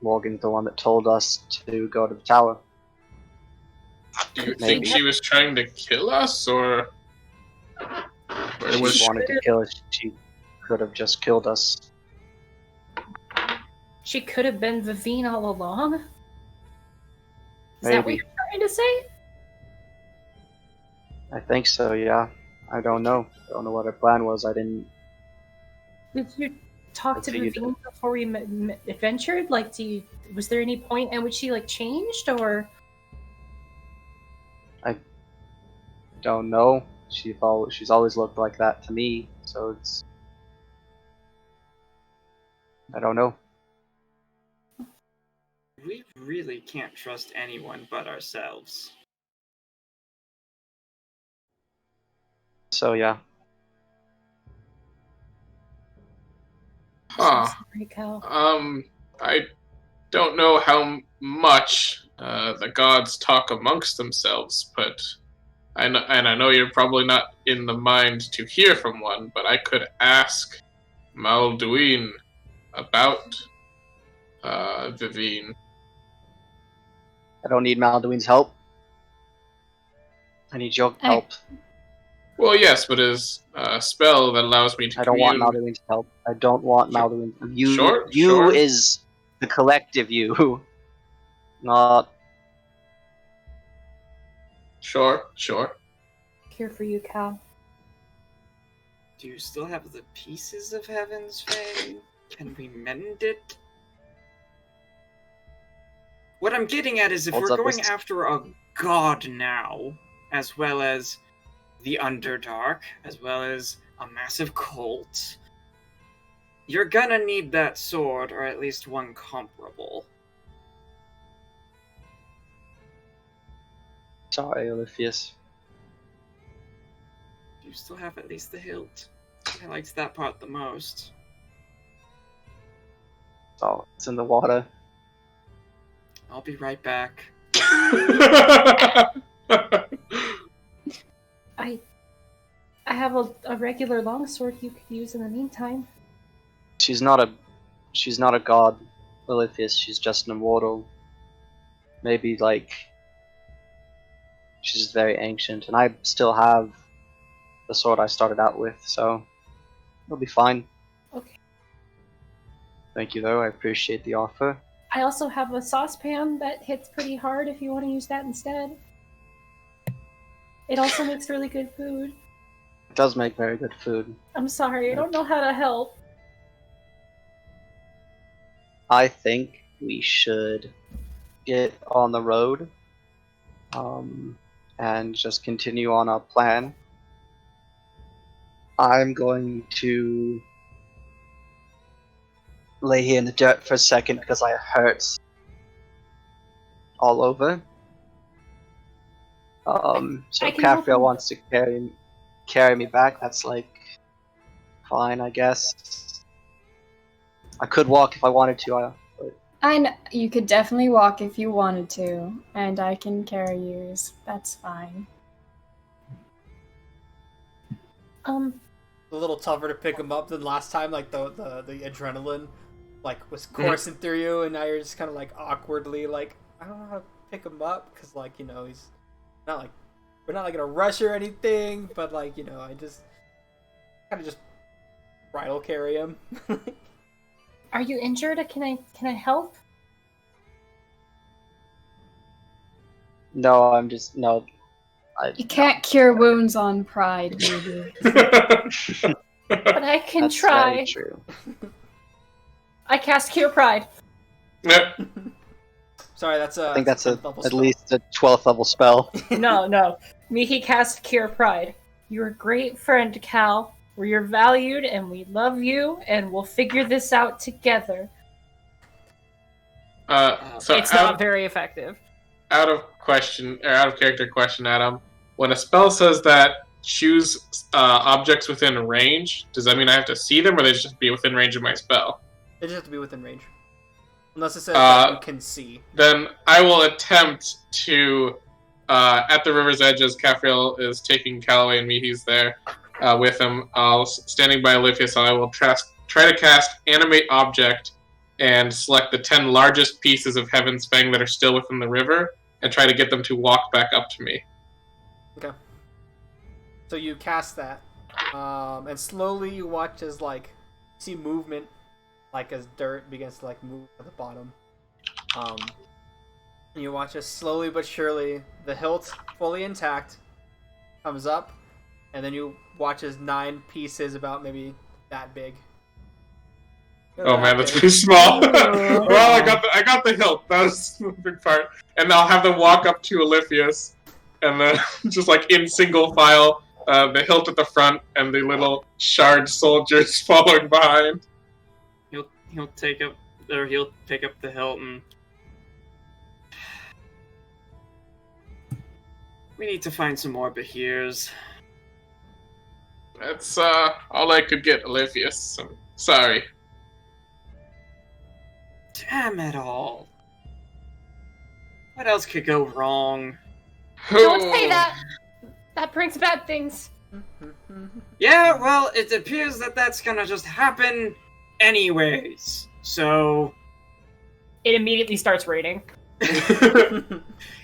Morgan's the one that told us to go to the tower. Do you Maybe. think she was trying to kill us, or She was she? wanted to kill us. She could have just killed us. She could have been Vivine all along? Is that what Maybe. you're trying to say? I think so, yeah. I don't know. I don't know what her plan was. I didn't. Did you talk to That's what you Vivine before we adventured? Like, was there any point at which she like changed, or Don't know. She's always looked like that to me, so it's. I don't know. We really can't trust anyone but ourselves. So yeah. Huh. sorry, Cal. I don't know how much the gods talk amongst themselves, but I know you're probably not in the mind to hear from one, but I could ask Malduin about Vivine. I don't need Malduin's help. I need your help. Well, yes, but his spell that allows me to I don't want commune. Malduin's help. I don't want Sure. Malduin. You Sure. is the collective you. Not Sure. Here for you, Cal. Do you still have the pieces of Heaven's Fang? Can we mend it? What I'm getting at is if Holds we're up going his- after a god now, as well as the Underdark, as well as a massive cult, you're gonna need that sword, or at least one comparable. sorry, Oliphius. You still have at least the hilt. I liked that part the most. Oh, it's in the water. I'll be right back. I have a regular longsword you could use in the meantime. She's not a god, Oliphius. She's just an immortal. Maybe like she's just very ancient, and I still have the sword I started out with, so it'll be fine. Okay. Thank you, though. I appreciate the offer. I also have a saucepan that hits pretty hard if you want to use that instead. It also makes really good food. It does make very good food. I'm sorry, I don't know how to help. I think we should get on the road, and just continue on our plan. I'm going to lay here in the dirt for a second because I hurt all over. So I if can help Kafria you. wants to carry me back, that's like fine, I guess. I could walk if I wanted to. I know you could definitely walk if you wanted to, and I can carry yours. That's fine. A little tougher to pick him up than last time. Like the adrenaline, like was coursing through you, and now you're just kind of like awkwardly like I don't know how to pick him up because like he's not like we're not like in a rush or anything, but like I just kind of just bridle carry him. Are you injured? Can I help? No, I'm just no. You can't cure wounds on pride, maybe. But I can That's try. very true. I cast Cure Pride. Yep. Sorry, that's I think that's a 10th level at spell. least a 12th level spell. No. Mihi cast Cure Pride. You're a great friend, Cal. You're valued, and we love you, and we'll figure this out together. So It's not very effective. out of character question, Adam. When a spell says that choose objects within range, does that mean I have to see them, or they just be within range of my spell? They just have to be within range. Unless it says that you can see. Then I will attempt to, at the river's edge as Caphriel is taking Callaway and Mihi's there with him, standing by Olivia, so I will try to cast Animate Object and select the 10 largest pieces of Heaven's Fang that are still within the river, and try to get them to walk back up to me. Okay. So you cast that, and slowly you watch as see movement, as dirt begins to move at the bottom. And you watch as slowly but surely the hilt, fully intact, comes up, and then you watch as 9 pieces about maybe that big. Oh man, that's pretty small. Well, I got the hilt. That was the big part. And I'll have them walk up to Oliphius, and then just in single file, the hilt at the front and the little shard soldiers following behind. He'll pick up the hilt and we need to find some more Bahirs. That's all I could get, Oliphius. I'm sorry. Damn it all. What else could go wrong? Don't say that! That brings bad things. Yeah, well, it appears that that's gonna just happen anyways. So... It immediately starts raining.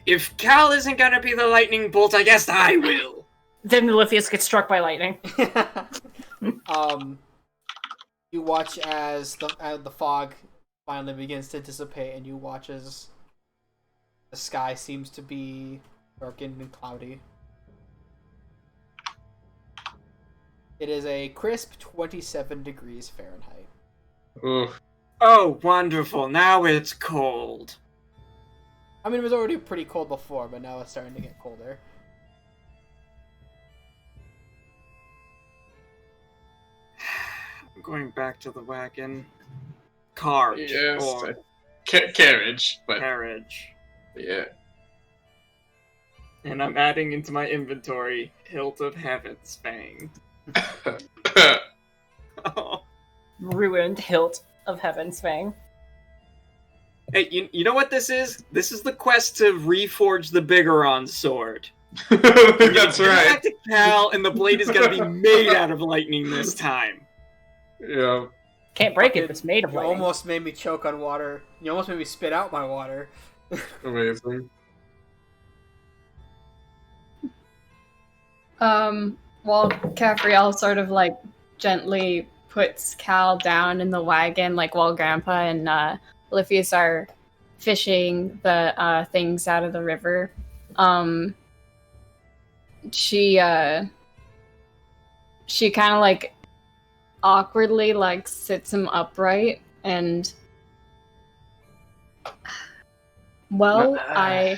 If Cal isn't gonna be the lightning bolt, I guess I will. Then Oliphius gets struck by lightning. You watch as the fog finally begins to dissipate, and you watch as the sky seems to be darkened and cloudy. It is a crisp 27 degrees Fahrenheit. Oof. Oh, wonderful. Now it's cold. I mean, it was already pretty cold before, but now it's starting to get colder. I'm going back to the wagon. Carriage. Yes, Or carriage, but carriage. yeah. And I'm adding into my inventory Hilt of Heaven's Fang. Oh. Ruined hilt of Heaven's Fang. Hey, you know what this is? This is the quest to reforge the Bigoron sword. That's Get right. back to Cal, and the blade is gonna be made out of lightning this time. Yeah. Can't break it if it's made of You lightning. almost made me choke on water. You almost made me spit out my water. Amazing. While Caphriel sort of gently puts Cal down in the wagon, while Grandpa and Oliphius are fishing the things out of the river, she kind of awkwardly sits him upright and I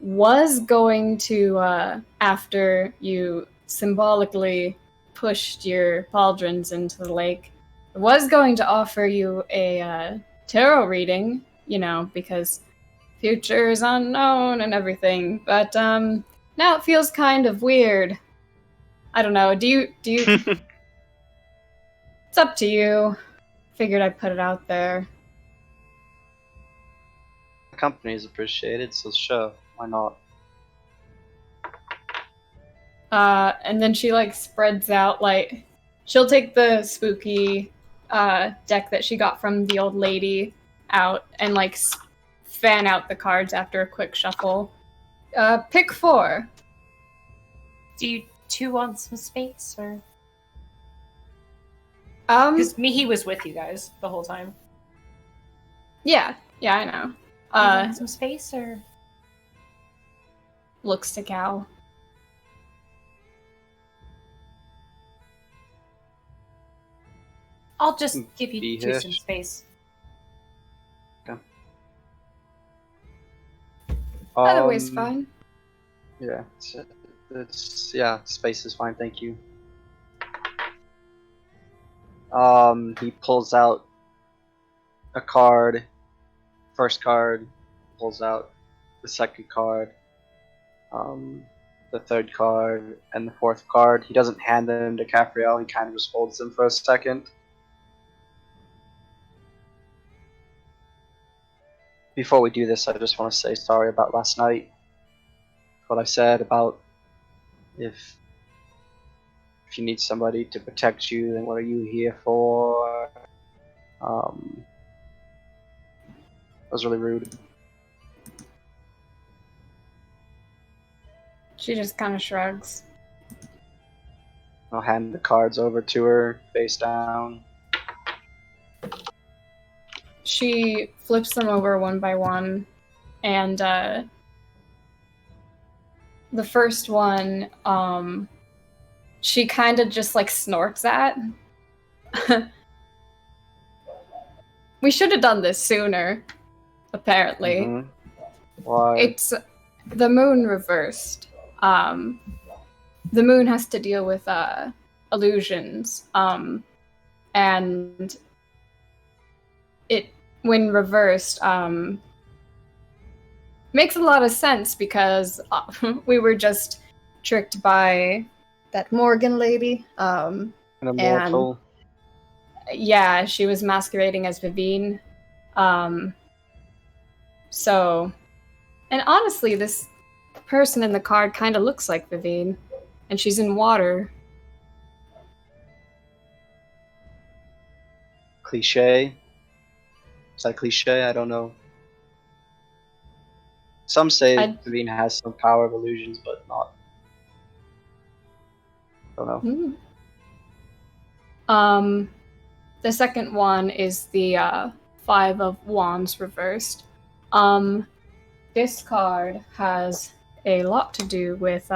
was going to after you symbolically pushed your pauldrons into the lake, I was going to offer you a tarot reading, because future is unknown and everything, but now it feels kind of weird. I don't know, do you it's up to you. Figured I'd put it out there. The company is appreciated, so sure, why not? And then she spreads out, she'll take the spooky deck that she got from the old lady out and fan out the cards after a quick shuffle. Pick 4. Do you two want some space, or? Because Mihi was with you guys the whole time. Yeah, I know. You want some space, or? Looks to Cal. I'll just give you Be two here. some space. Other way's fine. Yeah, yeah, space is fine, thank you. He pulls out a card, first card, pulls out the second card, the third card, and the fourth card. He doesn't hand them to Capriel, he kind of just holds them for a second. Before we do this, I just want to say sorry about last night. What I said about if you need somebody to protect you, then what are you here for? That was really rude. She just kind of shrugs. I'll hand the cards over to her, face down. She flips them over one by one, and the first one, she kind of just like snorts at. We should have done this sooner, apparently. Mm-hmm. Why? It's the moon reversed. The moon has to deal with illusions, and it, when reversed, makes a lot of sense because we were just tricked by that Morgan lady. An immortal. Yeah, she was masquerading as Vivine. So, and honestly, this person in the card kind of looks like Vivine, and she's in water. Cliche? Is that cliche? I don't know. Some say Vivine has some power of illusions, but not. Don't know. The second one is the Five of Wands reversed. This card has a lot to do with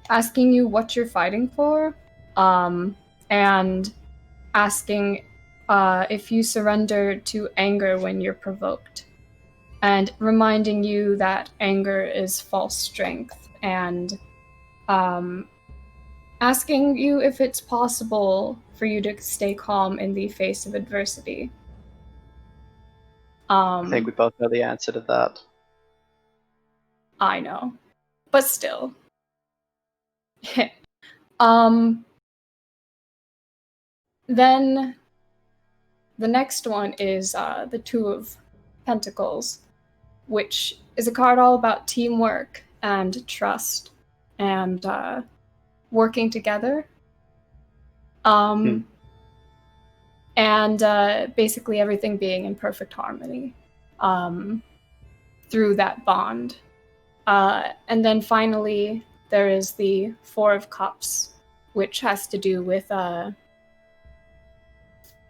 asking you what you're fighting for, and asking if you surrender to anger when you're provoked, and reminding you that anger is false strength, and asking you if it's possible for you to stay calm in the face of adversity. I think we both know the answer to that. I know, but still. Then the next one is the Two of Pentacles, which is a card all about teamwork and trust and working together. And basically everything being in perfect harmony through that bond. And then finally, there is the Four of Cups, which has to do with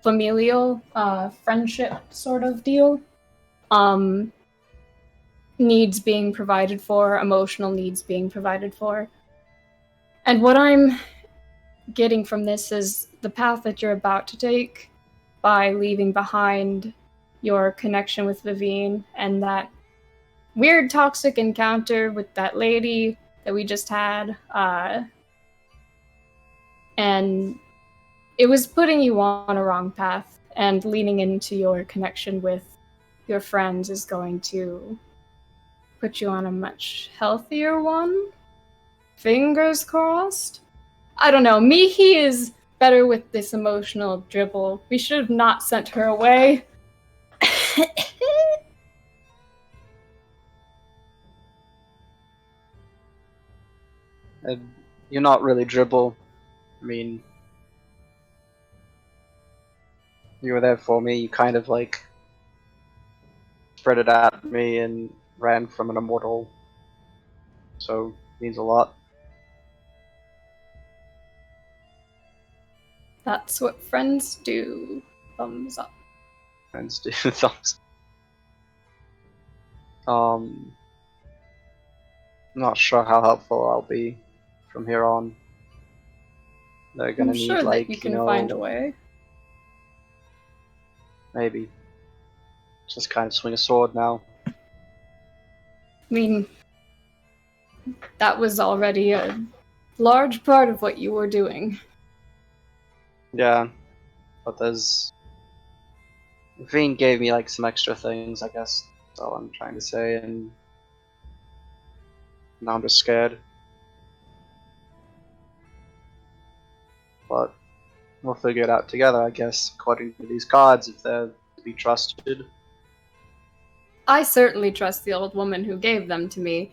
familial friendship sort of deal. Needs being provided for, emotional needs being provided for. And what I'm getting from this is the path that you're about to take by leaving behind your connection with Vivine and that weird toxic encounter with that lady that we just had. And it was putting you on a wrong path, and leaning into your connection with your friends is going to put you on a much healthier one. Fingers crossed. I don't know. Mihi is better with this emotional dribble. We should have not sent her away. You're not really dribble. I mean, you were there for me. You kind of like spread it at me and ran from an immortal. So, it means a lot. That's what friends do. Thumbs up. Friends do thumbs. I'm not sure how helpful I'll be from here on. They're gonna I'm need, sure like, that you can you know, find a way. maybe. Just kind of swing a sword now. mean, that was already a large part of what you were doing. Yeah, but there's... Veen gave me like some extra things, I guess. That's all I'm trying to say, and now I'm just scared. But we'll figure it out together, I guess, according to these cards, if they're to be trusted. I certainly trust the old woman who gave them to me.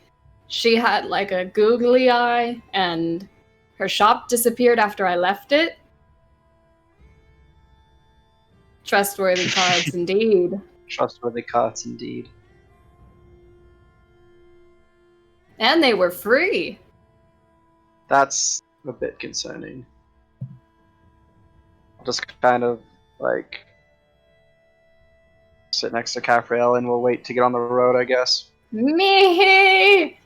She had like a googly eye, and her shop disappeared after I left it. Trustworthy cards indeed. Trustworthy cards indeed. And they were free. That's a bit concerning. I'll just kind of, like, sit next to Caffriel and we'll wait to get on the road, I guess. Me.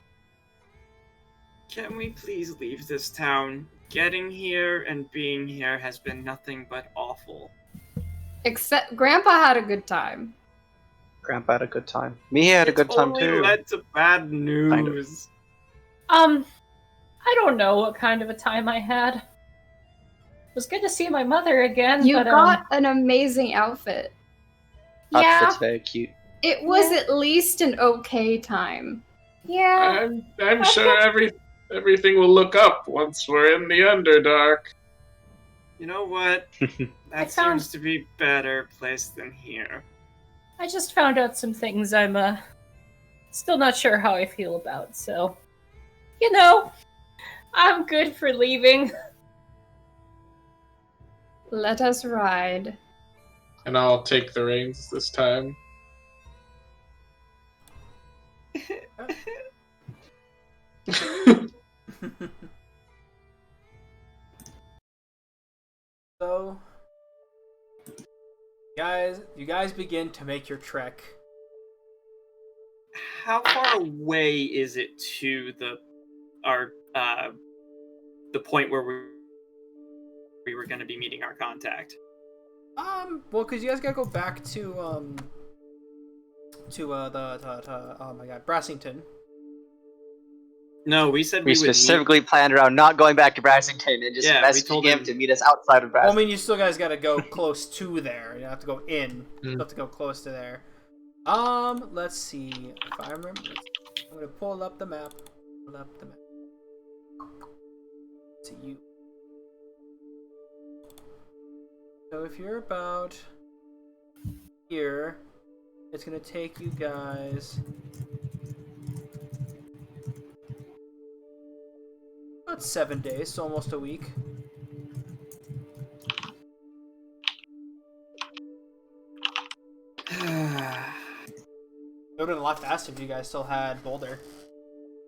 Can we please leave this town? Getting here and being here has been nothing but awful. Except Grandpa had a good time. Grandpa had a good time. Me had a good time only too. led to bad news. I don't know what kind of a time I had. It was good to see my mother again. You but, got an amazing outfit. yeah, Outfit's very cute. It was at least an okay time. yeah. I'm sure everything will look up once we're in the Underdark. You know what? That found- seems to be a better place than here. I just found out some things I'm still not sure how I feel about. So, you know, I'm good for leaving. Let us ride. And I'll take the reins this time. So, you guys begin to make your trek. How far away is it to the point where we were going to be meeting our contact? Well, because you guys gotta go back to oh my god, Brassington. No, we said We we would meet. specifically planned around not going back to Brassington and just Yeah, we messaging told him him- to meet us outside of Well, I Brassington. mean, you still guys gotta go close to there. You have to go in. You Mm. have to go close to there. Let's see if I remember. I'm gonna pull up the map. Pull up the map. To you. So if you're about here, it's gonna take you guys about 7 days, so almost a week. It would have been a lot faster if you guys still had Boulder.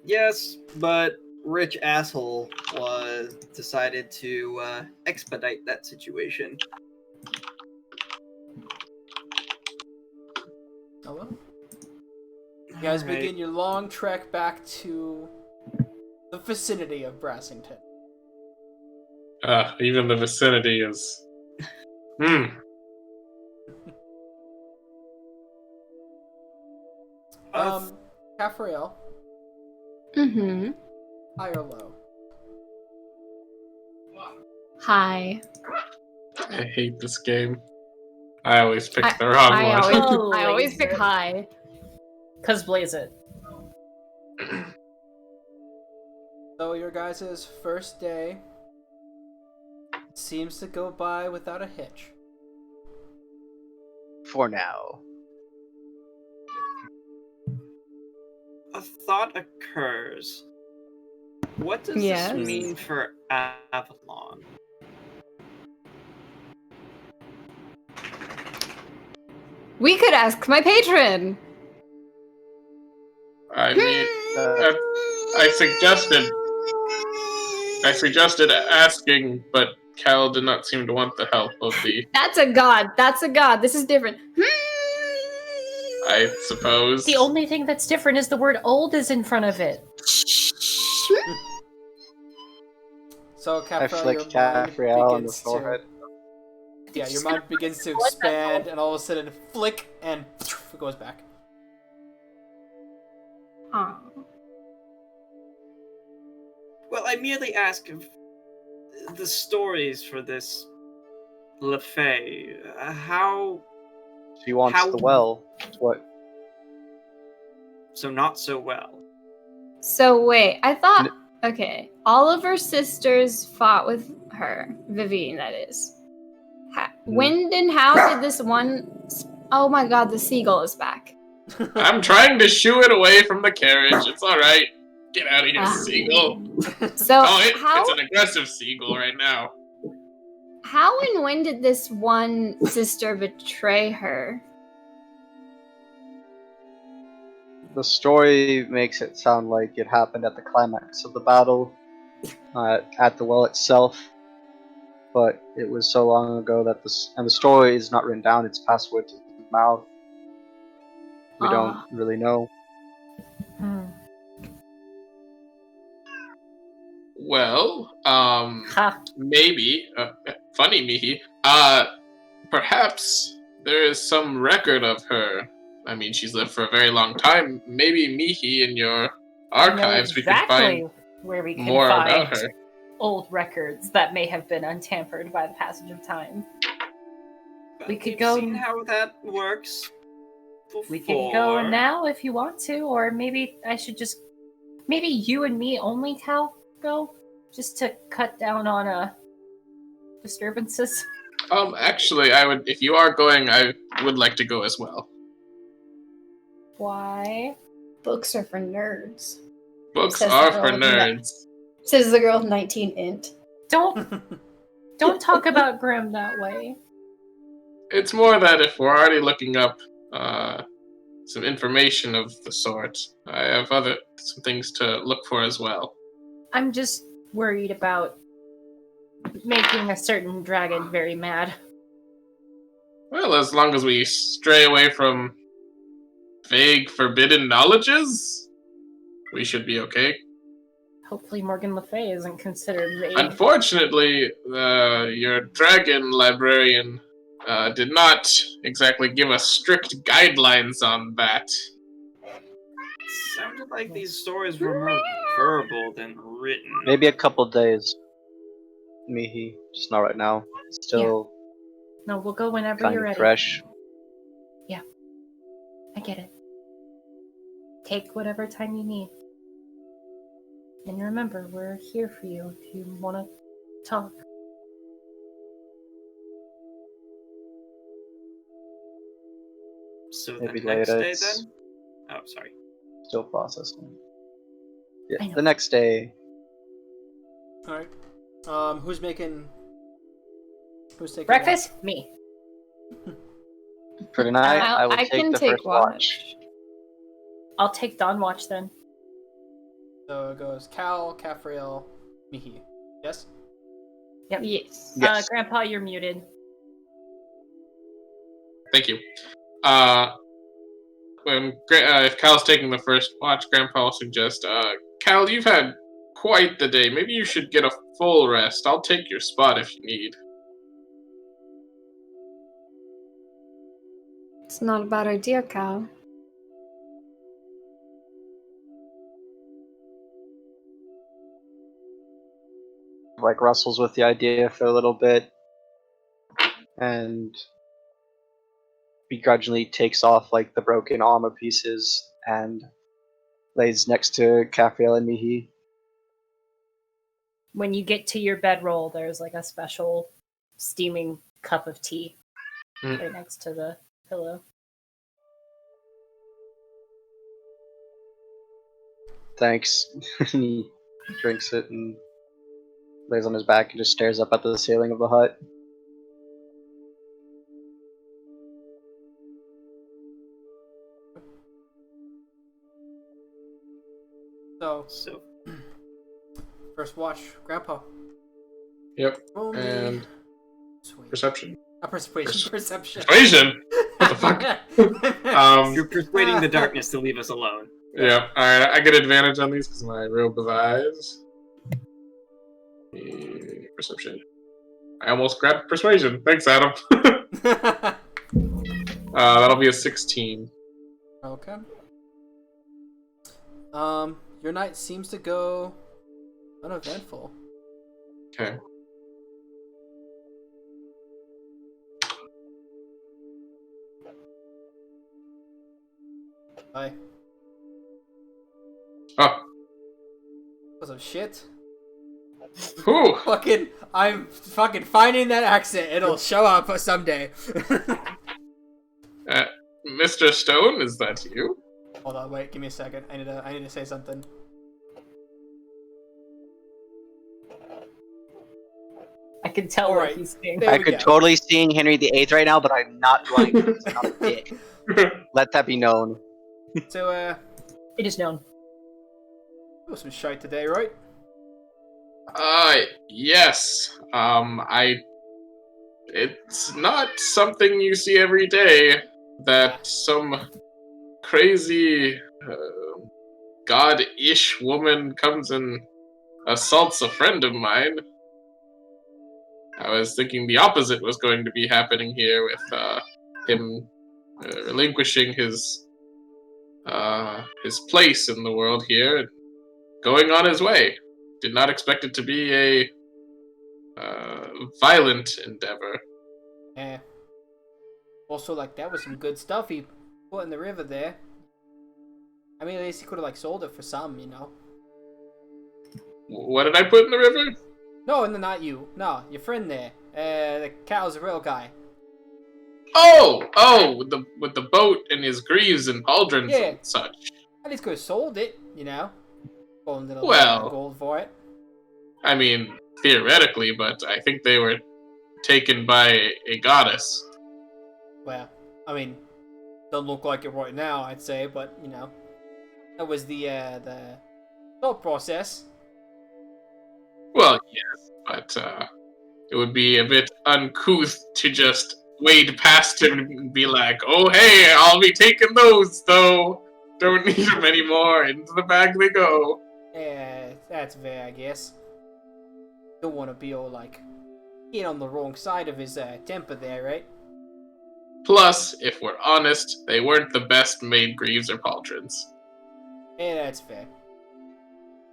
Yes, but rich asshole decided to expedite that situation. Oh well. You guys Alright. begin your long trek back to the vicinity of Brassington. Even the vicinity is. Caffriel, Mm-hmm. high or low? Hi. I hate this game. I always pick the wrong I one. always pick high. Cause blaze it. So your guys' first day seems to go by without a hitch. For now. A thought occurs. What does Yes? this mean for Avalon? We could ask my patron. I mean, I suggested asking, but Cal did not seem to want the help of the. That's a god. That's a god. This is different. I suppose. The only thing that's different is the word old is in front of it. So I Caffriel, flick your mind Caffriel on the begins forehead. to your mind begins to expand, and all of a sudden, flick, and it goes back. Aw. Well, I merely ask if the stories for this LeFay, how She wants How- the well. What? so not so well. So wait, I thought okay, all of her sisters fought with her, Vivian, that is. When and how did this one? Oh my God, the seagull is back. I'm trying to shoo it away from the carriage. It's all right. Get out of here, seagull. So Oh, it's an aggressive seagull right now. how and when did this one sister betray her? The story makes it sound like it happened at the climax of the battle, at the well itself. But it was so long ago that the story is not written down. It's passed word to mouth. We don't really know. Well, Ha. maybe. Funny, Mihi. Perhaps there is some record of her. I mean, she's lived for a very long time. Maybe Mihi in your archives, we could find where we can more find about her. old records that may have been untampered by the passage of time. We could You've go- seen how that works. We can go now if you want to, or maybe I should just... Maybe you and me only, Cal, go? Just to cut down on disturbances? Actually, I would. If you are going, I would like to go as well. Why? Books are for nerds. Books Says the are girl for with the- nerds. Says the girl with 19 int. Don't talk about Grim that way. It's more that if we're already looking up some information of the sort, I have some things to look for as well. I'm just worried about making a certain dragon very mad. Well, as long as we stray away from vague, forbidden knowledges, we should be okay. Hopefully Morgan Le Fay isn't considered vague. Unfortunately, your dragon librarian did not exactly give us strict guidelines on that. Sounded like these stories were more verbal than written. Maybe a couple days. Mihi, just not right now. Still No, we'll go whenever kind you're of ready. fresh. I get it. Take whatever time you need. And remember, we're here for you if you want to talk. So Maybe the next later, day it's- then? Oh, sorry. Still processing. I Yeah, know. the next day. All right. Who's taking Breakfast? Me. For tonight, I will I take can the take first watch. I'll take Dawn Watch then. So it goes Cal, Caffriel, Mihi. Yes? Yes. Yes. Grandpa, you're muted. Thank you. If Cal's taking the first watch, Grandpa will suggest, Cal, you've had quite the day. Maybe you should get a full rest. I'll take your spot if you need. It's not a bad idea, Cal. Like wrestles with the idea for a little bit, and begrudgingly takes off like the broken armor pieces and lays next to Capriel and Mihi. When you get to your bedroll, there's like a special steaming cup of tea right next to the pillow. Thanks. And he drinks it and lays on his back and just stares up at the ceiling of the hut. So, first watch, Grandpa. Yep. Roll me. And Sweet. perception. Perception. Persuasion? What the fuck? You're persuading the darkness to leave us alone. Yeah, alright, I get advantage on these because my robe of eyes. Perception. I almost grabbed persuasion. Thanks, Adam. That'll be a 16. Okay. Your night seems to go uneventful. Okay. Bye. Oh. Was some shit. Whew. I'm fucking finding that accent. It'll show up someday. Mr. Stone, is that you? Hold on, wait, give me a second. I need to say something. I can tell All what right. he's saying. There I we could go. totally sing Henry VIII right now, but I'm not going to. It's not a dick. Let that be known. So, It is known. there was some shite today, right? Yes. It's not something you see every day that some crazy, god-ish woman comes and assaults a friend of mine. I was thinking the opposite was going to be happening here with, him relinquishing his place in the world here and going on his way. Did not expect it to be a violent endeavor. Yeah. Also, like, that was some good stuff he put in the river there. I mean, at least he could have, like, sold it for some, you know? What did I put in the river? No, not you. No, your friend there. The cow's a real guy. Oh, with the boat and his greaves and pauldrons Yeah. and such. At least could have sold it, you know? Gold, little Well. gold for it. I mean, theoretically, but I think they were taken by a goddess. Well, I mean, don't look like it right now, I'd say, but, you know. That was the thought process. Well, yes, but it would be a bit uncouth to just wade past him and be like, "Oh, hey, I'll be taking those, though. Don't need them anymore. Into the bag they go." Yeah, that's fair, I guess. Don't want to be all, like, get on the wrong side of his temper there, right? Plus, if we're honest, they weren't the best made greaves or pauldrons. Yeah, that's fair.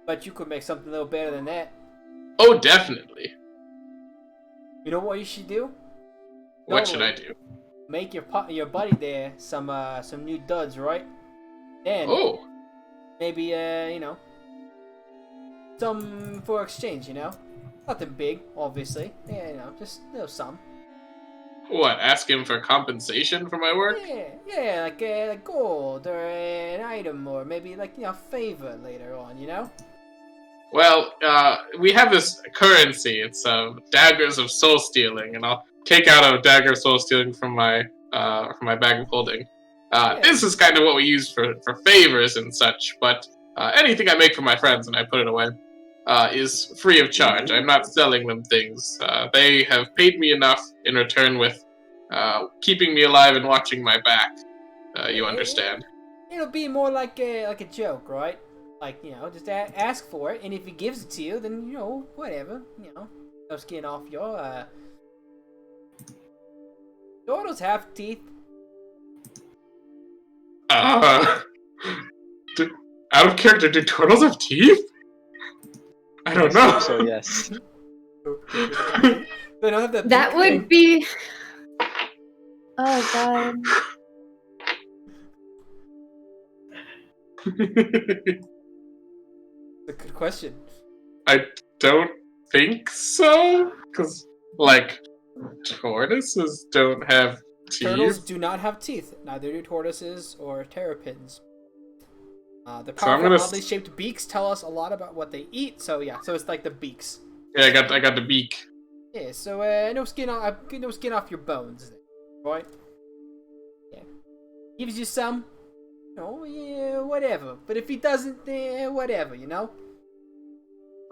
But you could make something a little better than that. Oh, definitely. You know what you should do? What should I do? Make your buddy there some new duds, right? Then Oh, maybe you know, some for exchange. You know, nothing big, obviously. Yeah, you know, just some. what? Ask him for compensation for my work? Yeah, like gold or an item or maybe like, you know, favor later on. You know. Well, we have this currency. It's daggers of soul stealing, and I'll take out a dagger of soul stealing from my bag of holding. This is kind of what we use for favors and such. But anything I make for my friends and I put it away is free of charge. I'm not selling them things. They have paid me enough in return with keeping me alive and watching my back. You understand? It'll be more like a joke, right? Like, you know, just ask for it, and if he gives it to you, then, you know, whatever, you know, no skin off your, turtles have teeth. Out of character, do turtles have teeth? I don't know. So yes. They don't have That would be. Oh god. a good question. I don't think so, because, like, tortoises don't have teeth. Turtles do not have teeth. Neither do tortoises or terrapins. The So I'm powerful, gonna oddly shaped beaks tell us a lot about what they eat. So yeah, so it's like the beaks. Yeah, I got the beak. Yeah, so no skin off your bones, right? Yeah, gives you some, you know, yeah, whatever. But if he doesn't, whatever, you know.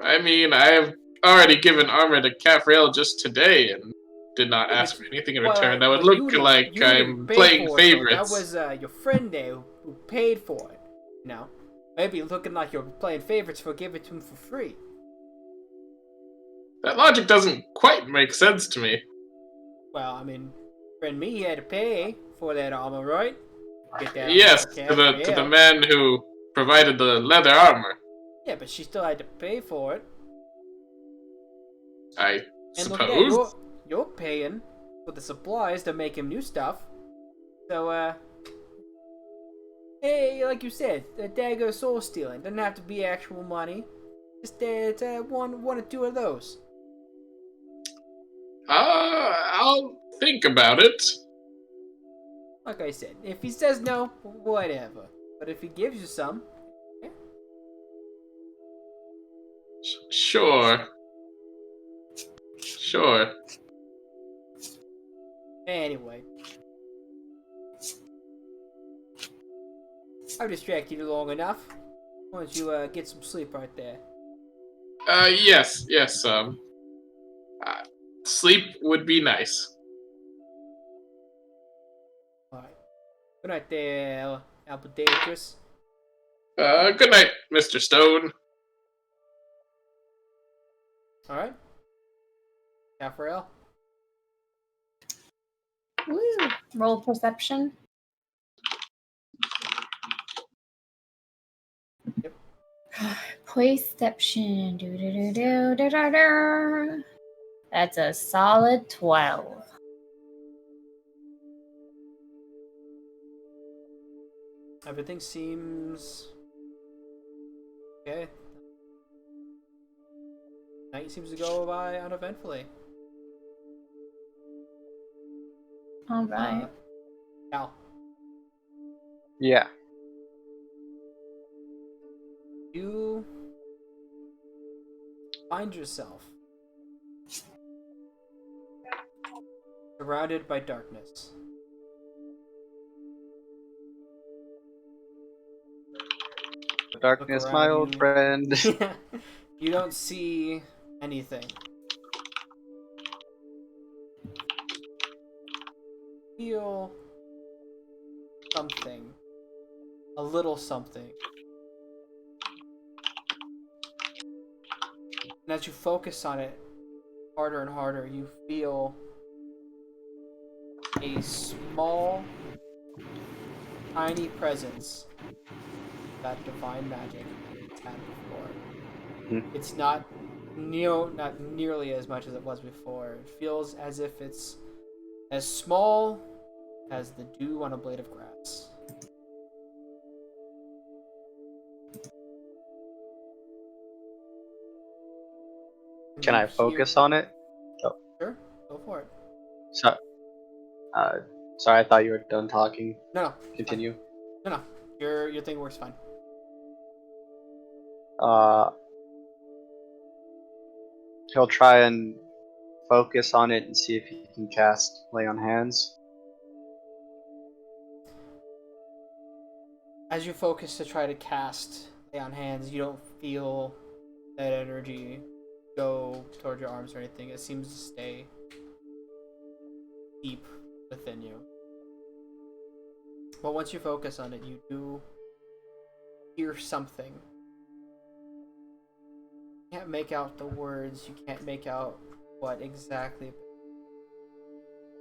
I mean, I have already given armor to Cafrael just today and did not ask for anything in return. That would But look you didn't- like you didn't I'm pay playing for it, though. favorites. That was your friend there who paid for it. You know, maybe looking like you're playing favorites for giving it to him for free. That logic doesn't quite make sense to me. Well, I mean, friend me had to pay for that armor, right? Get that Yes, armor to the yeah. man who provided the leather armor. Yeah, but she still had to pay for it. I And look at that, suppose. you're paying for the supplies to make him new stuff. So, hey, like you said, the dagger soul stealing doesn't have to be actual money. Just one or two of those. I'll think about it. Like I said, if he says no, whatever. But if he gives you some, Sure. anyway. I've distracted you long enough. Why don't you get some sleep right there? Yes. Sleep would be nice. Alright. Good night there, Alpedatrix. Good night, Mr. Stone. Alright. Raphael. Woo. Roll perception. Yep. Perception. Do. That's a solid 12. Everything seems okay. Night seems to go by uneventfully. All right. Cal, Yeah. you find yourself surrounded by darkness. Darkness, Look my around old you. friend. You don't see anything. Feel something. A little something. And as you focus on it harder and harder, you feel a small, tiny presence of that divine magic it's had before. It's not nearly as much as it was before. It feels as if it's as small as the dew on a blade of grass. Can I focus on it? Oh, Sure, go for it. so, sorry, I thought you were done talking. No, Continue. no. Your thing works fine. He'll try and focus on it and see if he can cast Lay on Hands. As you focus to try to cast Lay on Hands, you don't feel that energy go toward your arms or anything. It seems to stay deep within you. But once you focus on it, you do hear something. You can't make out the words, you can't make out what exactly.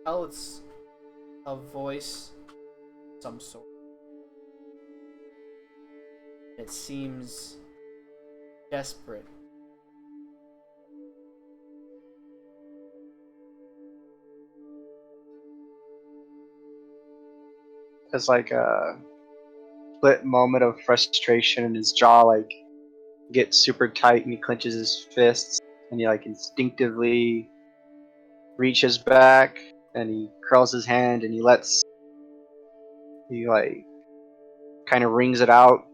Tell it's a voice of some sort. It seems desperate. There's like a split moment of frustration, and his jaw like gets super tight, and he clenches his fists, and he like instinctively reaches back, and he curls his hand, and he like kind of wrings it out,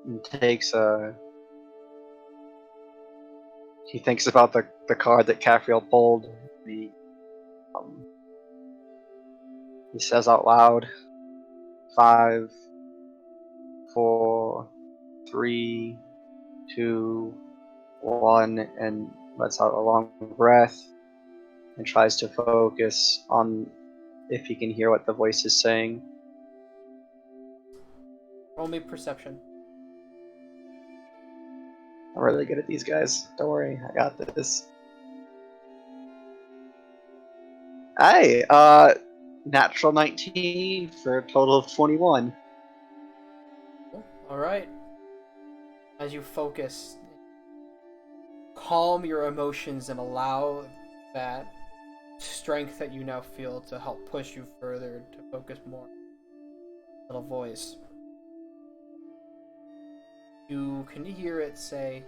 and takes a. He thinks about the card that Caffriel pulled. He says out loud, 5, 4, 3, 2, 1, and lets out a long breath and tries to focus on if he can hear what the voice is saying. Roll me perception. I'm really good at these guys. Don't worry, I got this. Hey, natural 19 for a total of 21. Cool. Alright. As you focus, calm your emotions and allow that strength that you now feel to help push you further to focus more. Little voice. You can hear it say,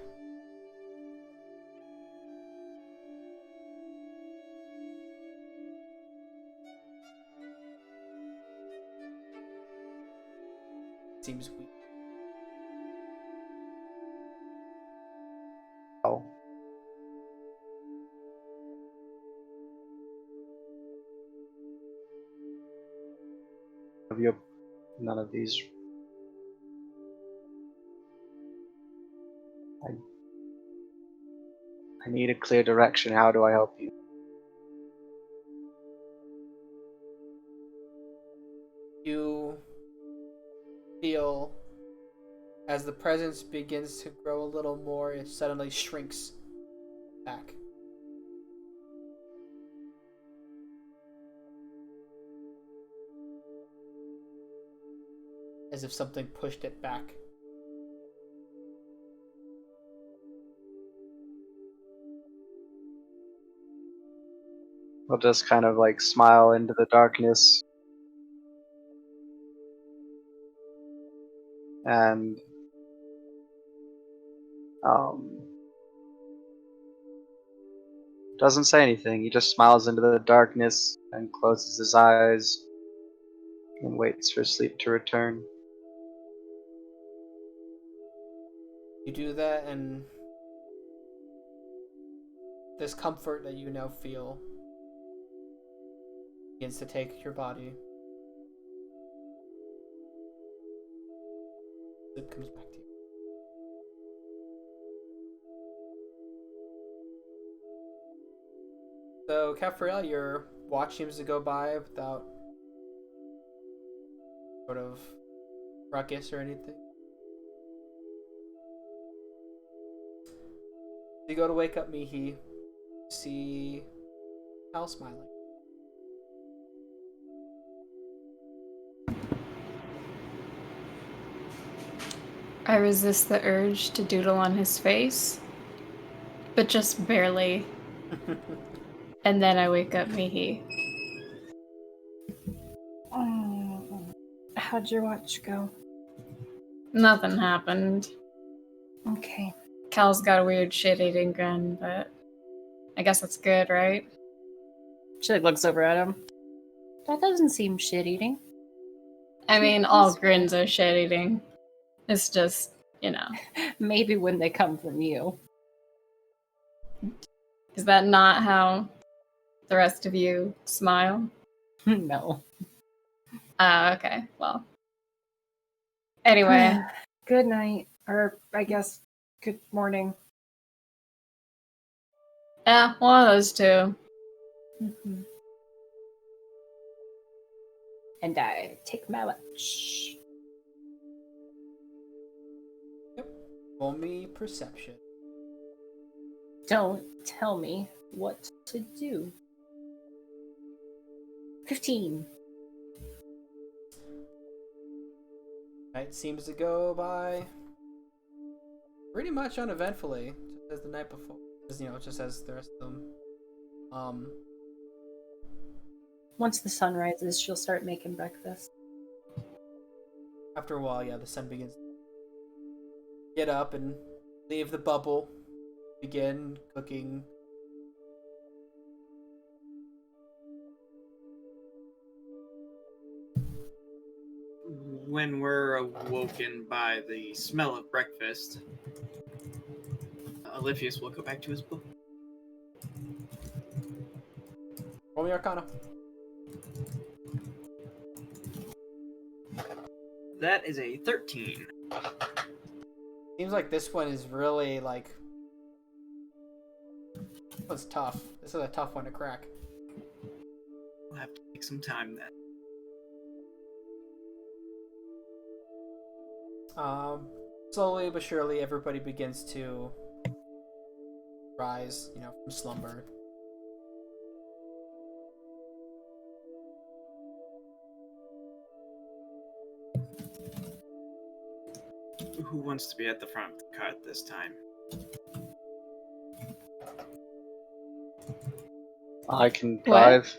seems weak. Oh. Have you none of these? I need a clear direction. How do I help you? You feel as the presence begins to grow a little more, it suddenly shrinks back. As if something pushed it back. I'll just kind of like smile into the darkness and doesn't say anything. He just smiles into the darkness and closes his eyes and waits for sleep to return. You do that, and this comfort that you now feel begins to take your body. Sleep comes back to you. So, Caffrell, your watch seems to go by without sort of ruckus or anything. You go to wake up Mihi, see Hal smiling. I resist the urge to doodle on his face, but just barely. And then I wake up Mihi. How'd your watch go? Nothing happened. Okay. Cal's got a weird shit-eating grin, but I guess that's good, right? She like, looks over at him. That doesn't seem shit-eating. I mean, all grins are shit-eating. It's just, Maybe when they come from you. Is that not how the rest of you smile? No. Okay, well. Anyway. Good night. Or, I guess, good morning. Yeah, one of those two. Mm-hmm. And I take my watch. Yep. Roll me perception. Don't tell me what to do. 15. Night seems to go by pretty much uneventfully, just as the night before. Just as the rest of them. Once the sun rises, she'll start making breakfast. After a while, yeah, the sun begins to get up and leave the bubble, begin cooking. When we're awoken by the smell of breakfast, Olivius will go back to his book. Roll me Arcana. That is a 13. Seems like this one is really like. This one's tough. This is a tough one to crack. We'll have to take some time then. Slowly but surely, everybody begins to rise, from slumber. Who wants to be at the front of the cart this time? I can drive.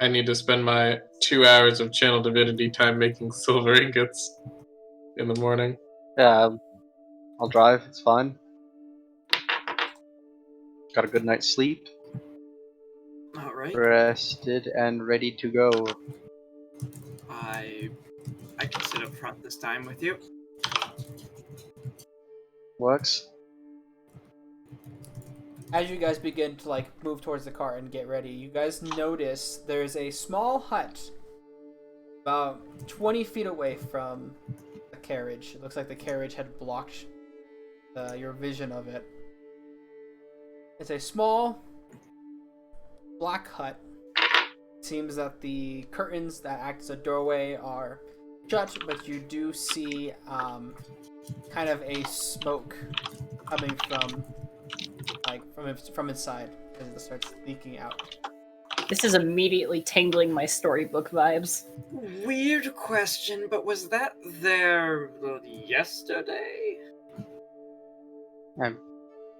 I need to spend my 2 hours of channel divinity time making silver ingots in the morning. Yeah, I'll drive. It's fine. Got a good night's sleep. All right. Rested and ready to go. I can sit up front this time with you. Works. As you guys begin to like move towards the car and get ready, you guys notice there's a small hut about 20 feet away from the carriage. It looks like the carriage had blocked your vision of it. It's a small black hut. It seems that the curtains that act as a doorway are shut, but you do see kind of a smoke coming from from inside as it starts leaking out. This is immediately tangling my storybook vibes. Weird question, but was that there yesterday?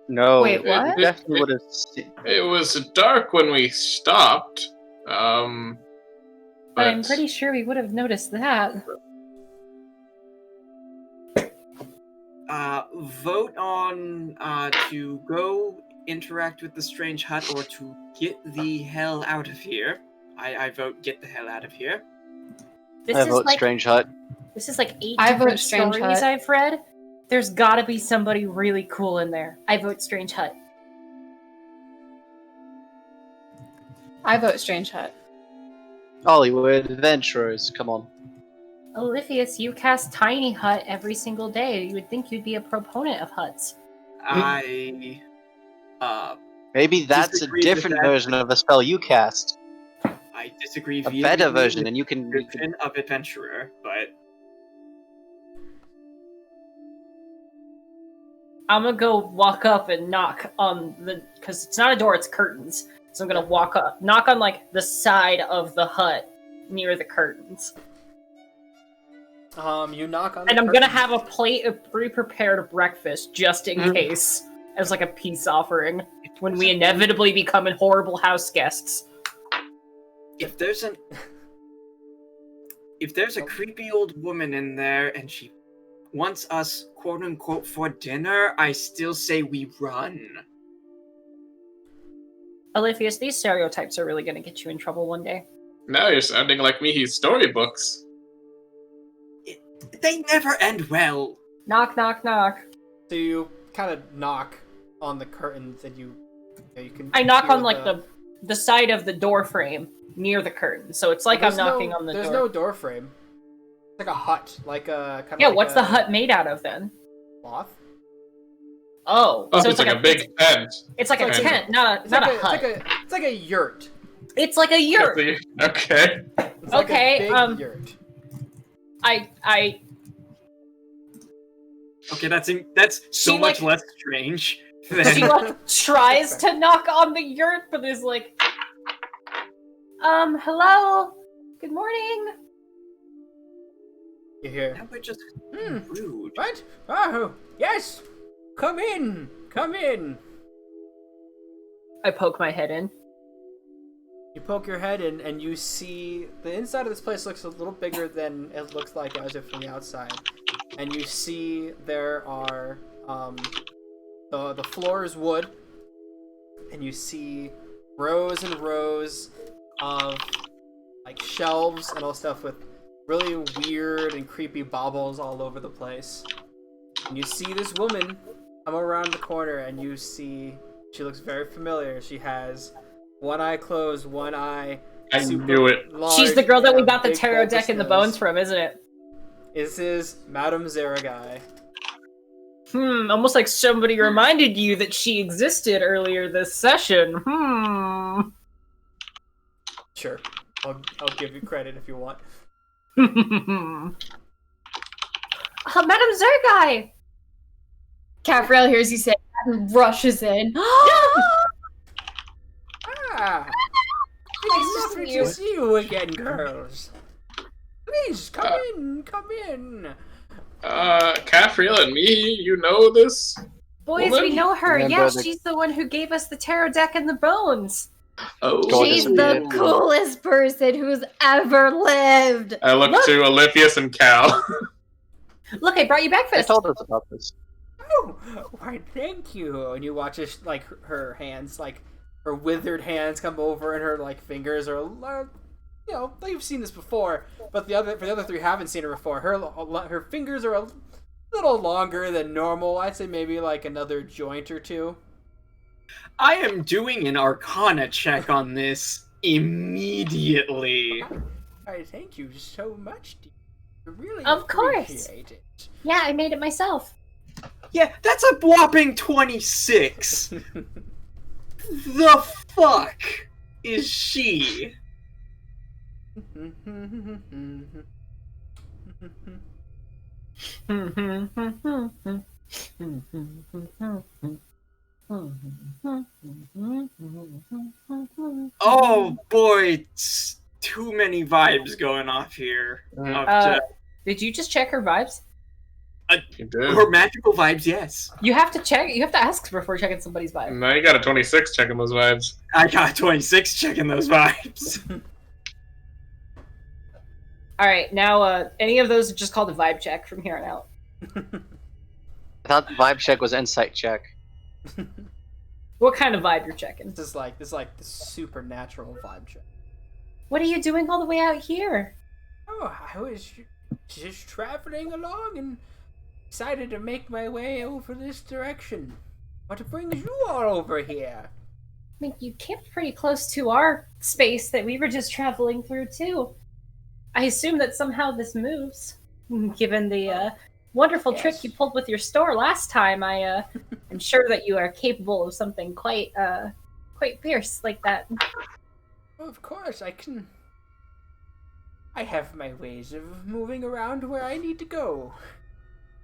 No. Wait, what? Definitely would have seen. It was dark when we stopped. But I'm pretty sure we would have noticed that. Vote on to go interact with the strange hut or to get the hell out of here. I vote get the hell out of here. This I is vote like Strange Hut. this is like 8 I vote different Strange stories Hut. I've read. There's gotta be somebody really cool in there. I vote Strange Hut. I vote Strange Hut. Hollywood Adventurers, come on. Olivius, you cast Tiny Hut every single day. You would think you'd be a proponent of huts. I Maybe that's a Disagree with different that. version of a spell you cast. disagree A vehemently better version, with and you can. the description of adventurer, but I'm gonna go walk up and knock on the, because it's not a door, it's curtains. So I'm gonna walk up, knock on like the side of the hut near the curtains. You knock on And the I'm gonna curtain. have a plate of pre-prepared breakfast just in case, as like a peace offering when we inevitably become horrible house guests. if there's a creepy old woman in there and she wants us quote unquote for dinner, I still say we run. Olivius, these stereotypes are really gonna get you in trouble one day. Now you're sounding like Mihi's storybooks. They never end well. Knock, knock, knock. So you kind of knock on the curtains, and you can. I knock hear on like the side of the door frame near the curtain, so it's like I'm knocking on the There's door. no door frame. It's like a hut, like a kind of. Yeah, like what's a the hut made out of then? Cloth. Oh, Oh, so it's like a big tent. It's like a It's like tent, not It's a like hut. It's like a yurt. It's like a yurt. Okay. It's like Okay, a big yurt. I Okay, that's so She, much like- less strange she than like tries to knock on the yurt, but is like, hello, good morning. You hear? Now we're just Hmm. rude. What? Oh, yes. Come in. Come in. I poke my head in. You poke your head in, and you see the inside of this place looks a little bigger than it looks like as if from the outside. And you see there are the floor is wood, and you see rows and rows of like shelves and all stuff with really weird and creepy baubles all over the place. And you see this woman come around the corner, and you see she looks very familiar. She has one eye closed, one eye. I super knew it. large, She's the girl that and we a got the big tarot bulbous deck and the nose. bones from, isn't it? This is Madame Zeragai. Almost like somebody reminded you that she existed earlier this session. Sure, I'll give you credit if you want. Madame Zergai! Capriel hears you say that and rushes in. Ah, it's lovely to see you again, girls. Please come in, come in. Caffriel and me, you know this? Boys, Woman? we know her. Remember Yes, the- she's the one who gave us the tarot deck and the bones. Oh, Gorgeous She's and the beautiful. coolest person who's ever lived. I look Look. to Olympius and Cal. Look, I brought you They breakfast. told us about this. Oh, why, thank you. And you watch her hands, like, her withered hands come over, and her, like, fingers are, you know, you've seen this before, but the other three haven't seen her before. Her fingers are a little longer than normal. I'd say maybe, like, another joint or two. I am doing an Arcana check on this immediately. I thank you so much, dear. I really Of course. appreciate it. Yeah, I made it myself. Yeah, that's a whopping 26. The fuck is she? Oh boy, it's too many vibes going off here. Did you just check her vibes? You did. Her magical vibes, yes. You have to check. You have to ask before checking somebody's vibe. Now you got a 26 checking those vibes. I got 26 checking those vibes. All right, now any of those are just called a vibe check from here on out. I thought vibe check was insight check. What kind of vibe you're checking? This is like the supernatural vibe check. What are you doing all the way out here? Oh, I was just traveling along and decided to make my way over this direction. What brings you all over here? I mean, you camped pretty close to our space that we were just traveling through too. I assume that somehow this moves, given the wonderful trick Yes. you pulled with your store last time. I'm sure that you are capable of something quite fierce like that. Well, of course, I have my ways of moving around where I need to go.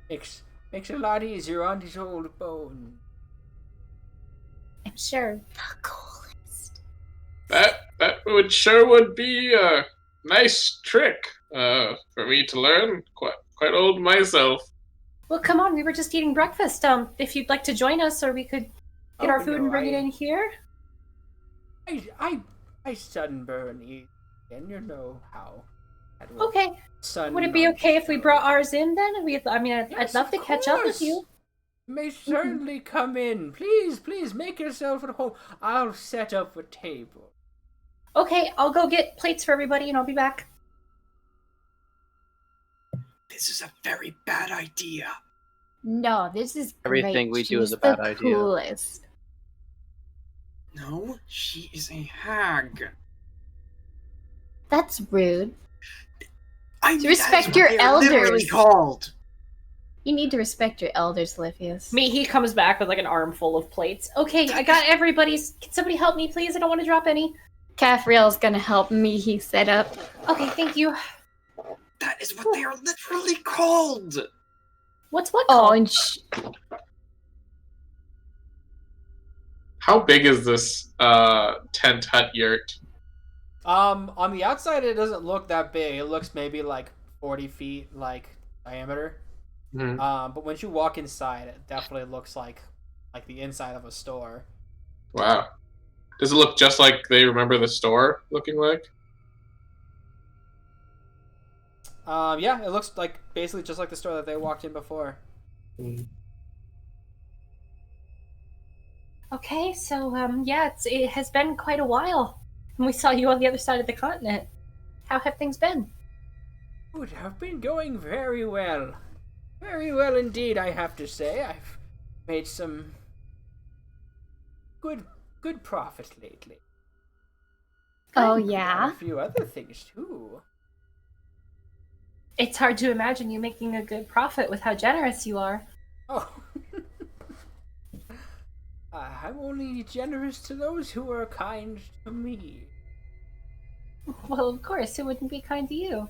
Makes it a lot easier on these old bones. I'm sure. The coolest. That would be a nice trick for me to learn. Quite old myself. Well, come on, we were just eating breakfast. If you'd like to join us, or we could get our food and bring it in here. I sunburn easy, and you know how. that will Okay. sun Would it be my okay if we show. brought ours in then? I'd Yes, love to of catch up with course. you. You may certainly come in. Please make yourself at home. I'll set up a table. Okay, I'll go get plates for everybody and I'll be back. This is a very bad idea. No, this is great. Everything we do is She's a bad the idea. Coolest. No, she is a hag. That's rude. I mean, Respect that is what your they are literally elders. called. You need to respect your elders, Livius. He comes back with like an armful of plates. Okay, I got everybody's. Can somebody help me, please? I don't want to drop any. Caffriel's gonna help me. He set up. Okay, thank you. That is what they are literally called. What's what? Oh, called? and How big is this tent hut yurt? On the outside, it doesn't look that big. It looks maybe like 40 feet, like, diameter. Hmm. But once you walk inside, it definitely looks like the inside of a store. Wow. Does it look just like they remember the store looking like? Yeah, it looks like basically just like the store that they walked in before. Okay, so yeah, it has been quite a while, and we saw you on the other side of the continent. How have things been? Would have been going very well. Very well indeed, I have to say. I've made some good profit lately. oh And yeah. a few other things too. It's hard to imagine you making a good profit with how generous you are. Oh. I'm only generous to those who are kind to me. Well, of course, who wouldn't be kind to you?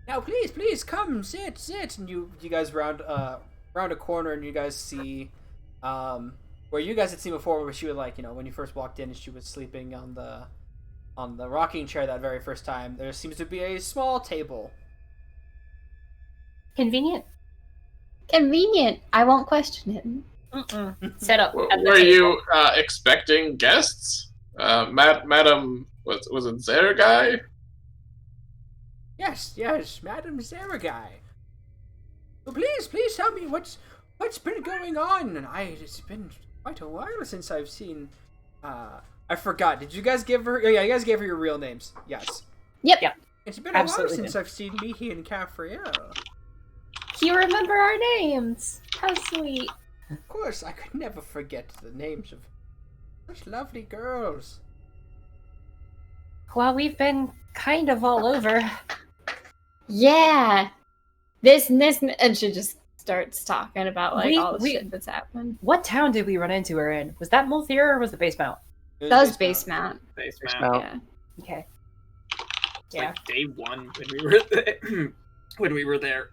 Now, please come, sit. And you guys round a corner, and you guys see, where you guys had seen before, where she was like, when you first walked in, she was sleeping on the rocking chair that very first time. There seems to be a small table. Convenient. Convenient. I won't question it. Set up at the Were table. you expecting guests? Madam, was it Zeragai? Yes, Madam Zeragai. Well, please tell me what's been going on. And it's been quite a while since I've seen. I forgot. Did you guys give her? Oh, yeah, you guys gave her your real names. Yes. Yep. Yeah. It's been Absolutely a while since I've seen Mihi and Cafriel. You remember our names. How sweet. Of course, I could never forget the names of such lovely girls. Well, we've been kind of all over. Yeah. This and she just starts talking about like all the We- shit that's happened. What town did we run into her in? Was that Multhir or was it Base Mount? That was base mount. Base Base mount. mount. Yeah. Okay. It's Yeah. like day one when we were there. when we were there.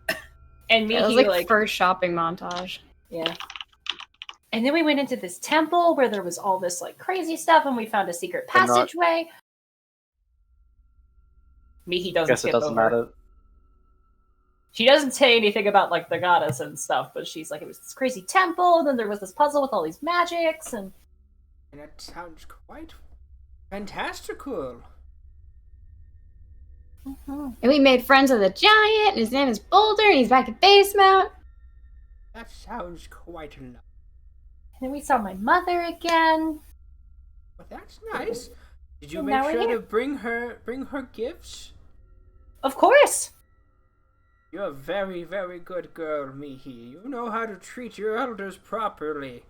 And me, It was like first shopping montage. yeah. And then we went into this temple where there was all this like crazy stuff, and we found a secret But not- passageway. Mihi doesn't Guess it skip doesn't over. matter. She doesn't say anything about like the goddess and stuff, but she's like, it was this crazy temple, and then there was this puzzle with all these magics, and And that sounds quite fantastical. And we made friends with a giant, and his name is Boulder, and he's back at base mount. That sounds quite enough. then we saw my mother again. But that's nice. Did you And make now we're sure here. to bring her gifts? Of course. You're a very, very good girl, Mihi. You know how to treat your elders properly.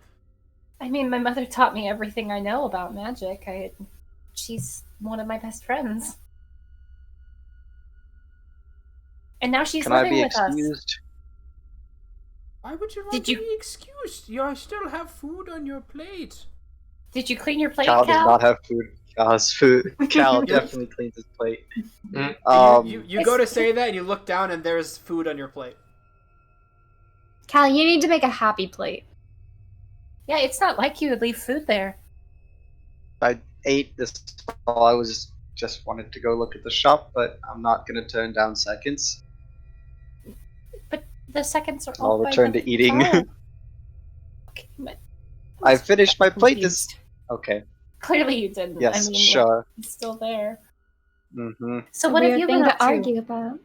I mean, my mother taught me everything I know about magic. She's one of my best friends. And now she's Can I living be with us. excused? Why would you want Did to you- be excused? You still have food on your plate. Did you clean your plate, Cal does Cal? not have food. Cal has food. Cal definitely cleans his plate. You go to say that and you look down and there's food on your plate. Cal, you need to make a happy plate. Yeah, it's not like you would leave food there. I ate this while I was just wanted to go look at the shop, but I'm not gonna turn down seconds. But the seconds are I'll all by return the to eating. phone. Okay, but I finished my plate this. confused. Okay. Clearly you didn't. Yes. I mean, Sure. it's still there. Mm-hmm. So A what have weird you thing been to up to? argue about.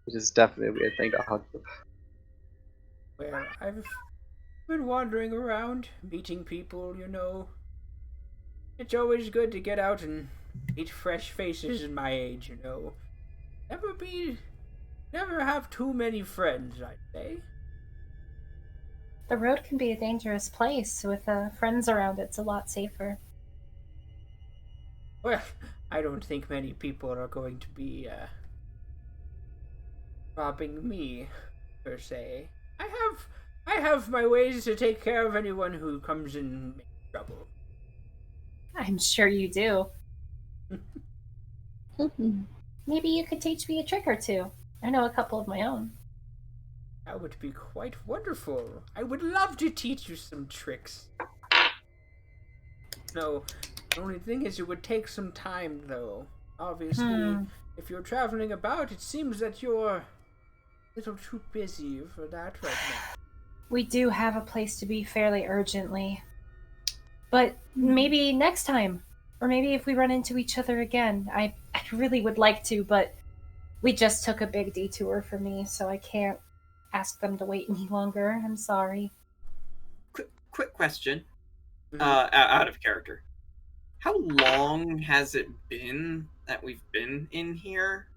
It is definitely a weird thing to hug. Well, I've been wandering around, meeting people, you know. It's always good to get out and meet fresh faces in my age, you know. Never have too many friends, I'd say. The road can be a dangerous place. With friends around, it's a lot safer. Well, I don't think many people are going to be, robbing me, per se. I have my ways to take care of anyone who comes in trouble. I'm sure you do. Mhm. Maybe you could teach me a trick or two. I know a couple of my own. That would be quite wonderful. I would love to teach you some tricks. No, the only thing is it would take some time, though. Obviously, if you're traveling about, it seems that you're a little too busy for that right now. We do have a place to be fairly urgently. But maybe next time. Or maybe if we run into each other again. I really would like to, but we just took a big detour for me, so I can't ask them to wait any longer. I'm sorry. Quick question. Mhm. Out of character. How long has it been that we've been in here?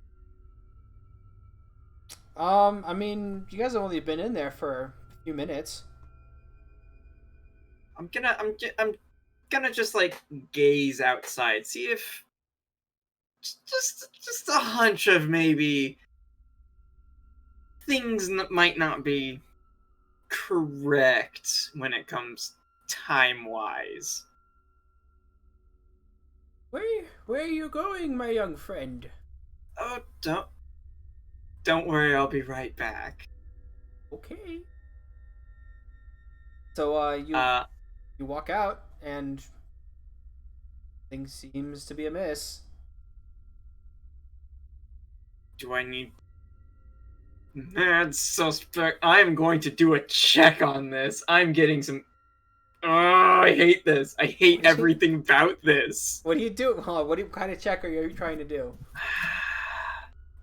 I mean, you guys have only been in there for a few minutes. I'm gonna just like gaze outside, see if just a hunch of maybe things might not be correct when it comes time wise. Where are you going, my young friend? Oh, don't worry, I'll be right back. Okay. So, you walk out, and things seems to be amiss. Do I need That's suspect. I am going to do a check on this. I'm getting some. Oh, I hate this. I hate everything about this. What do you do? What kind of check are you trying to do?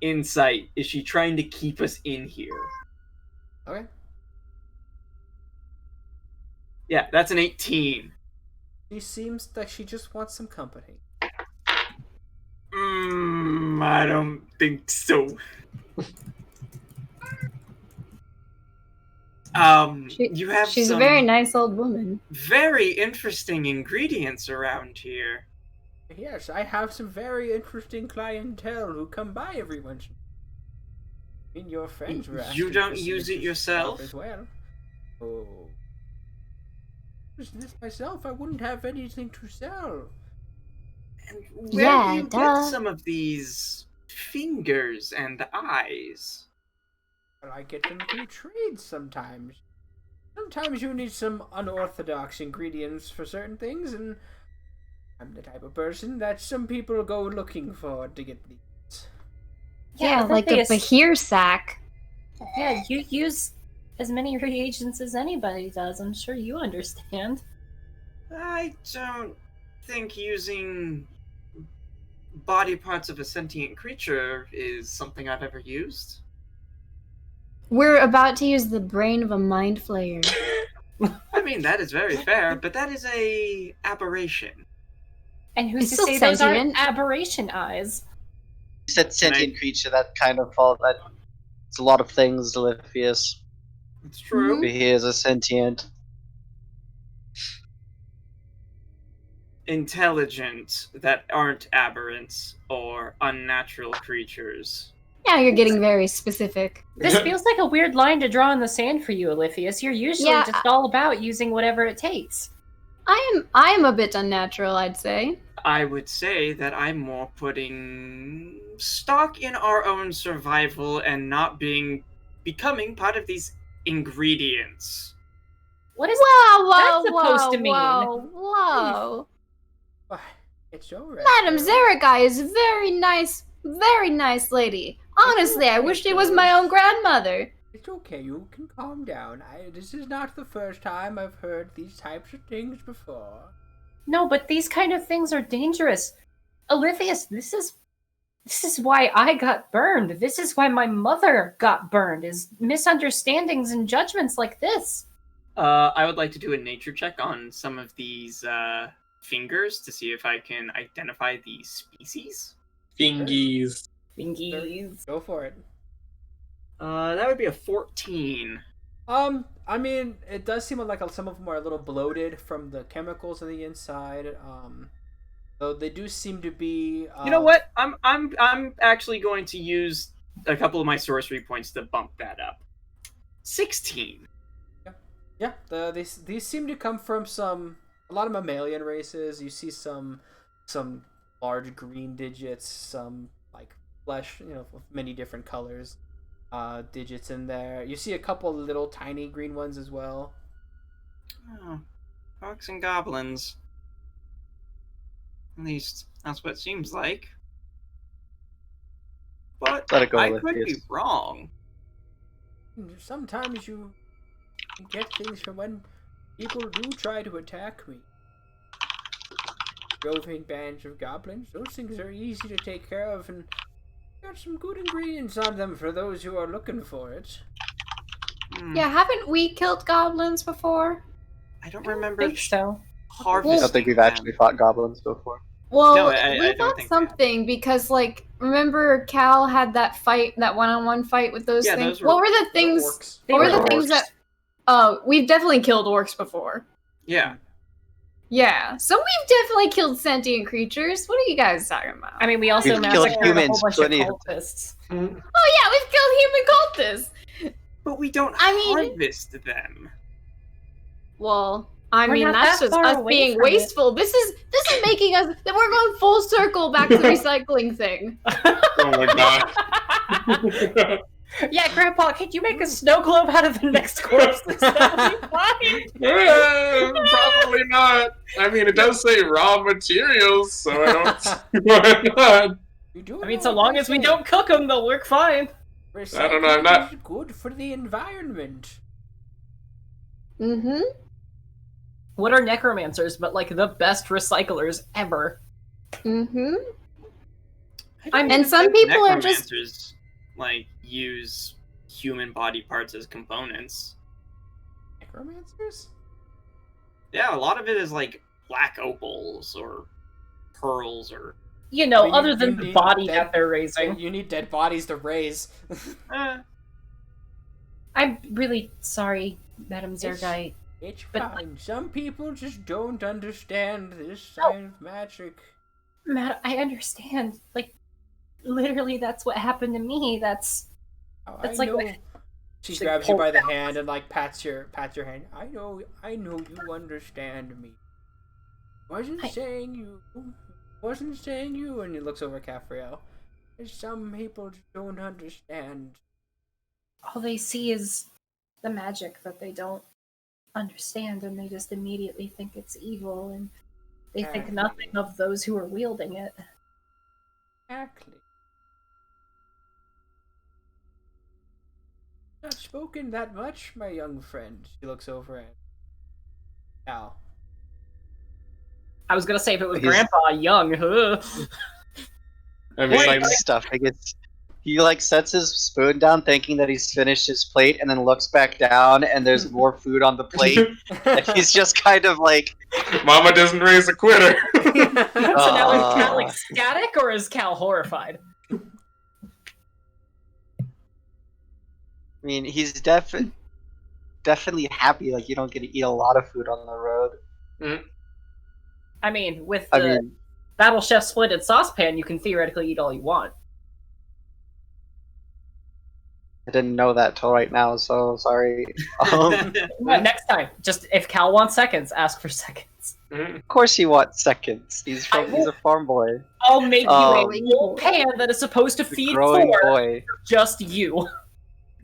Insight. Is she trying to keep us in here? Okay. Yeah, that's an 18. She seems like she just wants some company. I don't think so. You have She's some a very nice old woman. very interesting ingredients around here. Yes, I have some very interesting clientele who come by every once in a while. I mean, your friends were You asking don't for some use it interesting yourself? stuff as well. Oh. If it was this myself, I wouldn't have anything to sell. And where Yeah, do you duh. get some of these fingers and eyes? Well, I get them through trades sometimes. Sometimes you need some unorthodox ingredients for certain things, and I'm the type of person that some people go looking for to get these. Yeah, like a Bahir sack. Yeah, you use as many reagents as anybody does. I'm sure you understand. I don't think using body parts of a sentient creature is something I've ever used. We're about to use the brain of a mind flayer. I mean, that is very fair, but that is a aberration. And who's It's to still say those aren't sentient. aberration eyes? You said sentient creature, that kind of fall. That it's a lot of things, Oliphius. It's true. Mhm. He is a sentient. Intelligent that aren't aberrants or unnatural creatures. Now you're getting very specific. This feels like a weird line to draw in the sand for you, Oliphius. You're usually Yeah, just all about using whatever it takes. I am a bit unnatural, I'd say. I would say that I'm more putting stock in our own survival and not becoming part of these ingredients. What is Whoa, that whoa, supposed whoa, to mean? whoa, whoa. Why, it's alright. Madam Zeragai is a very nice lady. Honestly, I wish she was my own grandmother. It's okay, you can calm down. This is not the first time I've heard these types of things before. No, but these kind of things are dangerous. Oliphius, this is why I got burned. This is why my mother got burned, is misunderstandings and judgments like this. I would like to do a nature check on some of these fingers to see if I can identify the species. Fingies. Fingies. Go for it. That would be a 14. I mean, it does seem like some of them are a little bloated from the chemicals on the inside. Though they do seem to be. You know what? I'm actually going to use a couple of my sorcery points to bump that up. 16. Yeah, these seem to come from a lot of mammalian races. You see some large green digits, some like flesh, with many different colors, digits in there. You see a couple little tiny green ones as well. Oh, orcs and goblins. At least that's what it seems like. But Let it go, I could be Oliphius. wrong. Sometimes you get things from when people do try to attack me. Roving bands of goblins, those things are easy to take care of, and got some good ingredients on them for those who are looking for it. Yeah, haven't we killed goblins before? I don't I remember think so. harvesting I don't think we've them. actually fought goblins before. Well, No, I we don't fought think we have. something because, like, remember Cal had that fight, that one-on-one fight with those Yeah, things? those were- What were the The things? orcs. They What were were the things orcs. that? Oh, we've definitely killed orcs before. Yeah. Yeah, so we've definitely killed sentient creatures. What are you guys talking about? I mean, we also We've massacred killed a whole humans bunch plenty of of cultists. Oh yeah, we've killed human cultists. But we don't harvest them. Well, I We're mean not that's that just far us away being from it. wasteful. This is making us that we're going full circle back to the recycling thing. Oh my god. Yeah, Grandpa, could you make a snow globe out of the next corpse? That'd be fine. Probably not. I mean, it does say raw materials, so I don't see why not. You do I mean, know so what long they as we say. don't cook them, they'll work fine. I don't know, I'm not- Recycling is good for the environment. Mm-hmm. What are necromancers but like the best recyclers ever? Mm-hmm. I'm- And some people are just necromancers, like, use human body parts as components. Necromancers? Yeah, a lot of it is like black opals or pearls or. You know, I mean, other you than the need body dead- that they're raising. You need dead bodies to raise. Eh, I'm really sorry, Madam Zergai. It's But- fine. Some people just don't understand this side of magic. Matt, I understand. Like, literally, that's what happened to me. That's Oh, That's I like- know. She She's like, grabs you by the "Pull hand and like pats your hand. I know you understand me. Wasn't I- saying you. Wasn't saying you. And he looks over at Cafriel. Some people just don't understand. all they see is the magic that they don't understand, and they just immediately think it's evil, and they think Exactly. nothing of those who are wielding it. Exactly. Not spoken that much, my young friend. She looks over at Al. I was gonna say if it was He's- Grandpa Young, huh? I mean, like, stuff. He like sets his spoon down, thinking that he's finished his plate, and then looks back down, and there's more food on the plate. And he's just kind of like, Mama doesn't raise a quitter. So now is Cal Uh. ecstatic or is Cal horrified? I mean, he's definitely happy. Like you don't get to eat a lot of food on the road. I mean, with the I mean, Battle Chef Splendid Saucepan, you can theoretically eat all you want. I didn't know that till right now, so sorry. Of Next time, just if Cal wants seconds, ask for seconds. course he wants seconds. He's a farm boy, I'll make you a Um, whole pan that is supposed to the feed growing four, boy. just you.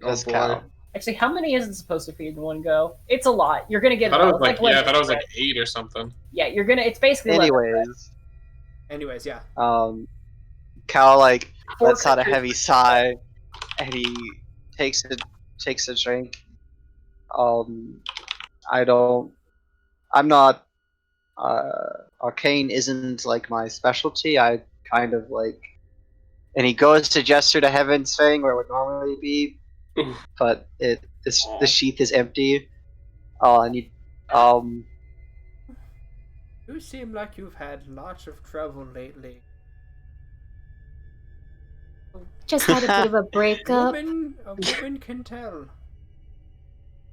Does boy. count. Actually, how many is it supposed to feed in one go? It's a lot. You're gonna I get. thought it was like, like yeah, I thought it was like 8 or something. Yeah, you're gonna. It's basically lemon bread. Anyways, Yeah. Cal like Four lets out a creatures. heavy sigh, and he takes a drink. I'm not. Arcane isn't like my specialty. I kind of like, and he goes to gesture to Heaven's Fang where it would normally be, Oof. but the sheath is empty. And he, You seem like you've had lots of trouble lately. just had a bit of a breakup. A woman can tell.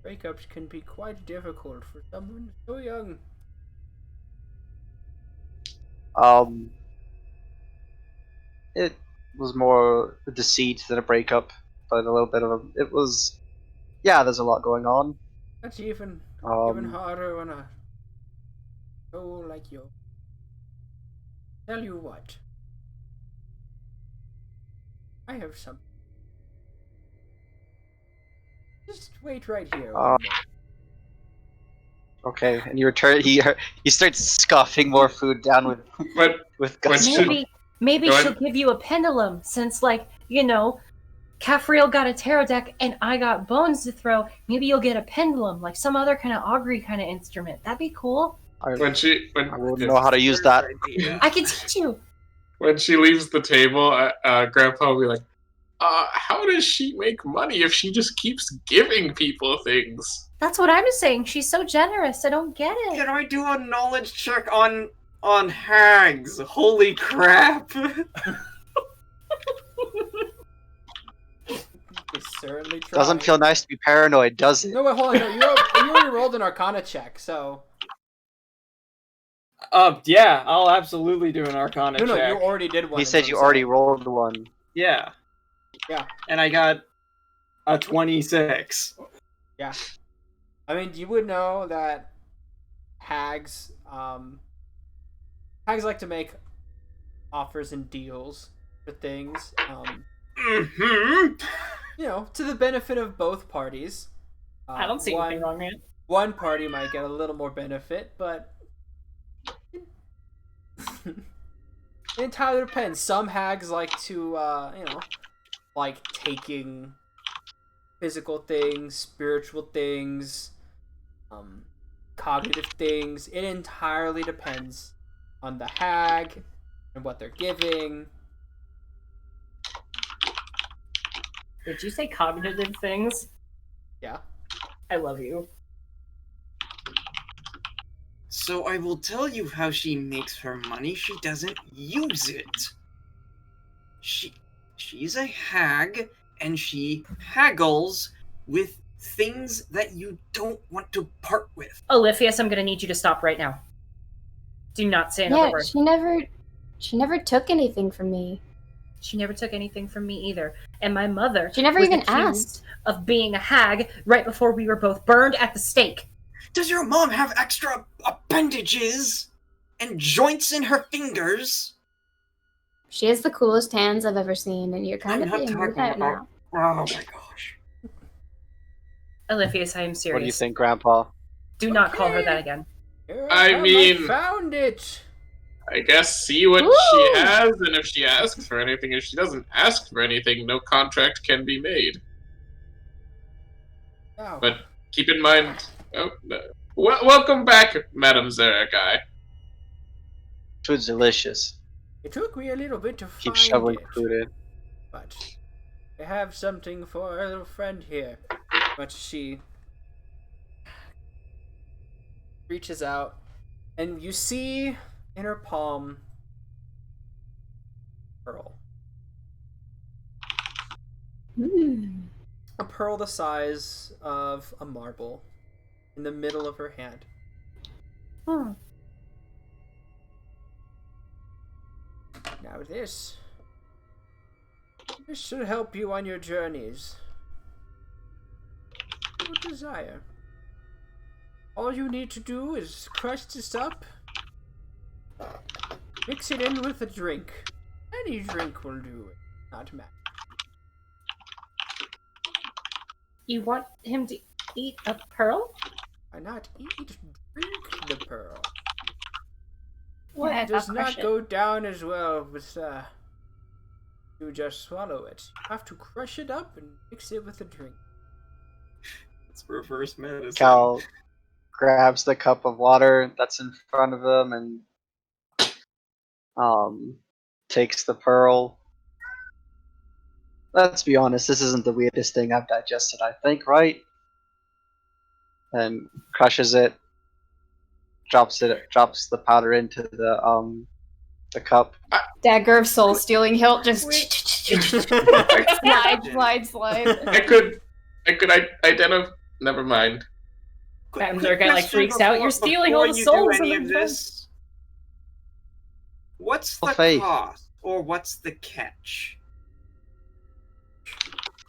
Breakups can be quite difficult for someone so young. It was more a deceit than a breakup, but a little bit of a. It was, yeah. There's a lot going on. That's even Um, harder on a soul like yours. Tell you what. I have some. Just wait right here. Uh, Okay, and you return. He starts scoffing more food down But with When gusto. she- Maybe Go she'll ahead. give you a pendulum, since like Cafriel got a tarot deck and I got bones to throw. Maybe you'll get a pendulum, like some other kind of augury kind of instrument. That'd be cool. I when wouldn't know how to use that. I can teach you. when she leaves the table, Grandpa will be like, how does she make money if she just keeps giving people things? That's what I was saying. She's so generous. I don't get it. Can I do a knowledge check on hags? Holy crap! You certainly try. Doesn't feel nice to be paranoid, does it? No, wait, hold on. No, you already rolled an Arcana check, so. Yeah, I'll absolutely do an Arcana No, check. you already did one. He is said what you I'm already saying. rolled one. Yeah. Yeah. And I got a 26. Yeah. I mean, you would know that hags like to make offers and deals for things, Mm-hmm. to the benefit of both parties. I don't see anything wrong, man. One party might get a little more benefit, but it entirely depends. Some hags like to, like taking physical things, spiritual things, cognitive things. It entirely depends on the hag and what they're giving. Did you say cognitive things? Yeah. I love you. So I will tell you how she makes her money. She doesn't use it. She's a hag, and she haggles with things that you don't want to part with. Oliphius, I'm gonna need you to stop right now. Do not say another Yeah, word. she never took anything from me. She never took anything from me either. And my mother She never was even accused asked. of being a hag right before we were both burned at the stake. Does your mom have extra appendages and joints in her fingers? She has the coolest hands I've ever seen, and you're kind I'm of not being rude talking out about. now. Oh my gosh. Oliphius, I am serious. What do you think, Grandpa? Do not call her that again. Here I come, mean- I found it. I guess see what Woo! she has, and if she asks for anything, if she doesn't ask for anything, no contract can be made. Oh. But keep in mind, welcome back, Madam Zerakai. Food's delicious. It took me a little bit to Keep find shoveling it, food in. but I have something for our little friend here. But she reaches out, and you see in her palm pearl. A pearl the size of a marble in the middle of her hand. Hmm. Now this should help you on your journeys. Your desire. All you need to do is crush this up, mix it in with a drink. Any drink will do it, not matter. You want him to eat a pearl? Why not eat, drink the pearl? What? It does I'll not crush it. go down as well with you just swallow it. You have to crush it up and mix it with a drink. It's reverse medicine. Cal grabs the cup of water that's in front of him and takes the pearl. Let's be honest, this isn't the weirdest thing I've digested, I think, right? And crushes it, drops the powder into the cup. Dagger of soul stealing hilt just slide. I could identify. Never mind. Madam Quick Zergai, like, question freaks out. You're stealing all before the you souls do any of of the this. What's the Faith. cost, or what's the catch?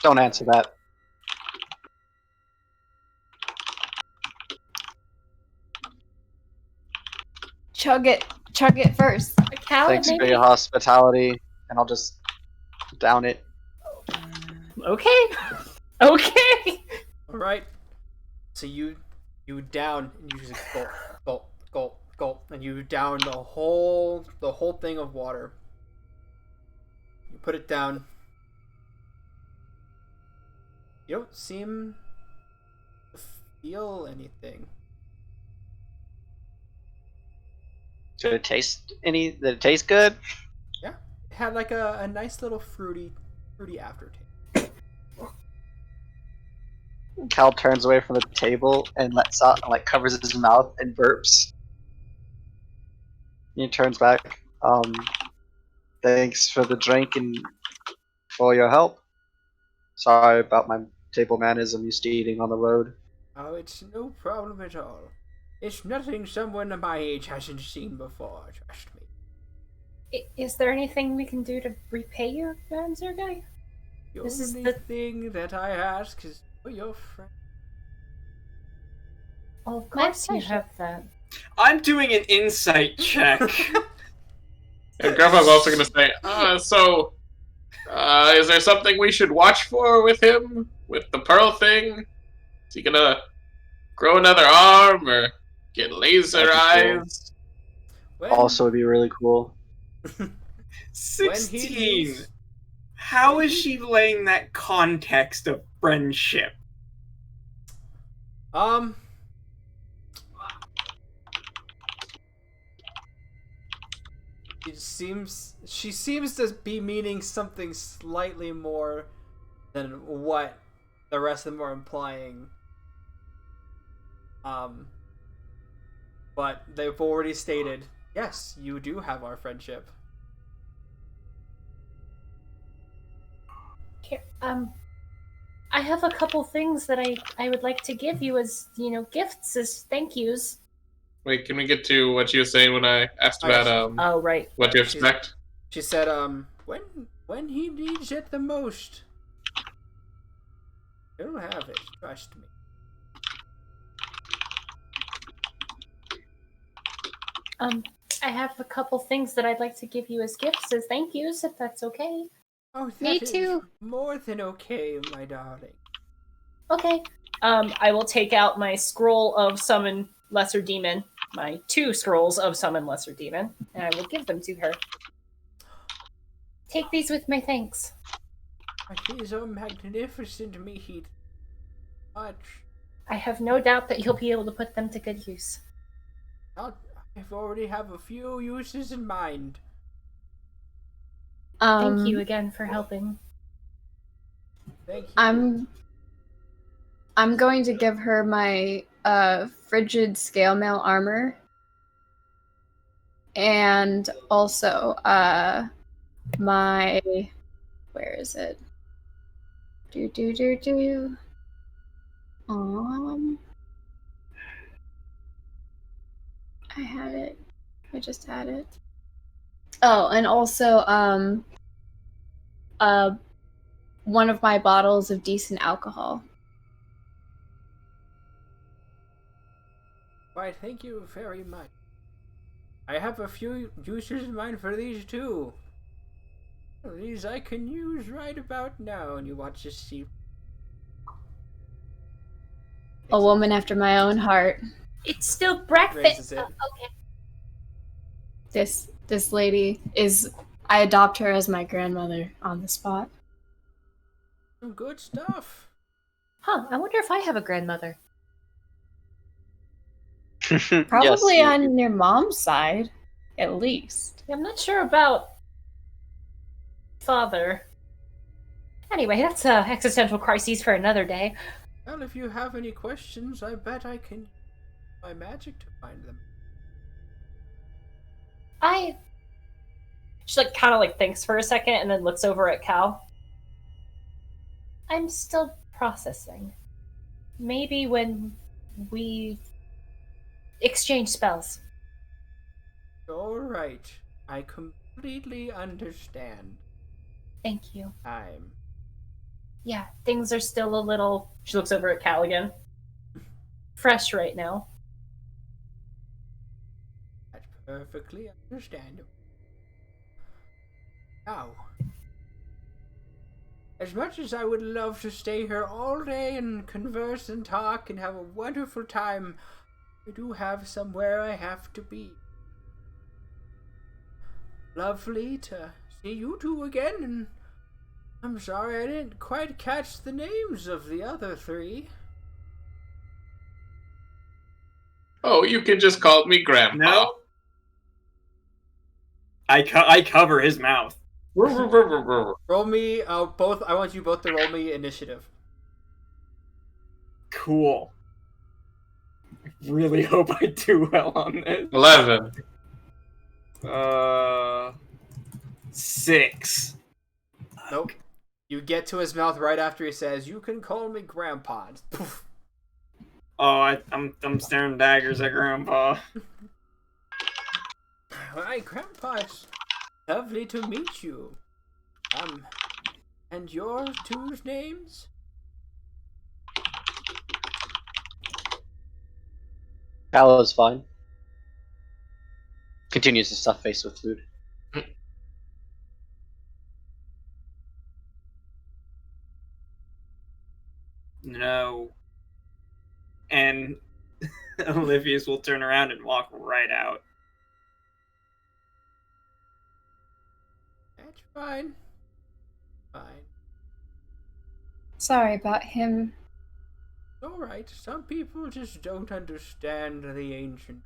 Don't answer that. Chug it first. A cow, Thanks for maybe? your hospitality, and I'll just down it. Okay. Okay. Alright. So you down and you just gulp, and you down the whole thing of water. You put it down. You don't seem to feel anything. Did it taste good? Yeah. It had like a nice little fruity aftertaste. Cal turns away from the table and lets out and like covers his mouth and burps. He turns back. Thanks for the drink and for your help. Sorry about my table manners. I'm used to eating on the road. Oh, it's no problem at all. It's nothing someone of my age hasn't seen before, trust me. Is there anything we can do to repay you, Madam Zergai? The This is only the- thing that I ask is for your friend. Oh, of My course you pleasure. have that. I'm doing an insight check. And Grandpa's also going to say, is there something we should watch for with him? With the pearl thing? Is he going to grow another arm or get laser That'd be cool. eyes? When, Also, would be really cool. when he 16. leaves, How is she laying that context of friendship? She seems to be meaning something slightly more than what the rest of them are implying. But they've already stated, yes, you do have our friendship. Here, I have a couple things that I would like to give you as, gifts, as thank yous. Wait, can we get to what you were saying when I asked about Oh, right. what to expect? She said, when he needs it the most, he'll have it. Trust me. I have a couple things that I'd like to give you as gifts, as thank yous, if that's okay. Oh, Me that is too. more than okay, my darling. Okay. I will take out my scroll of summon lesser demon, my 2 scrolls of summon lesser demon, and I will give them to her. Take these with my thanks. These are magnificent, Mead. Much. I have no doubt that you'll be able to put them to good use. I've already have a few uses in mind. Thank you again for helping. Thank you. I'm going to give her my frigid scale mail armor. And also my where is it? I had it. I just had it. Oh, and also one of my bottles of decent alcohol. Why, thank you very much. I have a few uses in mind for these too. These I can use right about now, and you watch this see. A woman after my own heart. It's still breakfast. Okay. This lady is. I adopt her as my grandmother on the spot. Some good stuff. Huh, I wonder if I have a grandmother. Probably Yes, on your mom's side, at least. I'm not sure about father. Anyway, that's existential crises for another day. Well, if you have any questions, I bet I can use my magic to find them. She kind of thinks for a second and then looks over at Cal. I'm still processing. Maybe when we exchange spells. All right. I completely understand. Thank you. Yeah, things are still a little... She looks over at Cal again. Fresh right now. that's perfectly understandable. Now, as much as I would love to stay here all day and converse and talk and have a wonderful time, I do have somewhere I have to be. Lovely to see you two again, and I'm sorry I didn't quite catch the names of the other 3. Oh, you can just call me Grandpa. No. I cover his mouth. Roll me both. I want you both to roll me initiative. Cool. I really hope I do well on this. 11. 6. Nope. You get to his mouth right after he says, "You can call me Grandpa." Poof. Oh, I'm staring daggers at Grandpa. Hi, Grandpa. It's lovely to meet you. And your two's names? Cal is fine. Continues to stuff face with food. No. And Olivia's will turn around and walk right out. That's fine. Fine. Sorry about him. All right. Some people just don't understand the ancient.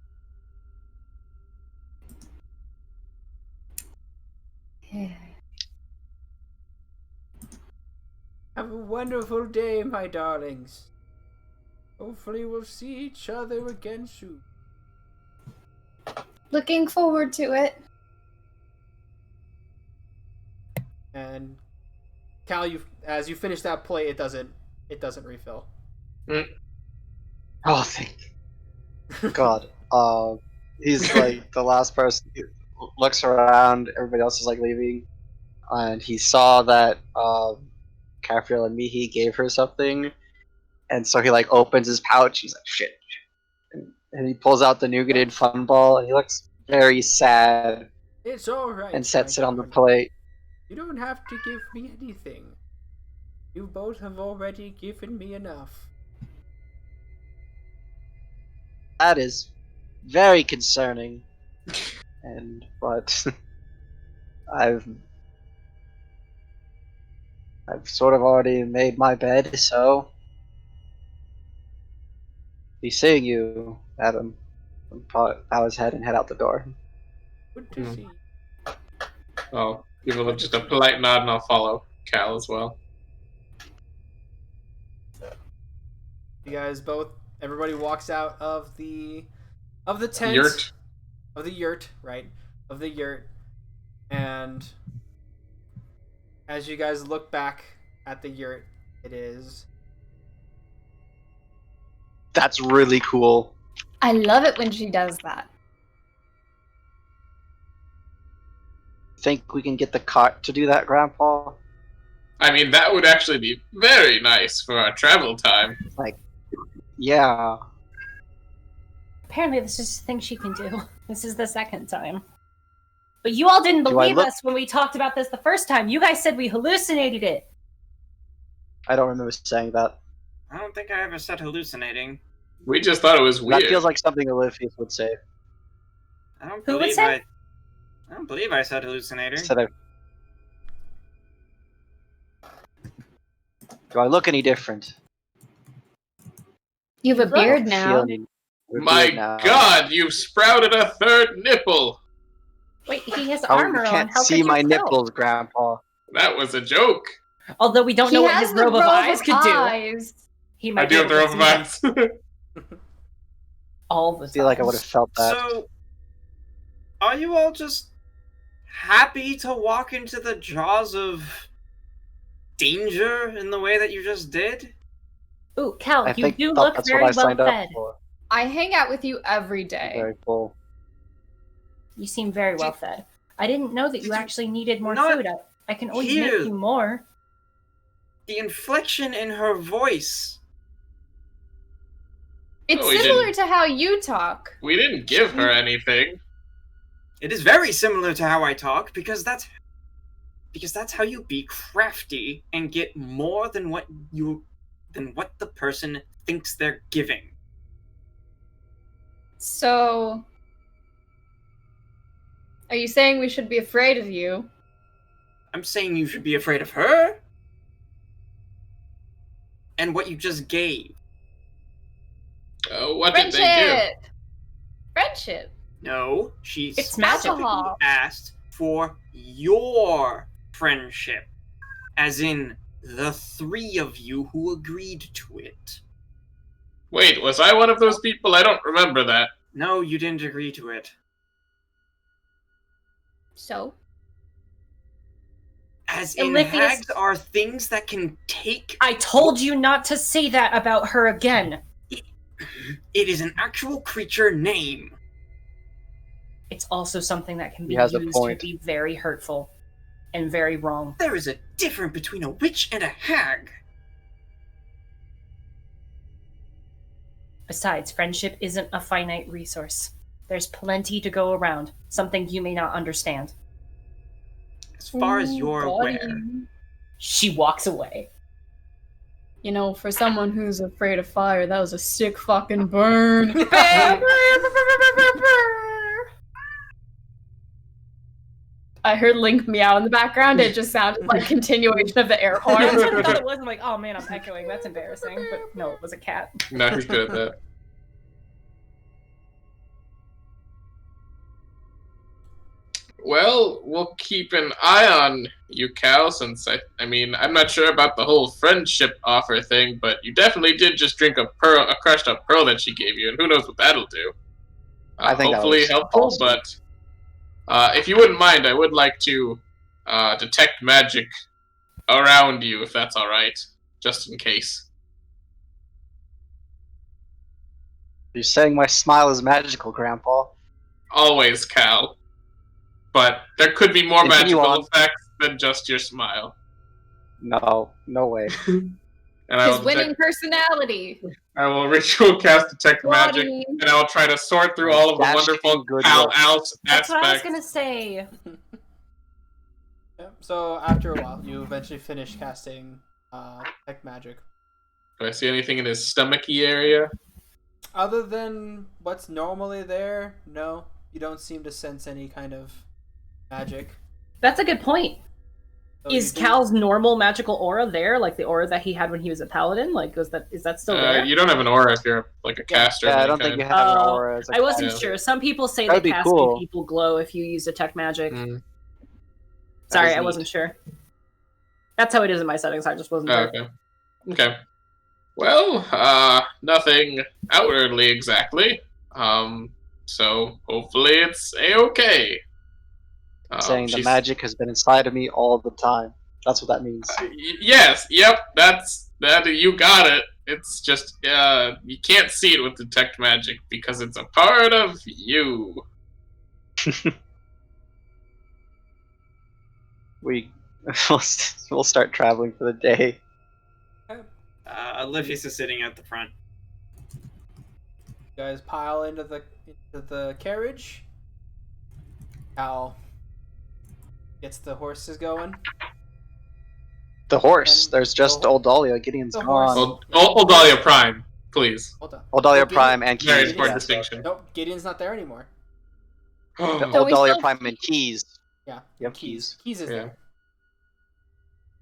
Have a wonderful day, my darlings. Hopefully we'll see each other again soon. Looking forward to it. And Cal, as you finish that plate, it doesn't refill. Oh, thank God. He's like the last person who looks around. Everybody else is like leaving, and he saw that Capriel and Mihi gave her something, and so he like opens his pouch. He's like, "Shit!" And he pulls out the nougated fun ball, and he looks very sad It's all right. and sets my it on the darling. plate. You don't have to give me anything. You both have already given me enough. That is very concerning. But I've sort of already made my bed, so be seeing you, Adam. Bow his head and head out the door. Good to see. Well, give him just a polite nod and I'll follow Cal as well. You guys both. Everybody walks out of the tent. Yurt. Of the yurt, right? Of the yurt, and as you guys look back at the yurt, it is. That's really cool. I love it when she does that. Think we can get the cart to do that, Grandpa? I mean, that would actually be very nice for our travel time. Yeah. Apparently, this is a thing she can do. This is the second time. But you all didn't believe us when we talked about this the first time. You guys said we hallucinated it. I don't remember saying that. I don't think I ever said hallucinating. We just thought it was weird. That feels like something Olympius would say. I don't Who would believe say? I don't believe I said hallucinating. Do I look any different? You have a beard Feel now. any- My God, you've sprouted a third nipple! Wait, he has Oh, you armor on. can't How see could you my tell? nipples, Grandpa. That was a joke. Although we don't know what his robe of eyes could do. eyes. He I might do be have the able rope to of see that eyes. all the I time. feel like I would have felt that. So, are you all just happy to walk into the jaws of danger in the way that you just did? Ooh, Cal, I you think do thought look that's very what I well signed up fed. for. I hang out with you every day. Very cool. You seem very well fed. I didn't know that you actually needed more not food. I can always hear- make you more. The inflection in her voice. It's No, we similar didn't. to how you talk. We didn't give her anything. It is very similar to how I talk because that's how you be crafty and get more than what the person thinks they're giving. So, are you saying we should be afraid of you? I'm saying you should be afraid of her and what you just gave. What did they give? Friendship. No, she It's magical. specifically asked for your friendship, as in the three of you who agreed to it. Wait, was I one of those people? I don't remember that. No, you didn't agree to it. So, As in, Olympias- hags are things that can take. I told you not to say that about her again. It is an actual creature name. It's also something that can be He has a used to point. be very hurtful and very wrong. There is a difference between a witch and a hag. Besides, friendship isn't a finite resource. There's plenty to go around, something you may not understand. As far as you're aware. She walks away. you know, for someone who's afraid of fire, that was a sick fucking burn. I heard Link meow in the background. It just sounded like continuation of the air horn. That's what I thought it was. I'm like, oh man, I'm echoing. That's embarrassing. But no, it was a cat. No, he's good at that. Well, we'll keep an eye on you, Cal, since I mean, I'm not sure about the whole friendship offer thing, but you definitely did just drink a crushed up pearl that she gave you, and who knows what that'll do. I think that hopefully was helpful, awesome. but if you wouldn't mind, I would like to detect magic around you, if that's alright, just in case. You're saying my smile is magical, Grandpa? Always, Cal. But there could be more Continue magical on. effects than just your smile. No, no way. And I His will winning personality. I will ritual cast detect magic, Bloody. and I will try to sort through all of the Dash wonderful King good Cal luck. Al's That's what I was aspects. gonna say. Yeah, so after a while, you eventually finish casting detect magic. Do I see anything in his stomachy area? Other than what's normally there, no. You don't seem to sense any kind of magic. That's a good point. So Is you do- Cal's normal magical aura there? Like the aura that he had when he was a paladin? Like, is that still there? You don't have an aura if you're like a caster. Yeah, of I any don't think kind. you have an Oh, aura as a I wasn't Yeah. sure. Some people say That'd that be casting cool. people glow if you use detect magic. Mm. Sorry, is I neat. wasn't sure. That's how it is in my settings. I just wasn't Oh, sure. okay. Okay. Well, nothing outwardly exactly. So hopefully it's a-okay. saying the she's- magic has been inside of me all the time. That's what that means. Yes, yep, that. You got it. It's just you can't see it with detect magic because it's a part of you. We'll start traveling for the day. Olympius is sitting at the front. You guys pile into the carriage. Al gets the horses going. The horse. And There's just the- old Dahlia. Gideon's the horse. gone. Old Dahlia Prime, please. Hold on. Old Dahlia Gideon- Prime and Very Keys. important Yeah. distinction. Nope, Gideon's not there anymore. The So Old we Dahlia still- Prime and Keys. Yeah. You have Keys. Keys is Yeah. there.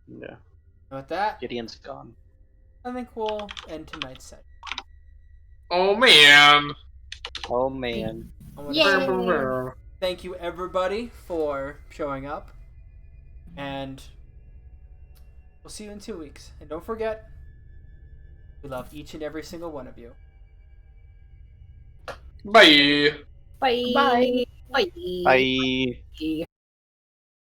Yeah. And with that, Gideon's gone. I think we'll end tonight's set. Oh man. Oh man. I wanna Yay. thank you everybody for showing up, and we'll see you in 2 weeks. And don't forget, we love each and every single one of you. Bye. Bye. Bye. Bye. Bye. Bye.